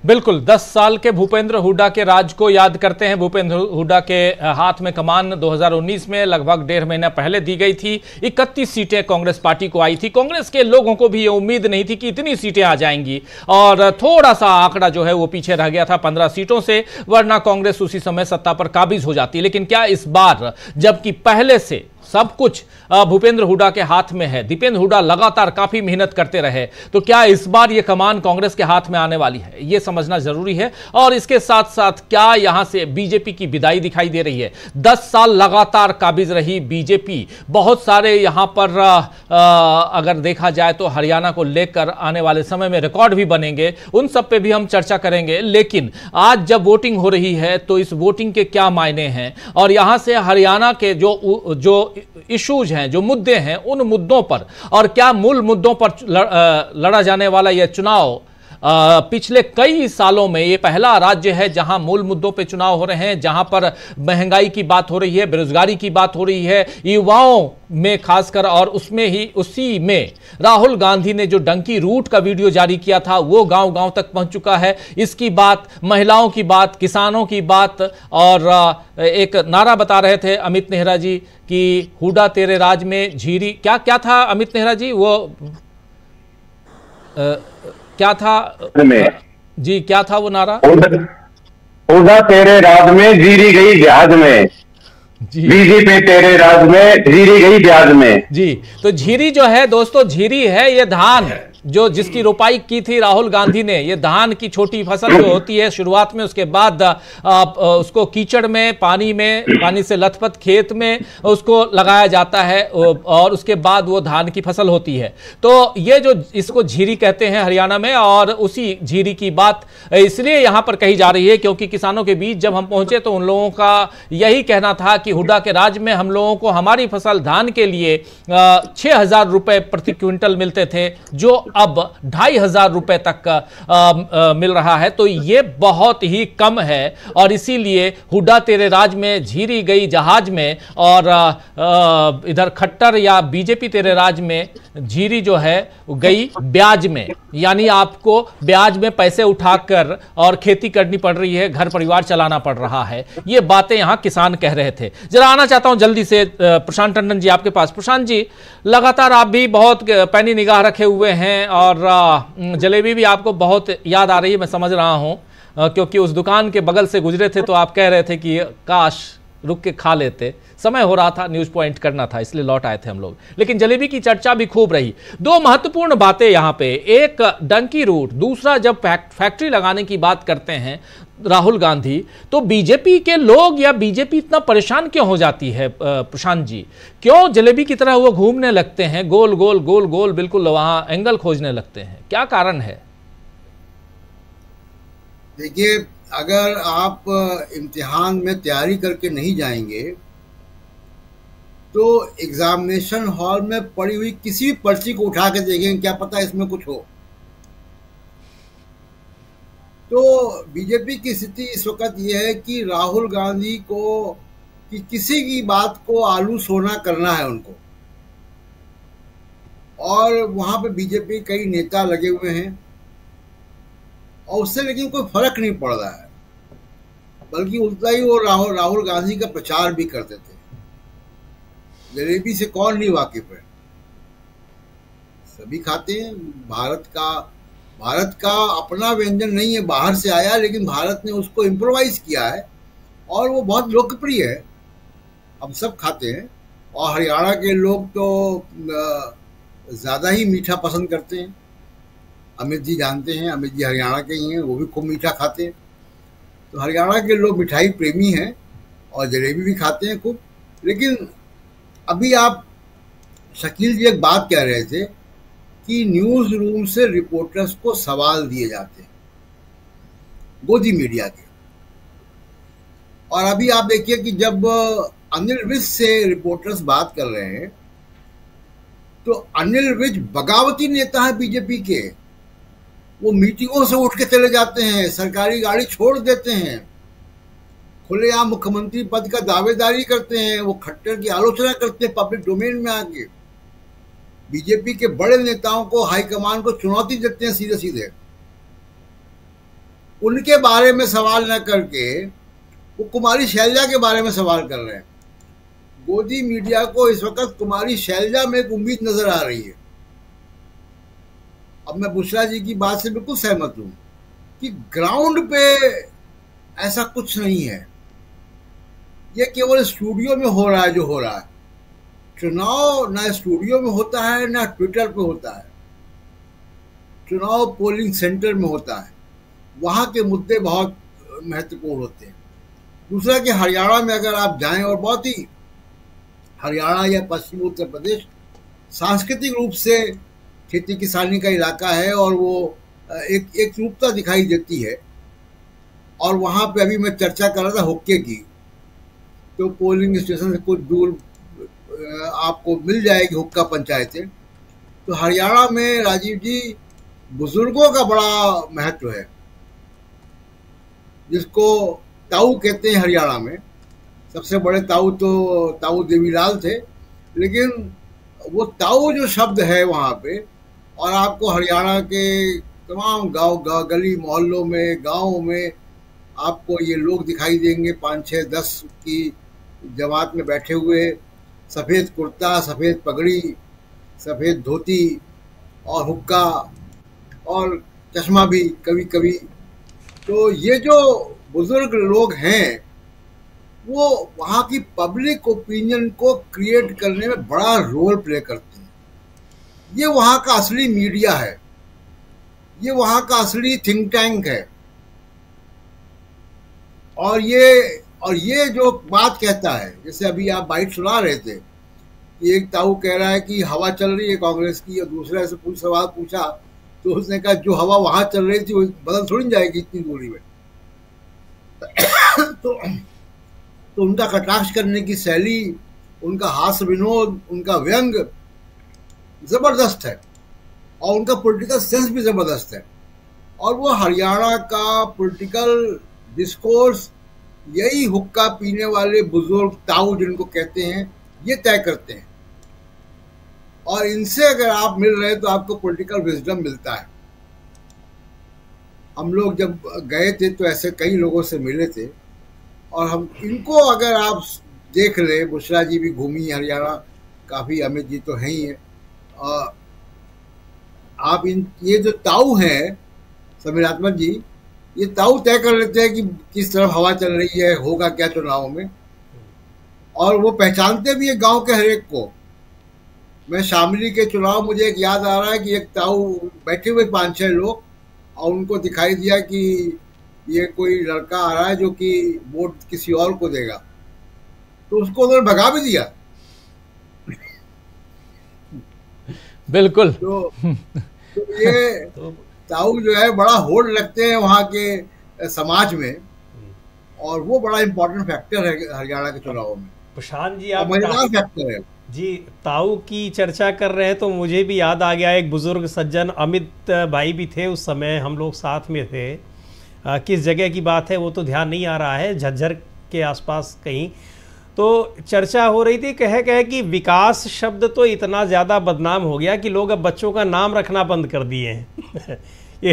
बिल्कुल, 10 साल के भूपेंद्र हुड्डा के राज को याद करते हैं। भूपेंद्र हुड्डा के हाथ में कमान 2019 में लगभग 1.5 महीना पहले दी गई थी। 31 सीटें कांग्रेस पार्टी को आई थी। कांग्रेस के लोगों को भी ये उम्मीद नहीं थी कि इतनी सीटें आ जाएंगी, और थोड़ा सा आंकड़ा जो है वो पीछे रह गया था 15 सीटों से, वरना कांग्रेस उसी समय सत्ता पर काबिज हो जाती। लेकिन क्या इस बार, जबकि पहले से सब कुछ भूपेंद्र हुड्डा के हाथ में है, दीपेंद्र हुड्डा लगातार काफी मेहनत करते रहे, तो क्या इस बार ये कमान कांग्रेस के हाथ में आने वाली है, ये समझना जरूरी है। और इसके साथ साथ क्या यहां से बीजेपी की विदाई दिखाई दे रही है? 10 साल लगातार काबिज रही बीजेपी, बहुत सारे यहां पर अगर देखा जाए तो हरियाणा को लेकर आने वाले समय में रिकॉर्ड भी बनेंगे, उन सब पे भी हम चर्चा करेंगे। लेकिन आज जब वोटिंग हो रही है तो इस वोटिंग के क्या मायने हैं, और यहां से हरियाणा के जो इश्यूज हैं, जो मुद्दे हैं, उन मुद्दों पर, और क्या मूल मुद्दों पर लड़ा जाने वाला यह चुनाव, पिछले कई सालों में ये पहला राज्य है जहां मूल मुद्दों पे चुनाव हो रहे हैं, जहां पर महंगाई की बात हो रही है, बेरोजगारी की बात हो रही है, युवाओं में खासकर, और उसी में राहुल गांधी ने जो डंकी रूट का वीडियो जारी किया था वो गांव-गांव तक पहुंच चुका है। इसकी बात, महिलाओं की बात, किसानों की बात, और एक नारा बता रहे थे अमित नेहरा जी कि हुड्डा तेरे राज में झीरी, क्या था अमित नेहरा जी वो क्या था जी, क्या था वो नारा? हुड्डा तेरे राज में जीरी गई जहाज में, बीजेपी तेरे राज में जीरी गई ब्याज में। जी, तो झीरी जो है दोस्तों, झीरी है ये धान, जो जिसकी रोपाई की थी राहुल गांधी ने, ये धान की छोटी फसल जो होती है शुरुआत में, उसके बाद उसको कीचड़ में पानी से लथपथ खेत में उसको लगाया जाता है और उसके बाद वो धान की फसल होती है। तो ये जो इसको झीरी कहते हैं हरियाणा में, और उसी झीरी की बात इसलिए यहां पर कही जा रही है क्योंकि किसानों के बीच जब हम पहुंचे तो उन लोगों का यही कहना था कि हुड्डा के राज में हम लोगों को हमारी फसल धान के लिए 6,000 रुपए प्रति क्विंटल मिलते थे, जो अब 2,500 रुपए तक मिल रहा है। तो ये बहुत ही कम है और इसीलिए हुड्डा तेरे राज में झीरी गई जहाज में, और इधर खट्टर या बीजेपी तेरे राज में झीरी जो है गई ब्याज में, यानी आपको ब्याज में पैसे उठाकर और खेती करनी पड़ रही है, घर परिवार चलाना पड़ रहा है। ये बातें यहां किसान कह रहे थे। जरा आना चाहता हूं जल्दी से प्रशांत टंडन जी आपके पास। प्रशांत जी, लगातार आप भी बहुत पैनी निगाह रखे हुए हैं और जलेबी भी आपको बहुत याद आ रही है, मैं समझ रहा हूं, क्योंकि उस दुकान के बगल से गुजरे थे तो आप कह रहे थे कि काश रुक के खा लेते, समय हो रहा था, न्यूज पॉइंट करना था, इसलिए लौट आए थे हम लोग। लेकिन जलेबी की चर्चा भी खूब रही। दो महत्वपूर्ण बातें यहां पे, एक डंकी रूट, दूसरा जब फैक्ट्री लगाने की बात करते हैं राहुल गांधी, तो बीजेपी के लोग या बीजेपी इतना परेशान क्यों हो जाती है प्रशांत जी? क्यों जलेबी की तरह वो घूमने लगते हैं, गोल गोल गोल गोल, बिल्कुल वहां एंगल खोजने लगते हैं? क्या कारण है? देखिए, अगर आप इम्तिहान में तैयारी करके नहीं जाएंगे तो एग्जामिनेशन हॉल में पड़ी हुई किसी भी पर्ची को उठा के देखेंगे, क्या पता इसमें कुछ हो। तो बीजेपी की स्थिति इस वक्त यह है कि राहुल गांधी को कि किसी की बात को आलू सोना करना है उनको, और वहां पे बीजेपी कई नेता लगे हुए हैं और उससे लेकिन कोई फर्क नहीं पड़ रहा है, बल्कि उल्टा ही वो राहुल गांधी का प्रचार भी करते थे। जलेबी से कौन नहीं वाकिफ है, सभी खाते हैं। भारत का अपना व्यंजन नहीं है, बाहर से आया, लेकिन भारत ने उसको इम्प्रोवाइज किया है और वो बहुत लोकप्रिय है, हम सब खाते हैं। और हरियाणा के लोग तो ज़्यादा ही मीठा पसंद करते हैं। अमित जी जानते हैं, अमित जी हरियाणा के ही हैं, वो भी खूब मीठा खाते हैं। तो हरियाणा के लोग मिठाई प्रेमी हैं और जलेबी भी खाते हैं खूब। लेकिन अभी आप शकील जी एक बात कह रहे थे कि न्यूज़ रूम से रिपोर्टर्स को सवाल दिए जाते हैं, गोदी मीडिया के। और अभी आप देखिए कि जब अनिल विज से रिपोर्टर्स बात कर रहे हैं तो अनिल विज बगावती नेता है बीजेपी के, वो मीटिंगों से उठ के चले जाते हैं, सरकारी गाड़ी छोड़ देते हैं, खुलेआम मुख्यमंत्री पद का दावेदारी करते हैं, वो खट्टर की आलोचना करते हैं पब्लिक डोमेन में आके। बीजेपी के बड़े नेताओं को, हाईकमान को चुनौती देते हैं सीधे सीधे। उनके बारे में सवाल न करके वो कुमारी शैलजा के बारे में सवाल कर रहे हैं। गोदी मीडिया को इस वक्त कुमारी शैलजा में एक उम्मीद नजर आ रही है। अब मैं बुशरा जी की बात से बिल्कुल सहमत हूं कि ग्राउंड पे ऐसा कुछ नहीं है, ये केवल स्टूडियो में हो रहा है जो हो रहा है। चुनाव ना स्टूडियो में होता है ना ट्विटर पे होता है, चुनाव पोलिंग सेंटर में होता है, वहां के मुद्दे बहुत महत्वपूर्ण होते हैं। दूसरा कि हरियाणा में अगर आप जाएं, और बहुत ही हरियाणा या पश्चिमी उत्तर प्रदेश सांस्कृतिक रूप से खेती किसानी का इलाका है और वो एक रूपता दिखाई देती है। और वहाँ पे अभी मैं चर्चा कर रहा था हुक्के की, तो पोलिंग स्टेशन से कुछ दूर आपको मिल जाएगी हुक्का पंचायतें। तो हरियाणा में राजीव जी बुजुर्गों का बड़ा महत्व है, जिसको ताऊ कहते हैं हरियाणा में। सबसे बड़े ताऊ तो ताऊ देवीलाल थे, लेकिन वो ताऊ जो शब्द है वहाँ पे, और आपको हरियाणा के तमाम गांव गली मोहल्लों में, गाँव में आपको ये लोग दिखाई देंगे 5, 6, 10 की जमात में बैठे हुए, सफ़ेद कुर्ता, सफ़ेद पगड़ी, सफ़ेद धोती और हुक्का और चश्मा भी कभी कभी। तो ये जो बुजुर्ग लोग हैं वो वहाँ की पब्लिक ओपिनियन को क्रिएट करने में बड़ा रोल प्ले करते हैं। ये वहाँ का असली मीडिया है। ये वहां का असली थिंक टैंक है। और ये जो बात कहता है, जैसे अभी आप बाइट सुना रहे थे, एक ताऊ कह रहा है कि हवा चल रही है कांग्रेस की, और दूसरे से कुछ सवाल पूछा तो उसने कहा जो हवा वहां चल रही थी वो बदल थोड़ी जाएगी इतनी दूरी में। तो उनका कटाक्ष करने की शैली, उनका हास्य विनोद, उनका व्यंग जबरदस्त है, और उनका पॉलिटिकल सेंस भी जबरदस्त है। और वो हरियाणा का पॉलिटिकल डिस्कोर्स यही हुक्का पीने वाले बुजुर्ग ताऊ जिनको कहते हैं ये तय करते हैं। और इनसे अगर आप मिल रहे हैं तो आपको पॉलिटिकल विजडम मिलता है। हम लोग जब गए थे तो ऐसे कई लोगों से मिले थे, और हम इनको अगर आप देख ले, बुशरा जी भी घूमी हरियाणा काफ़ी, अमित जी तो हैं ही है, आप ये जो ताऊ हैं समीरात्मक जी, ये ताऊ तय कर लेते हैं कि किस तरफ हवा चल रही है, होगा क्या चुनाव में। और वो पहचानते भी है गांव के हर एक को। मैं शामली के चुनाव, मुझे एक याद आ रहा है कि एक ताऊ बैठे हुए 5-6 लोग, और उनको दिखाई दिया कि ये कोई लड़का आ रहा है जो कि वोट किसी और को देगा, तो उसको उन्होंने भगा भी दिया। बिल्कुल। तो ये ताऊ जो है बड़ा होड़ लगते हैं वहाँ के समाज में, और वो बड़ा इम्पोर्टेंट फैक्टर है हरियाणा के चुनाव में। प्रशांत जी, आप मजेदार फैक्टर है जी। ताऊ की चर्चा कर रहे हैं तो मुझे भी याद आ गया, एक बुजुर्ग सज्जन अमित भाई भी थे उस समय, हम लोग साथ में थे। किस जगह की बात है वो तो ध्यान नहीं आ रहा है, झज्जर के आसपास कहीं। तो चर्चा हो रही थी, कहे कि विकास शब्द तो इतना ज़्यादा बदनाम हो गया कि लोग अब बच्चों का नाम रखना बंद कर दिए हैं। ये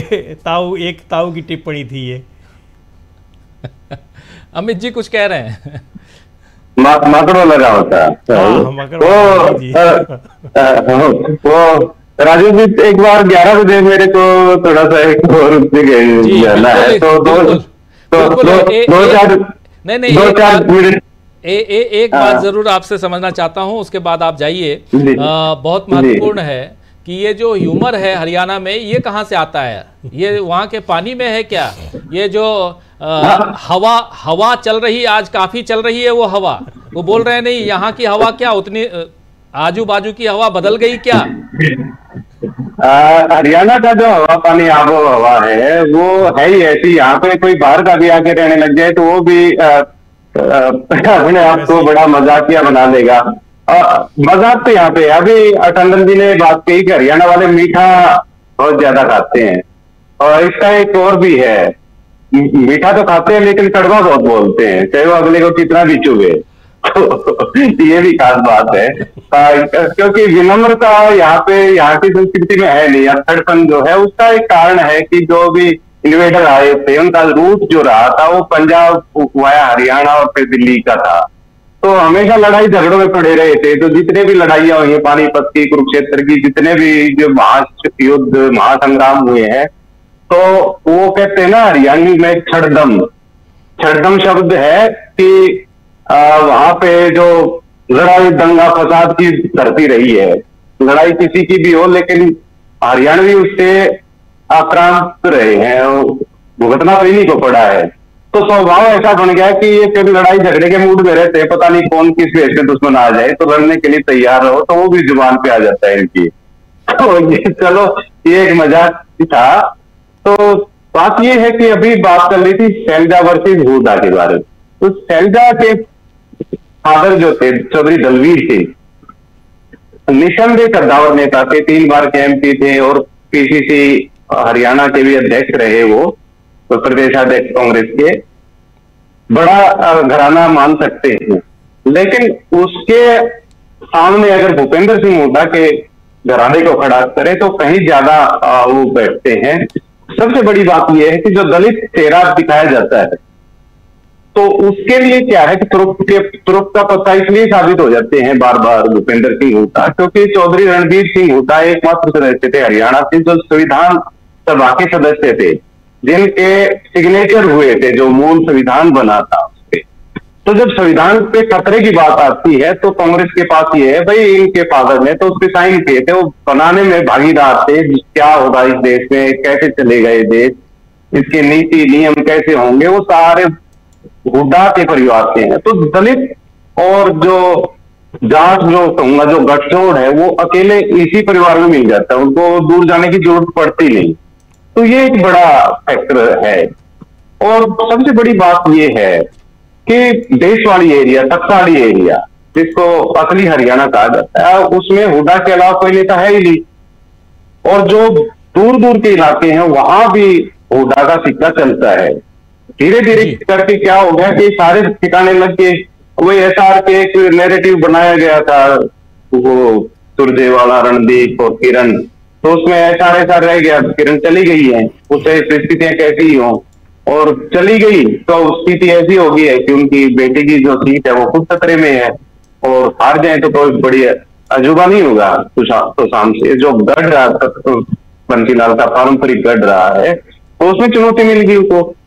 एक ताऊ की टिप्पणी थी ये। अमित जी कुछ कह रहे हैं। माकड़ो लगा होता है वो राजू जी, एक बार 11 बजे मेरे को थोड़ा सा एक और जाना है, तो दो चार मिनट एक बात जरूर आपसे समझना चाहता हूं, उसके बाद आप जाइए। बहुत महत्वपूर्ण है कि ये जो ह्यूमर है हरियाणा में, ये कहाँ से आता है? ये वहाँ के पानी में है क्या? ये जो हवा चल रही, आज काफी चल रही है वो हवा, वो बोल रहे हैं नहीं यहाँ की हवा क्या उतनी आजू बाजू की हवा बदल गई क्या? हरियाणा का जो हवा पानी आबो हवा है वो है ही ऐसी। यहाँ पे कोई बाहर का भी आके रहने लग जाए तो वो भी अपने आप को बड़ा मजाकिया बना देगा। मजाक तो यहाँ पे अभी टंडन जी ने बात कही कि हरियाणा वाले मीठा बहुत ज्यादा खाते हैं, और इसका एक और भी है, मीठा तो खाते हैं लेकिन कड़वा बहुत बोलते हैं, चाहे वो अगले को कितना भी चुभे। तो ये भी खास बात है, क्योंकि विनम्रता यहाँ की संस्कृति में है नहीं। अक्सरपन जो है उसका एक कारण है कि जो भी इन्वेडर आए थे उनका रूट जो रहा था वो पंजाब वाया हरियाणा और फिर दिल्ली का था, तो हमेशा लड़ाई झगड़ों में पड़े रहे थे। तो जितने भी लड़ाइयां हुई हैं, पानीपत की, कुरुक्षेत्र की, जितने भी जो महायुद्ध महासंग्राम हुए हैं, तो वो कहते हैं ना हरियाणवी में छड़दम शब्द है कि वहां पे जो लड़ाई दंगा फसाद की धरती रही है, लड़ाई किसी की भी हो लेकिन हरियाणवी उससे आक्रांत रहे हैं, भुगतना तो इन्हीं को पड़ा है। तो स्वभाव ऐसा बन गया कि ये फिर लड़ाई झगड़े के मूड में रहते हैं, पता नहीं कौन किस वेश में दुश्मन आ जाए तो लड़ने के लिए तैयार रहो, तो वो भी जुबान पे आ जाता है इनकी। तो ये चलो ये एक मजाक था। तो बात ये है कि अभी बात कर रही थी शैलजा वर्सेस हुड्डा के बारे में। तो शैलजा के फादर जो थे चौधरी दलवीर थे, निसंदेह कद्दावर नेता थे, 3 बार के MP थे और PCC हरियाणा के भी अध्यक्ष रहे, वो तो प्रदेशाध्यक्ष कांग्रेस के, बड़ा घराना मान सकते हैं। लेकिन उसके सामने अगर भूपेंद्र सिंह हुड्डा के घराने को खड़ा करे तो कहीं ज्यादा वो बैठते हैं। सबसे बड़ी बात यह है कि जो दलित चेहरा दिखाया जाता है तो उसके लिए क्या है कि तुरुप का पत्ता इसलिए साबित हो जाते हैं बार बार भूपेंद्र सिंह हुड्डा, क्योंकि चौधरी रणबीर सिंह हुड्डा एकमात्र सदस्य थे हरियाणा के जो संविधान सभा के सदस्य थे, जिनके सिग्नेचर हुए थे जो मूल संविधान बना था उसके। तो जब संविधान पे खतरे की बात आती है तो कांग्रेस के पास ये है, भाई इनके फादर ने तो उस पर साइन किए थे, वो बनाने में भागीदार थे, क्या होगा इस देश में, कैसे चलेगा ये देश, इसके नीति नियम कैसे होंगे, वो सारे हुड्डा के परिवार के हैं। तो दलित और जो जाट जो कहूंगा जो गठजोड़ है वो अकेले इसी परिवार में मिल जाता है, उनको दूर जाने की जरूरत पड़ती नहीं। तो ये एक बड़ा फैक्टर है। और सबसे बड़ी बात ये है कि देशवाड़ी एरिया, टकसाली एरिया जिसको असली हरियाणा कहा जाता है, उसमें हुड्डा के अलावा कोई नेता है ही नहीं। और जो दूर दूर के इलाके हैं वहां भी हुड्डा का सिक्का चलता है। धीरे धीरे करके क्या हो गया कि सारे ठिकाने लग के वही एसआर के एक नैरेटिव बनाया गया था, वो सुरजेवाला, रणदीप और किरण, तो उसमें एसआर रह गया, किरण चली गई है, उसे परिस्थितियां कैसी ही हो और चली गई तो स्थिति ऐसी हो गई है कि उनकी बेटी की जो सीट है वो खुद खतरे में है, और हार जाए तो कोई बड़ी अजूबा नहीं होगा। तो सामने जो गढ़ रहा बंसीलाल का पारंपरिक गढ़ रहा है, तो उसमें चुनौती मिल गई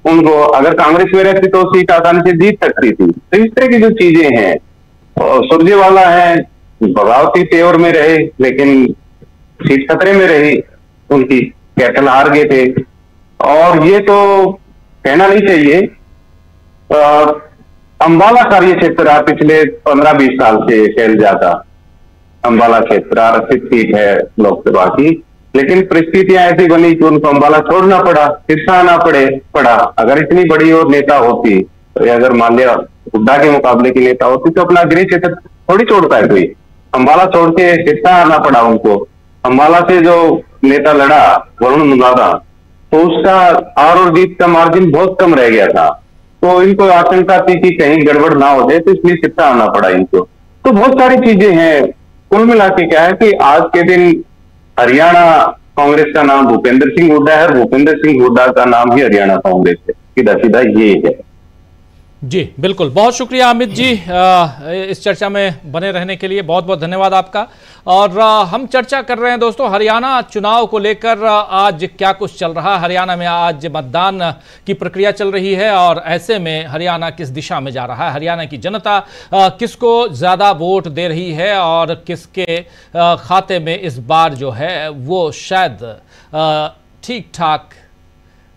उनको अगर कांग्रेस में रहती तो सीट आसानी से जीत सकती थी। तो इस तरह की जो चीजें हैं, सुरजेवाला है बगावती तेवर में रहे लेकिन सीट खतरे में रही, उनकी कैटल हार गए थे। और ये तो कहना नहीं चाहिए, अंबाला कार्य क्षेत्र पिछले 15-20 साल से फैल जाता, अंबाला क्षेत्र आरक्षित सीट है लोकसभा की, लेकिन परिस्थितियां ऐसी बनी कि उनको अंबाला छोड़ना पड़ा, सिरसा आना पड़ा। अगर इतनी बड़ी और नेता होती, तो अगर मान लिया हुड्डा के मुकाबले की नेता होती तो अपना गृह क्षेत्र थोड़ी छोड़ता है कोई, अंबाला छोड़ के सिरसा आना पड़ा उनको। अंबाला से जो नेता लड़ा वरुण मुलादा, तो उसका हार और जीत का मार्जिन बहुत कम रह गया था, तो इनको आशंका थी कि कहीं गड़बड़ ना हो जाए, तो इसलिए सिरसा आना पड़ा इनको। तो बहुत सारी चीजें हैं। कुल मिला के क्या है कि आज के दिन हरियाणा कांग्रेस का नाम भूपेंद्र सिंह हुड्डा है, भूपेंद्र सिंह हुड्डा का नाम ही हरियाणा कांग्रेस है, सीधा सीधा ये है। जी बिल्कुल, बहुत शुक्रिया अमित जी इस चर्चा में बने रहने के लिए, बहुत बहुत धन्यवाद आपका। और हम चर्चा कर रहे हैं दोस्तों हरियाणा चुनाव को लेकर, आज क्या कुछ चल रहा है हरियाणा में। आज मतदान की प्रक्रिया चल रही है और ऐसे में हरियाणा किस दिशा में जा रहा है, हरियाणा की जनता किसको ज़्यादा वोट दे रही है और किसके खाते में इस बार जो है वो शायद ठीक ठाक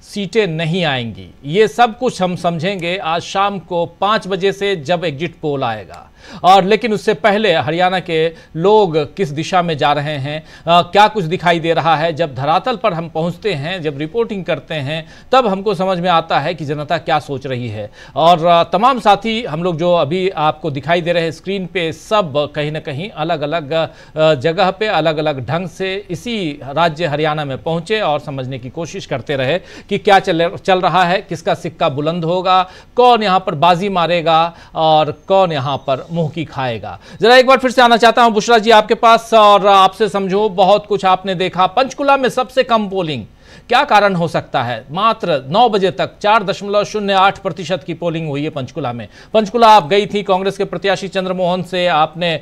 सीटें नहीं आएंगी। ये सब कुछ हम समझेंगे आज शाम को 5 बजे से जब एग्जिट पोल आएगा। और लेकिन उससे पहले हरियाणा के लोग किस दिशा में जा रहे हैं, क्या कुछ दिखाई दे रहा है। जब धरातल पर हम पहुंचते हैं, जब रिपोर्टिंग करते हैं, तब हमको समझ में आता है कि जनता क्या सोच रही है। और तमाम साथी हम लोग जो अभी आपको दिखाई दे रहे हैं स्क्रीन पे, सब कहीं ना कहीं अलग अलग जगह पे अलग अलग ढंग से इसी राज्य हरियाणा में पहुंचे और समझने की कोशिश करते रहे कि क्या चल रहा है, किसका सिक्का बुलंद होगा, कौन यहाँ पर बाजी मारेगा और कौन यहाँ पर मुंह की खाएगा। जरा एक बार फिर से आना चाहता हूं बुशरा जी आपके पास और आपसे समझो, बहुत कुछ आपने देखा। पंचकुला में सबसे कम पोलिंग, क्या कारण हो सकता है? मात्र 9 बजे तक 4.08% की पोलिंग हुई है पंचकुला में। पंचकुला आप गई थी, कांग्रेस के प्रत्याशी चंद्रमोहन से आपने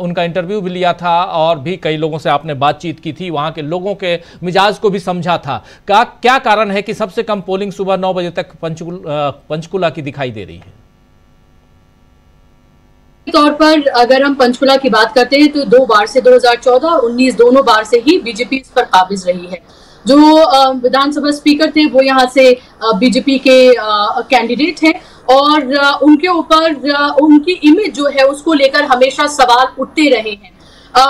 उनका इंटरव्यू भी लिया था और भी कई लोगों से आपने बातचीत की थी, वहां के लोगों के मिजाज को भी समझा था। क्या कारण है कि सबसे कम पोलिंग सुबह 9 बजे तक पंचकुला की दिखाई दे रही है? तौर पर अगर हम पंचकुला की बात करते हैं तो 2 बार से 2014 और 19 दोनों बार से ही बीजेपी इस पर काबिज रही है। जो विधानसभा स्पीकर थे वो यहाँ से बीजेपी के कैंडिडेट हैं और उनके ऊपर उनकी इमेज जो है उसको लेकर हमेशा सवाल उठते रहे हैं।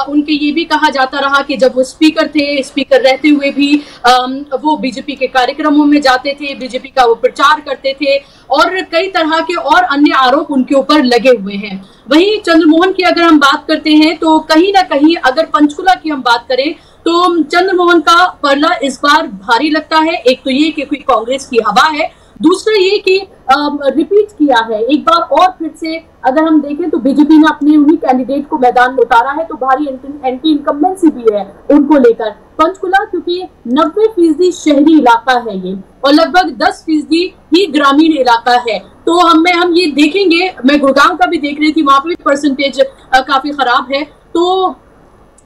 उनके ये भी कहा जाता रहा कि जब वो स्पीकर थे, स्पीकर रहते हुए भी वो बीजेपी के कार्यक्रमों में जाते थे, बीजेपी का वो प्रचार करते थे और कई तरह के और अन्य आरोप उनके ऊपर लगे हुए हैं। वहीं चंद्रमोहन की अगर हम बात करते हैं तो कहीं ना कहीं अगर पंचकुला की हम बात करें तो चंद्रमोहन का पलड़ा इस बार भारी लगता है। एक तो ये कि कांग्रेस की हवा है, दूसरा ये कि रिपीट किया है एक बार और फिर से अगर हम देखें तो बीजेपी ने अपने उन्हीं कैंडिडेट को मैदान में उतारा है, तो भारी एंटी इनकम्बेंसी भी है उनको लेकर। पंचकुला क्योंकि 90% शहरी इलाका है ये और लगभग 10% ही ग्रामीण इलाका है, तो हम ये देखेंगे। मैं गुड़गांव का भी देख रही थी, वहां पे भी परसेंटेज काफी खराब है। तो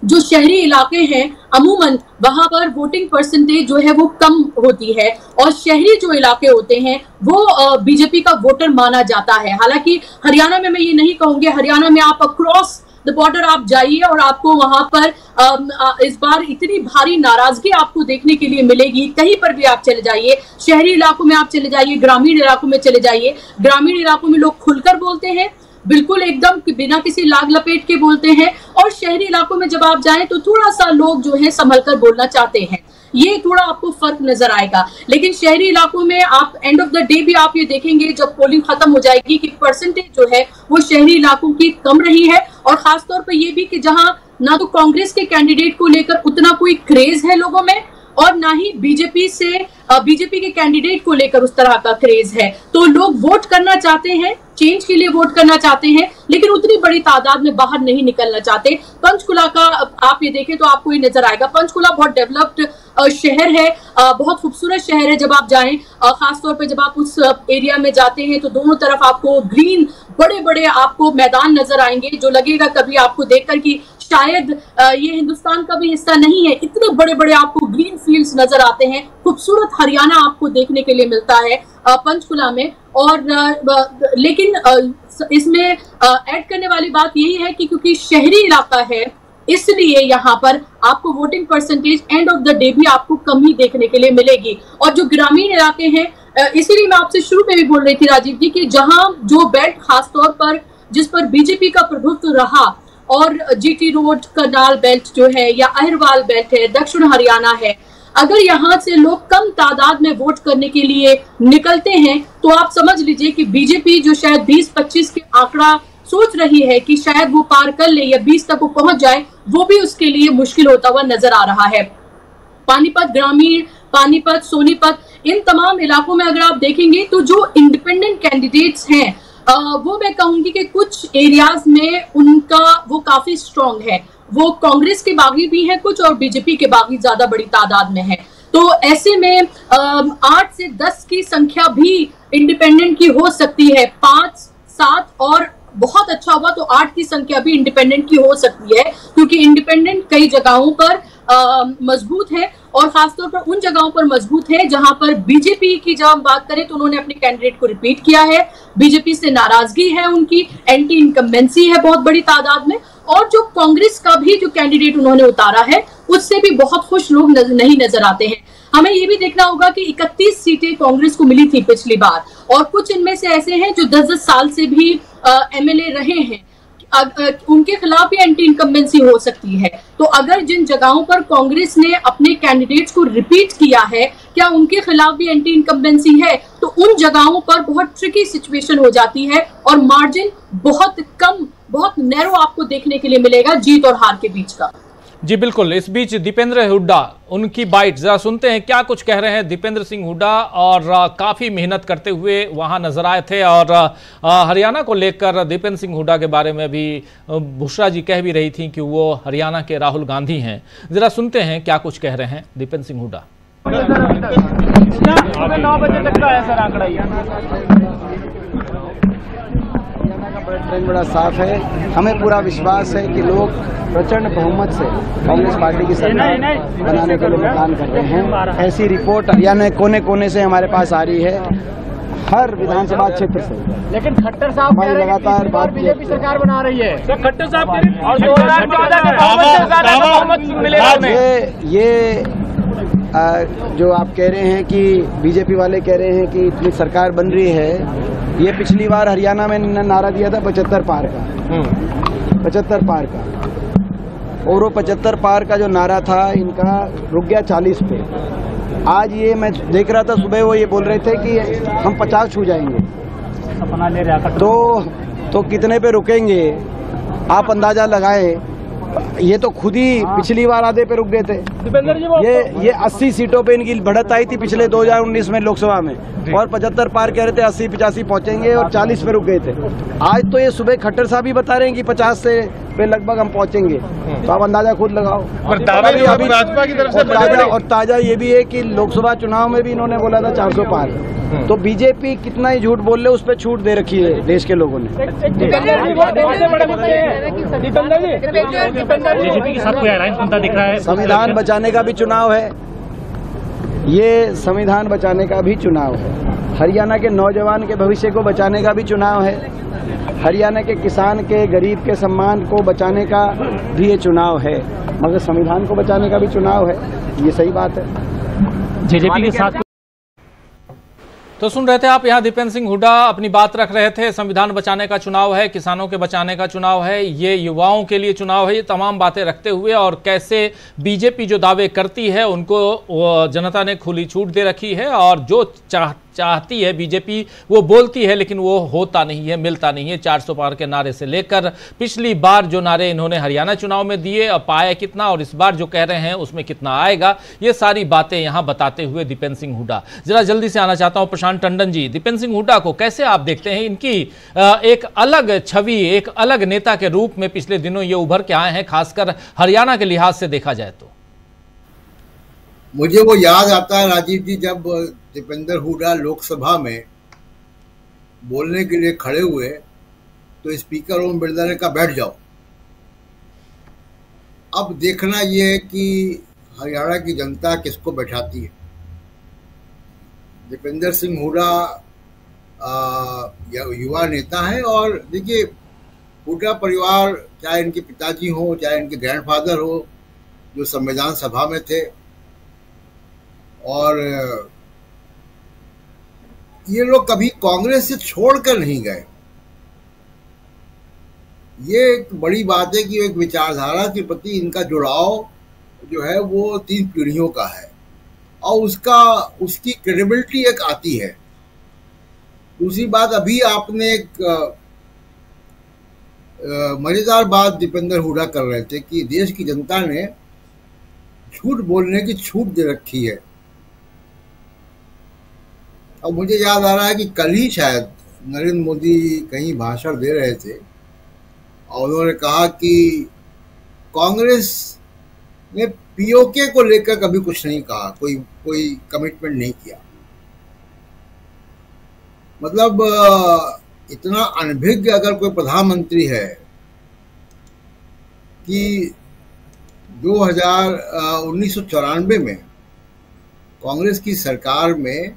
जो शहरी इलाके हैं अमूमन वहां पर वोटिंग परसेंटेज जो है वो कम होती है और शहरी जो इलाके होते हैं वो बीजेपी का वोटर माना जाता है। हालांकि हरियाणा में मैं ये नहीं कहूंगी, हरियाणा में आप अक्रॉस द बॉर्डर आप जाइए और आपको वहां पर इस बार इतनी भारी नाराजगी आपको देखने के लिए मिलेगी। कहीं पर भी आप चले जाइए, शहरी इलाकों में आप चले जाइए, ग्रामीण इलाकों में चले जाइए, ग्रामीण इलाकों में लोग खुलकर बोलते हैं, बिल्कुल एकदम बिना किसी लाग लपेट के बोलते हैं, और शहरी इलाकों में जब आप जाएं तो थोड़ा सा लोग जो है संभल कर बोलना चाहते हैं। ये थोड़ा आपको फर्क नजर आएगा। लेकिन शहरी इलाकों में आप एंड ऑफ द डे भी आप ये देखेंगे जब पोलिंग खत्म हो जाएगी कि परसेंटेज जो है वो शहरी इलाकों की कम रही है, और खासतौर पर ये भी कि जहां ना तो कांग्रेस के कैंडिडेट को लेकर उतना कोई क्रेज है लोगों में और ना ही बीजेपी के कैंडिडेट को लेकर उस तरह का क्रेज है। तो लोग वोट करना चाहते हैं, चेंज के लिए वोट करना चाहते हैं, लेकिन उतनी बड़ी तादाद में बाहर नहीं निकलना चाहते। पंचकुला का आप ये देखें तो आपको ये नजर आएगा, पंचकुला बहुत डेवलप्ड शहर है, बहुत खूबसूरत शहर है। जब आप जाएं, खासतौर पे जब आप उस एरिया में जाते हैं तो दोनों तरफ आपको ग्रीन बड़े बड़े आपको मैदान नजर आएंगे, जो लगेगा कभी आपको देखकर कि शायद ये हिंदुस्तान का भी हिस्सा नहीं है। इतने बड़े बड़े आपको ग्रीन फील्ड्स नजर आते हैं, खूबसूरत हरियाणा आपको देखने के लिए मिलता है पंचकुला में। और लेकिन इसमें ऐड करने वाली बात यही है कि क्योंकि शहरी इलाका है इसलिए यहाँ पर आपको voting percentage end of the day भी आपको कम ही देखने के लिए मिलेगी। और जो ग्रामीण इलाके हैं, इसीलिए मैं आपसे शुरू में भी बोल रही थी राजीव जी कि जहां जो बेल्ट खासतौर पर जिस पर बीजेपी का प्रभुत्व रहा, और जीटी रोड करनाल बेल्ट जो है या अहिरवाल बेल्ट है, दक्षिण हरियाणा है, अगर यहाँ से लोग कम तादाद में वोट करने के लिए निकलते हैं तो आप समझ लीजिए कि बीजेपी जो शायद 20-25 के आंकड़ा सोच रही है कि शायद वो पार कर ले या 20 तक वो पहुंच जाए, वो भी उसके लिए मुश्किल होता हुआ नजर आ रहा है। पानीपत ग्रामीण, पानीपत, सोनीपत, इन तमाम इलाकों में अगर आप देखेंगे तो जो इंडिपेंडेंट कैंडिडेट्स हैं वो मैं कहूंगी कि कुछ एरियाज में उनका वो काफी स्ट्रांग है। वो कांग्रेस के बागी भी हैं कुछ और बीजेपी के बागी ज्यादा बड़ी तादाद में है। तो ऐसे में 8 से 10 की संख्या भी इंडिपेंडेंट की हो सकती है, 5, 7 और बहुत अच्छा हुआ तो 8 की संख्या भी इंडिपेंडेंट की हो सकती है, क्योंकि इंडिपेंडेंट कई जगहों पर मजबूत है और खासतौर पर उन जगहों पर मजबूत है जहां पर बीजेपी की जब हम बात करें तो उन्होंने अपने कैंडिडेट को रिपीट किया है, बीजेपी से नाराजगी है, उनकी एंटी इनकम्बेंसी है बहुत बड़ी तादाद में, और जो कांग्रेस का भी जो कैंडिडेट उन्होंने उतारा है उससे भी बहुत खुश लोग नहीं नजर आते हैं। हमें ये भी देखना होगा कि 31 सीटें कांग्रेस को मिली थी पिछली बार, और कुछ इनमें से ऐसे हैं जो 10-10 साल से भी एमएलए रहे हैं, उनके खिलाफ भी एंटी इनकम्बेंसी हो सकती है। तो अगर जिन जगहों पर कांग्रेस ने अपने कैंडिडेट्स को रिपीट किया है, क्या उनके खिलाफ भी एंटी इनकम्बेंसी है, तो उन जगहों पर बहुत ट्रिकी सिचुएशन हो जाती है और मार्जिन बहुत कम, बहुत नैरो आपको देखने के लिए मिलेगा जीत और हार के बीच का। जी बिल्कुल। इस बीच दीपेंद्र हुड्डा, उनकी बाइट जरा सुनते हैं क्या कुछ कह रहे हैं दीपेंद्र सिंह हुड्डा, और काफ़ी मेहनत करते हुए वहां नजर आए थे। और हरियाणा को लेकर दीपेंद्र सिंह हुड्डा के बारे में भी बुशरा जी कह भी रही थी कि वो हरियाणा के राहुल गांधी हैं। जरा सुनते हैं क्या कुछ कह रहे हैं दीपेंद्र सिंह हुड्डा। 9 बजे तक का है सर आंकड़ा, ट्रेंड बड़ा साफ है। हमें पूरा विश्वास है कि लोग प्रचंड बहुमत से कांग्रेस पार्टी की सरकार बनाने के लिए मतदान कर रहे हैं। ऐसी रिपोर्ट हरियाणा कोने कोने से हमारे पास आ रही है, हर विधानसभा क्षेत्र से। लेकिन खट्टर साहब लगातार बीजेपी सरकार बना रही है। तो खट्टर साहब और 2014 बहुमत मिलेगा हमें। ये जो आप कह रहे हैं कि बीजेपी वाले कह रहे हैं कि इतनी सरकार बन रही है, ये पिछली बार हरियाणा में नारा दिया था 75 पार का, 75 पार का, और वो 75 पार का जो नारा था इनका रुक गया 40 पे। आज ये मैं देख रहा था सुबह, वो ये बोल रहे थे कि हम 50 छू जाएंगे, अपना ले रहा तो कितने पे रुकेंगे आप अंदाजा लगाएं। ये तो खुद ही पिछली बार आधे पे रुक गए थे। ये 80 सीटों पे इनकी बढ़त आई थी पिछले 2019 में लोकसभा में, और 75 पार कह रहे थे 80-85 पहुंचेंगे और 40 पे रुक गए थे। आज तो ये सुबह खट्टर साहब भी बता रहे हैं कि 50 से पे लगभग हम पहुंचेंगे। तो आप अंदाजा खुद लगाओ। पर दावे जो अभी भाजपा की तरफ से और ताजा ये भी है कि लोकसभा चुनाव में भी इन्होंने बोला था 400 पार। तो बीजेपी कितना ही झूठ बोल ले, उस पर छूट दे रखी है देश के लोगों ने। संविधान बचाने का भी चुनाव है, ये संविधान बचाने का भी चुनाव है। हरियाणा के नौजवान के भविष्य को बचाने का भी चुनाव है। हरियाणा के किसान के गरीब के सम्मान को बचाने का भी ये चुनाव है, मगर संविधान को बचाने का भी चुनाव है। ये सही बात है। जेजेपी के साथ तो सुन रहे थे आप, यहाँ दीपेंद्र सिंह हुड्डा अपनी बात रख रहे थे। संविधान बचाने का चुनाव है, किसानों के बचाने का चुनाव है, ये युवाओं के लिए चुनाव है, ये तमाम बातें रखते हुए और कैसे बीजेपी जो दावे करती है उनको जनता ने खुली छूट दे रखी है और जो चाहती है बीजेपी वो बोलती है, लेकिन वो होता नहीं है, मिलता नहीं है। 400 पार के नारे से लेकर पिछली बार जो नारे इन्होंने हरियाणा चुनाव में दिए, अब पाया कितना और इस बार जो कह रहे हैं उसमें कितना आएगा, ये सारी बातें यहां बताते हुए दीपेंद्र सिंह हुड्डा। जरा जल्दी से आना चाहता हूं प्रशांत टंडन जी, दीपेंद्र सिंह हुड्डा को कैसे आप देखते हैं? इनकी एक अलग छवि, एक अलग नेता के रूप में पिछले दिनों ये उभर के आए हैं, खासकर हरियाणा के लिहाज से देखा जाए तो। मुझे वो याद आता है राजीव जी, जब दीपेंद्र हुड्डा लोकसभा में बोलने के लिए खड़े हुए तो स्पीकर ओम बिरला ने कहा बैठ जाओ। अब देखना ये है कि हरियाणा की जनता किसको बैठाती है। दीपेंद्र सिंह हुड्डा युवा नेता है और देखिए हुड्डा परिवार, चाहे इनके पिताजी हो चाहे इनके ग्रैंडफादर हो जो संविधान सभा में थे, और ये लोग कभी कांग्रेस से छोड़कर नहीं गए। ये एक बड़ी बात है कि एक विचारधारा के प्रति इनका जुड़ाव जो है वो 3 पीढ़ियों का है और उसकी क्रेडिबिलिटी एक आती है। दूसरी बात, अभी आपने एक मजेदार बात दीपेंद्र हुड्डा कर रहे थे कि देश की जनता ने झूठ बोलने की छूट दे रखी है। अब मुझे याद आ रहा है कि कल ही शायद नरेंद्र मोदी कहीं भाषण दे रहे थे और उन्होंने कहा कि कांग्रेस ने पीओके को लेकर कभी कुछ नहीं कहा, कोई कमिटमेंट नहीं किया। मतलब इतना अनभिज्ञ अगर कोई प्रधानमंत्री है कि 1994 में कांग्रेस की सरकार में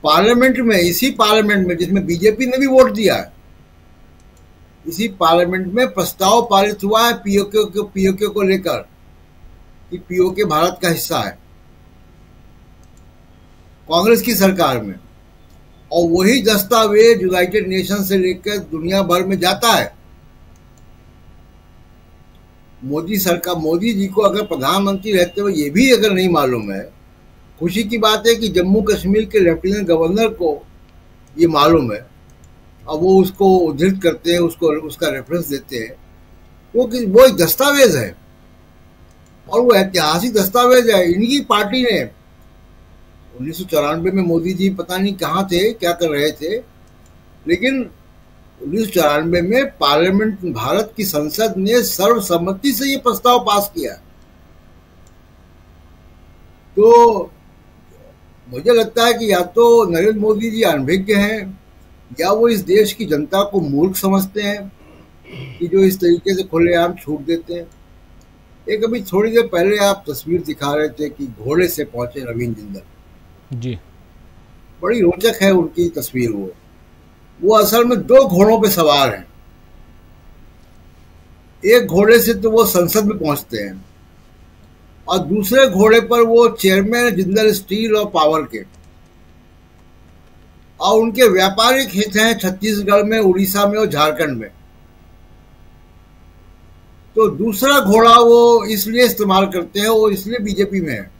पार्लियामेंट में, इसी पार्लियामेंट में जिसमें बीजेपी ने भी वोट दिया है, इसी पार्लियामेंट में प्रस्ताव पारित हुआ है पीओके को लेकर कि पीओके भारत का हिस्सा है कांग्रेस की सरकार में, और वही दस्तावेज यूनाइटेड नेशन से लेकर दुनिया भर में जाता है। मोदी जी को अगर प्रधानमंत्री रहते हुए ये भी अगर नहीं मालूम है, खुशी की बात है कि जम्मू कश्मीर के लेफ्टिनेंट गवर्नर को ये मालूम है और वो उसको उद्धृत करते हैं, उसका रेफरेंस देते हैं। वो एक दस्तावेज है और वो ऐतिहासिक दस्तावेज है। इनकी पार्टी ने 1994 में मोदी जी पता नहीं कहाँ थे, क्या कर रहे थे, लेकिन 1994 में पार्लियामेंट, भारत की संसद ने सर्वसम्मति से ये प्रस्ताव पास किया। तो मुझे लगता है कि या तो नरेंद्र मोदी जी अनभिज्ञ हैं या वो इस देश की जनता को मूर्ख समझते हैं कि जो इस तरीके से खुलेआम छूट देते हैं। एक अभी थोड़ी देर पहले आप तस्वीर दिखा रहे थे कि घोड़े से पहुंचे रवीन जिंदल जी, बड़ी रोचक है उनकी तस्वीर। वो असल में 2 घोड़ों पे सवार हैं। एक घोड़े से तो वो संसद में पहुंचते हैं और दूसरे घोड़े पर वो चेयरमैन जिंदल स्टील और पावर के, और उनके व्यापारिक हित हैं छत्तीसगढ़ में, उड़ीसा में और झारखंड में। तो दूसरा घोड़ा वो इसलिए इस्तेमाल करते हैं, वो इसलिए बीजेपी में है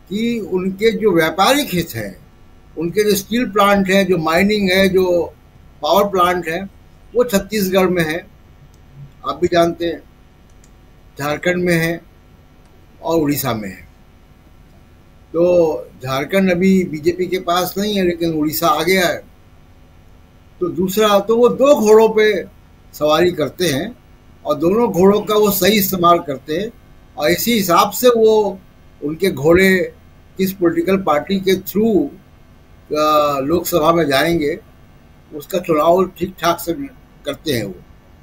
कि उनके जो व्यापारिक हित हैं, उनके जो स्टील प्लांट है, जो माइनिंग है, जो पावर प्लांट है, वो छत्तीसगढ़ में है, आप भी जानते हैं, झारखंड में है और उड़ीसा में है। तो झारखंड अभी बीजेपी के पास नहीं है, लेकिन उड़ीसा आ गया है। तो दूसरा, तो वो 2 घोड़ों पे सवारी करते हैं और दोनों घोड़ों का वो सही इस्तेमाल करते हैं और इसी हिसाब से वो उनके घोड़े किस पॉलिटिकल पार्टी के थ्रू लोकसभा में जाएंगे उसका चुनाव ठीक ठाक से करते हैं वो।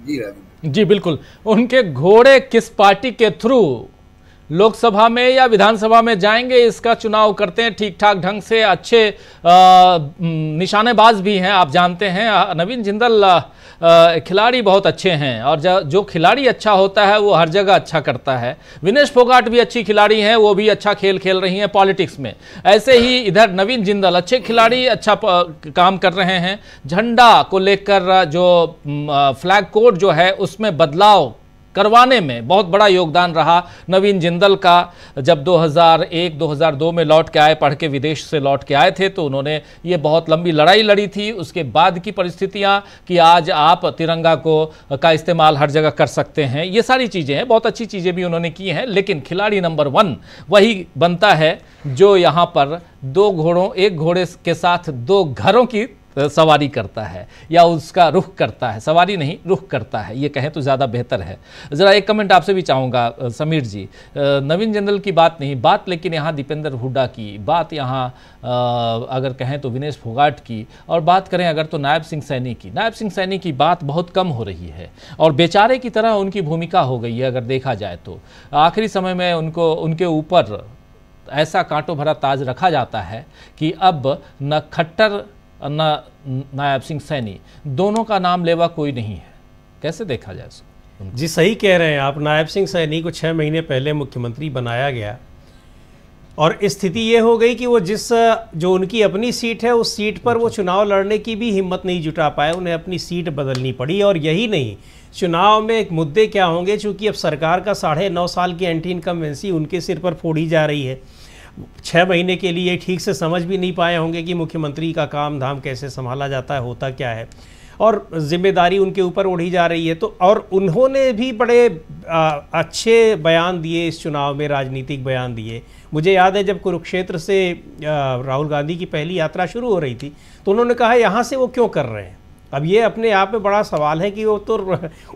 जी राजीव जी बिल्कुल, उनके घोड़े किस पार्टी के थ्रू लोकसभा में या विधानसभा में जाएंगे इसका चुनाव करते हैं ठीक ठाक ढंग से। अच्छे निशानेबाज भी हैं, आप जानते हैं नवीन जिंदल खिलाड़ी बहुत अच्छे हैं और जो खिलाड़ी अच्छा होता है वो हर जगह अच्छा करता है। विनेश फोगाट भी अच्छी खिलाड़ी हैं, वो भी अच्छा खेल खेल रही हैं पॉलिटिक्स में। ऐसे ही इधर नवीन जिंदल अच्छे खिलाड़ी, अच्छा काम कर रहे हैं। झंडा को लेकर जो फ्लैग कोड जो है उसमें बदलाव करवाने में बहुत बड़ा योगदान रहा नवीन जिंदल का। जब 2001-2002 में लौट के आए, पढ़ के विदेश से लौट के आए थे, तो उन्होंने ये बहुत लंबी लड़ाई लड़ी थी। उसके बाद की परिस्थितियां कि आज आप तिरंगा का इस्तेमाल हर जगह कर सकते हैं, ये सारी चीज़ें हैं, बहुत अच्छी चीज़ें भी उन्होंने की हैं। लेकिन खिलाड़ी नंबर 1 वही बनता है जो यहाँ पर एक घोड़े के साथ 2 घरों की सवारी करता है या उसका रुख करता है, सवारी नहीं रुख करता है, ये कहें तो ज़्यादा बेहतर है। ज़रा एक कमेंट आपसे भी चाहूँगा समीर जी, नवीन जिंदल की बात नहीं बात, लेकिन यहाँ दीपेंद्र हुड्डा की बात, यहाँ अगर कहें तो विनेश फोगाट की, और बात करें अगर तो नायब सिंह सैनी की। नायब सिंह सैनी की बात बहुत कम हो रही है और बेचारे की तरह उनकी भूमिका हो गई है अगर देखा जाए तो। आखिरी समय में उनके ऊपर ऐसा कांटों भरा ताज रखा जाता है कि अब न खट्टर न नायब सिंह सैनी, दोनों का नाम लेवा कोई नहीं है। कैसे देखा जाए इसको? जी सही कह रहे हैं आप। नायब सिंह सैनी को 6 महीने पहले मुख्यमंत्री बनाया गया और स्थिति ये हो गई कि वो जो उनकी अपनी सीट है उस सीट पर वो चुनाव लड़ने की भी हिम्मत नहीं जुटा पाए, उन्हें अपनी सीट बदलनी पड़ी। और यही नहीं, चुनाव में एक मुद्दे क्या होंगे, चूँकि अब सरकार का 9.5 साल की एंटी इनकम्बेंसी उनके सिर पर फोड़ी जा रही है। 6 महीने के लिए ठीक से समझ भी नहीं पाए होंगे कि मुख्यमंत्री का काम धाम कैसे संभाला जाता है, होता क्या है, और जिम्मेदारी उनके ऊपर ओढ़ी जा रही है। तो और उन्होंने भी बड़े अच्छे बयान दिए इस चुनाव में, राजनीतिक बयान दिए। मुझे याद है जब कुरुक्षेत्र से राहुल गांधी की पहली यात्रा शुरू हो रही थी तो उन्होंने कहा यहाँ से वो क्यों कर रहे हैं। अब ये अपने आप में बड़ा सवाल है कि वो तो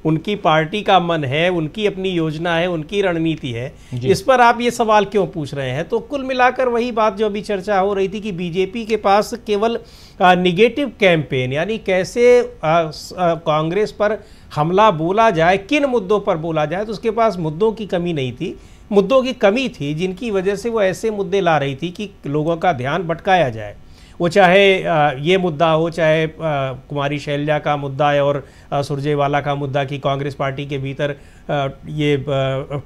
उनकी पार्टी का मन है, उनकी अपनी योजना है, उनकी रणनीति है, इस पर आप ये सवाल क्यों पूछ रहे हैं। तो कुल मिलाकर वही बात जो अभी चर्चा हो रही थी कि बीजेपी के पास केवल निगेटिव कैंपेन, यानी कैसे कांग्रेस पर हमला बोला जाए, किन मुद्दों पर बोला जाए, तो उसके पास मुद्दों की कमी नहीं थी। मुद्दों की कमी थी जिनकी वजह से वो ऐसे मुद्दे ला रही थी कि लोगों का ध्यान भटकाया जाए। वो चाहे ये मुद्दा हो, चाहे कुमारी शैलजा का मुद्दा है और सुरजेवाला का मुद्दा कि कांग्रेस पार्टी के भीतर ये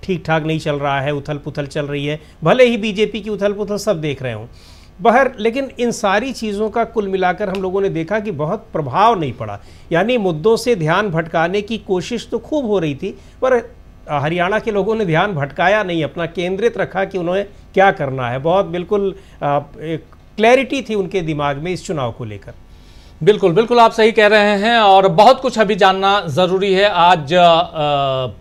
ठीक ठाक नहीं चल रहा है, उथल पुथल चल रही है, भले ही बीजेपी की उथल पुथल सब देख रहे हों बाहर, लेकिन इन सारी चीज़ों का कुल मिलाकर हम लोगों ने देखा कि बहुत प्रभाव नहीं पड़ा। यानी मुद्दों से ध्यान भटकाने की कोशिश तो खूब हो रही थी, पर हरियाणा के लोगों ने ध्यान भटकाया नहीं, अपना केंद्रित रखा कि उन्हें क्या करना है। बहुत बिल्कुल क्लैरिटी थी उनके दिमाग में इस चुनाव को लेकर। बिल्कुल बिल्कुल आप सही कह रहे हैं और बहुत कुछ अभी जानना ज़रूरी है। आज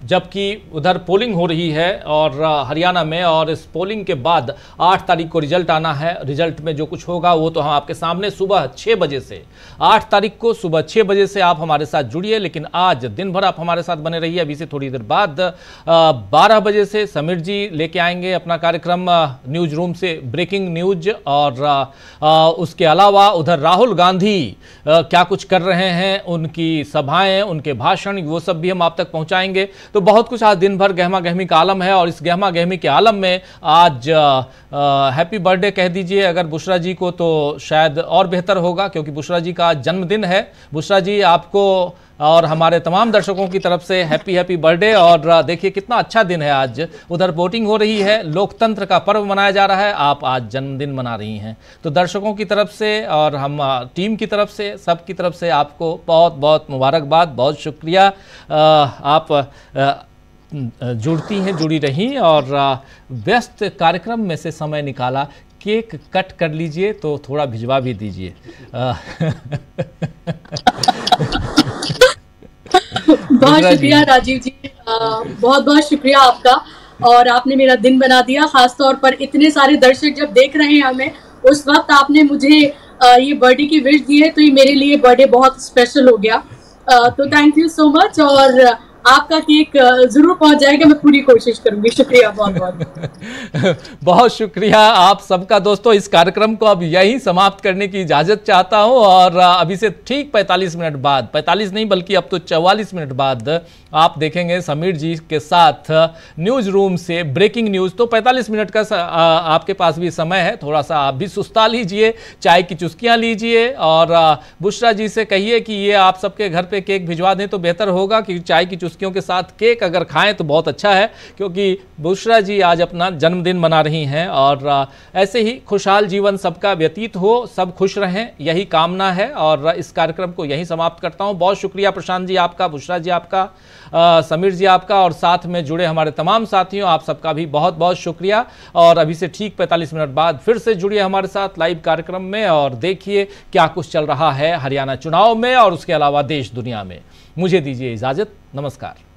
जबकि उधर पोलिंग हो रही है और हरियाणा में, और इस पोलिंग के बाद 8 तारीख को रिजल्ट आना है। रिजल्ट में जो कुछ होगा वो तो हम आपके सामने सुबह 6 बजे से, 8 तारीख को सुबह 6 बजे से आप हमारे साथ जुड़िए। लेकिन आज दिन भर आप हमारे साथ बने रहिए। अभी से थोड़ी देर बाद 12 बजे से समीर जी लेके आएंगे अपना कार्यक्रम न्यूज रूम से ब्रेकिंग न्यूज, और उसके अलावा उधर राहुल गांधी क्या कुछ कर रहे हैं, उनकी सभाएं, उनके भाषण, वो सब भी हम आप तक पहुंचाएंगे। तो बहुत कुछ आज दिन भर गहमा गहमी का आलम है। और इस गहमा गहमी के आलम में आज हैप्पी बर्थडे कह दीजिए अगर बुशरा जी को तो शायद और बेहतर होगा, क्योंकि बुशरा जी का जन्मदिन है। बुशरा जी आपको और हमारे तमाम दर्शकों की तरफ से हैप्पी बर्थडे। और देखिए कितना अच्छा दिन है आज, उधर वोटिंग हो रही है, लोकतंत्र का पर्व मनाया जा रहा है, आप आज जन्मदिन मना रही हैं। तो दर्शकों की तरफ से और हम टीम की तरफ से, सब की तरफ से आपको बहुत बहुत मुबारकबाद, बहुत शुक्रिया। आप जुड़ती हैं, जुड़ी रहीं और व्यस्त कार्यक्रम में से समय निकाला। केक कट कर लीजिए तो थोड़ा भिजवा भी दीजिए। बहुत शुक्रिया राजीव जी, बहुत बहुत शुक्रिया आपका। और आपने मेरा दिन बना दिया, खासतौर पर इतने सारे दर्शक जब देख रहे हैं हमें, उस वक्त आपने मुझे ये बर्थडे की विश दी है, तो ये मेरे लिए बर्थडे बहुत स्पेशल हो गया। तो थैंक यू सो मच, और आपका केक जरूर पहुंच जाएगा, मैं पूरी कोशिश करूंगी। शुक्रिया बहुत बहुत। बहुत शुक्रिया आप सबका। दोस्तों, इस कार्यक्रम को अब यहीं समाप्त करने की इजाजत चाहता हूं, और अभी से ठीक 45 मिनट बाद, 45 नहीं बल्कि अब तो 44 मिनट बाद आप देखेंगे समीर जी के साथ न्यूज रूम से ब्रेकिंग न्यूज। तो 45 मिनट का आपके पास भी समय है, थोड़ा सा आप भी सुस्ता लीजिए, चाय की चुस्कियां लीजिए, और बुशरा जी से कहिए कि ये आप सबके घर पे केक भिजवा दें तो बेहतर होगा, कि चाय की चुस्कियों के साथ केक अगर खाएं तो बहुत अच्छा है, क्योंकि बुशरा जी आज अपना जन्मदिन मना रही हैं। और ऐसे ही खुशहाल जीवन सबका व्यतीत हो, सब खुश रहें, यही कामना है। और इस कार्यक्रम को यहीं समाप्त करता हूं। बहुत शुक्रिया प्रशांत जी आपका, बुशरा जी आपका, समीर जी आपका, और साथ में जुड़े हमारे तमाम साथियों आप सबका भी बहुत बहुत शुक्रिया। और अभी से ठीक 45 मिनट बाद फिर से जुड़िए हमारे साथ लाइव कार्यक्रम में, और देखिए क्या कुछ चल रहा है हरियाणा चुनाव में और उसके अलावा देश दुनिया में। मुझे दीजिए इजाजत, नमस्कार।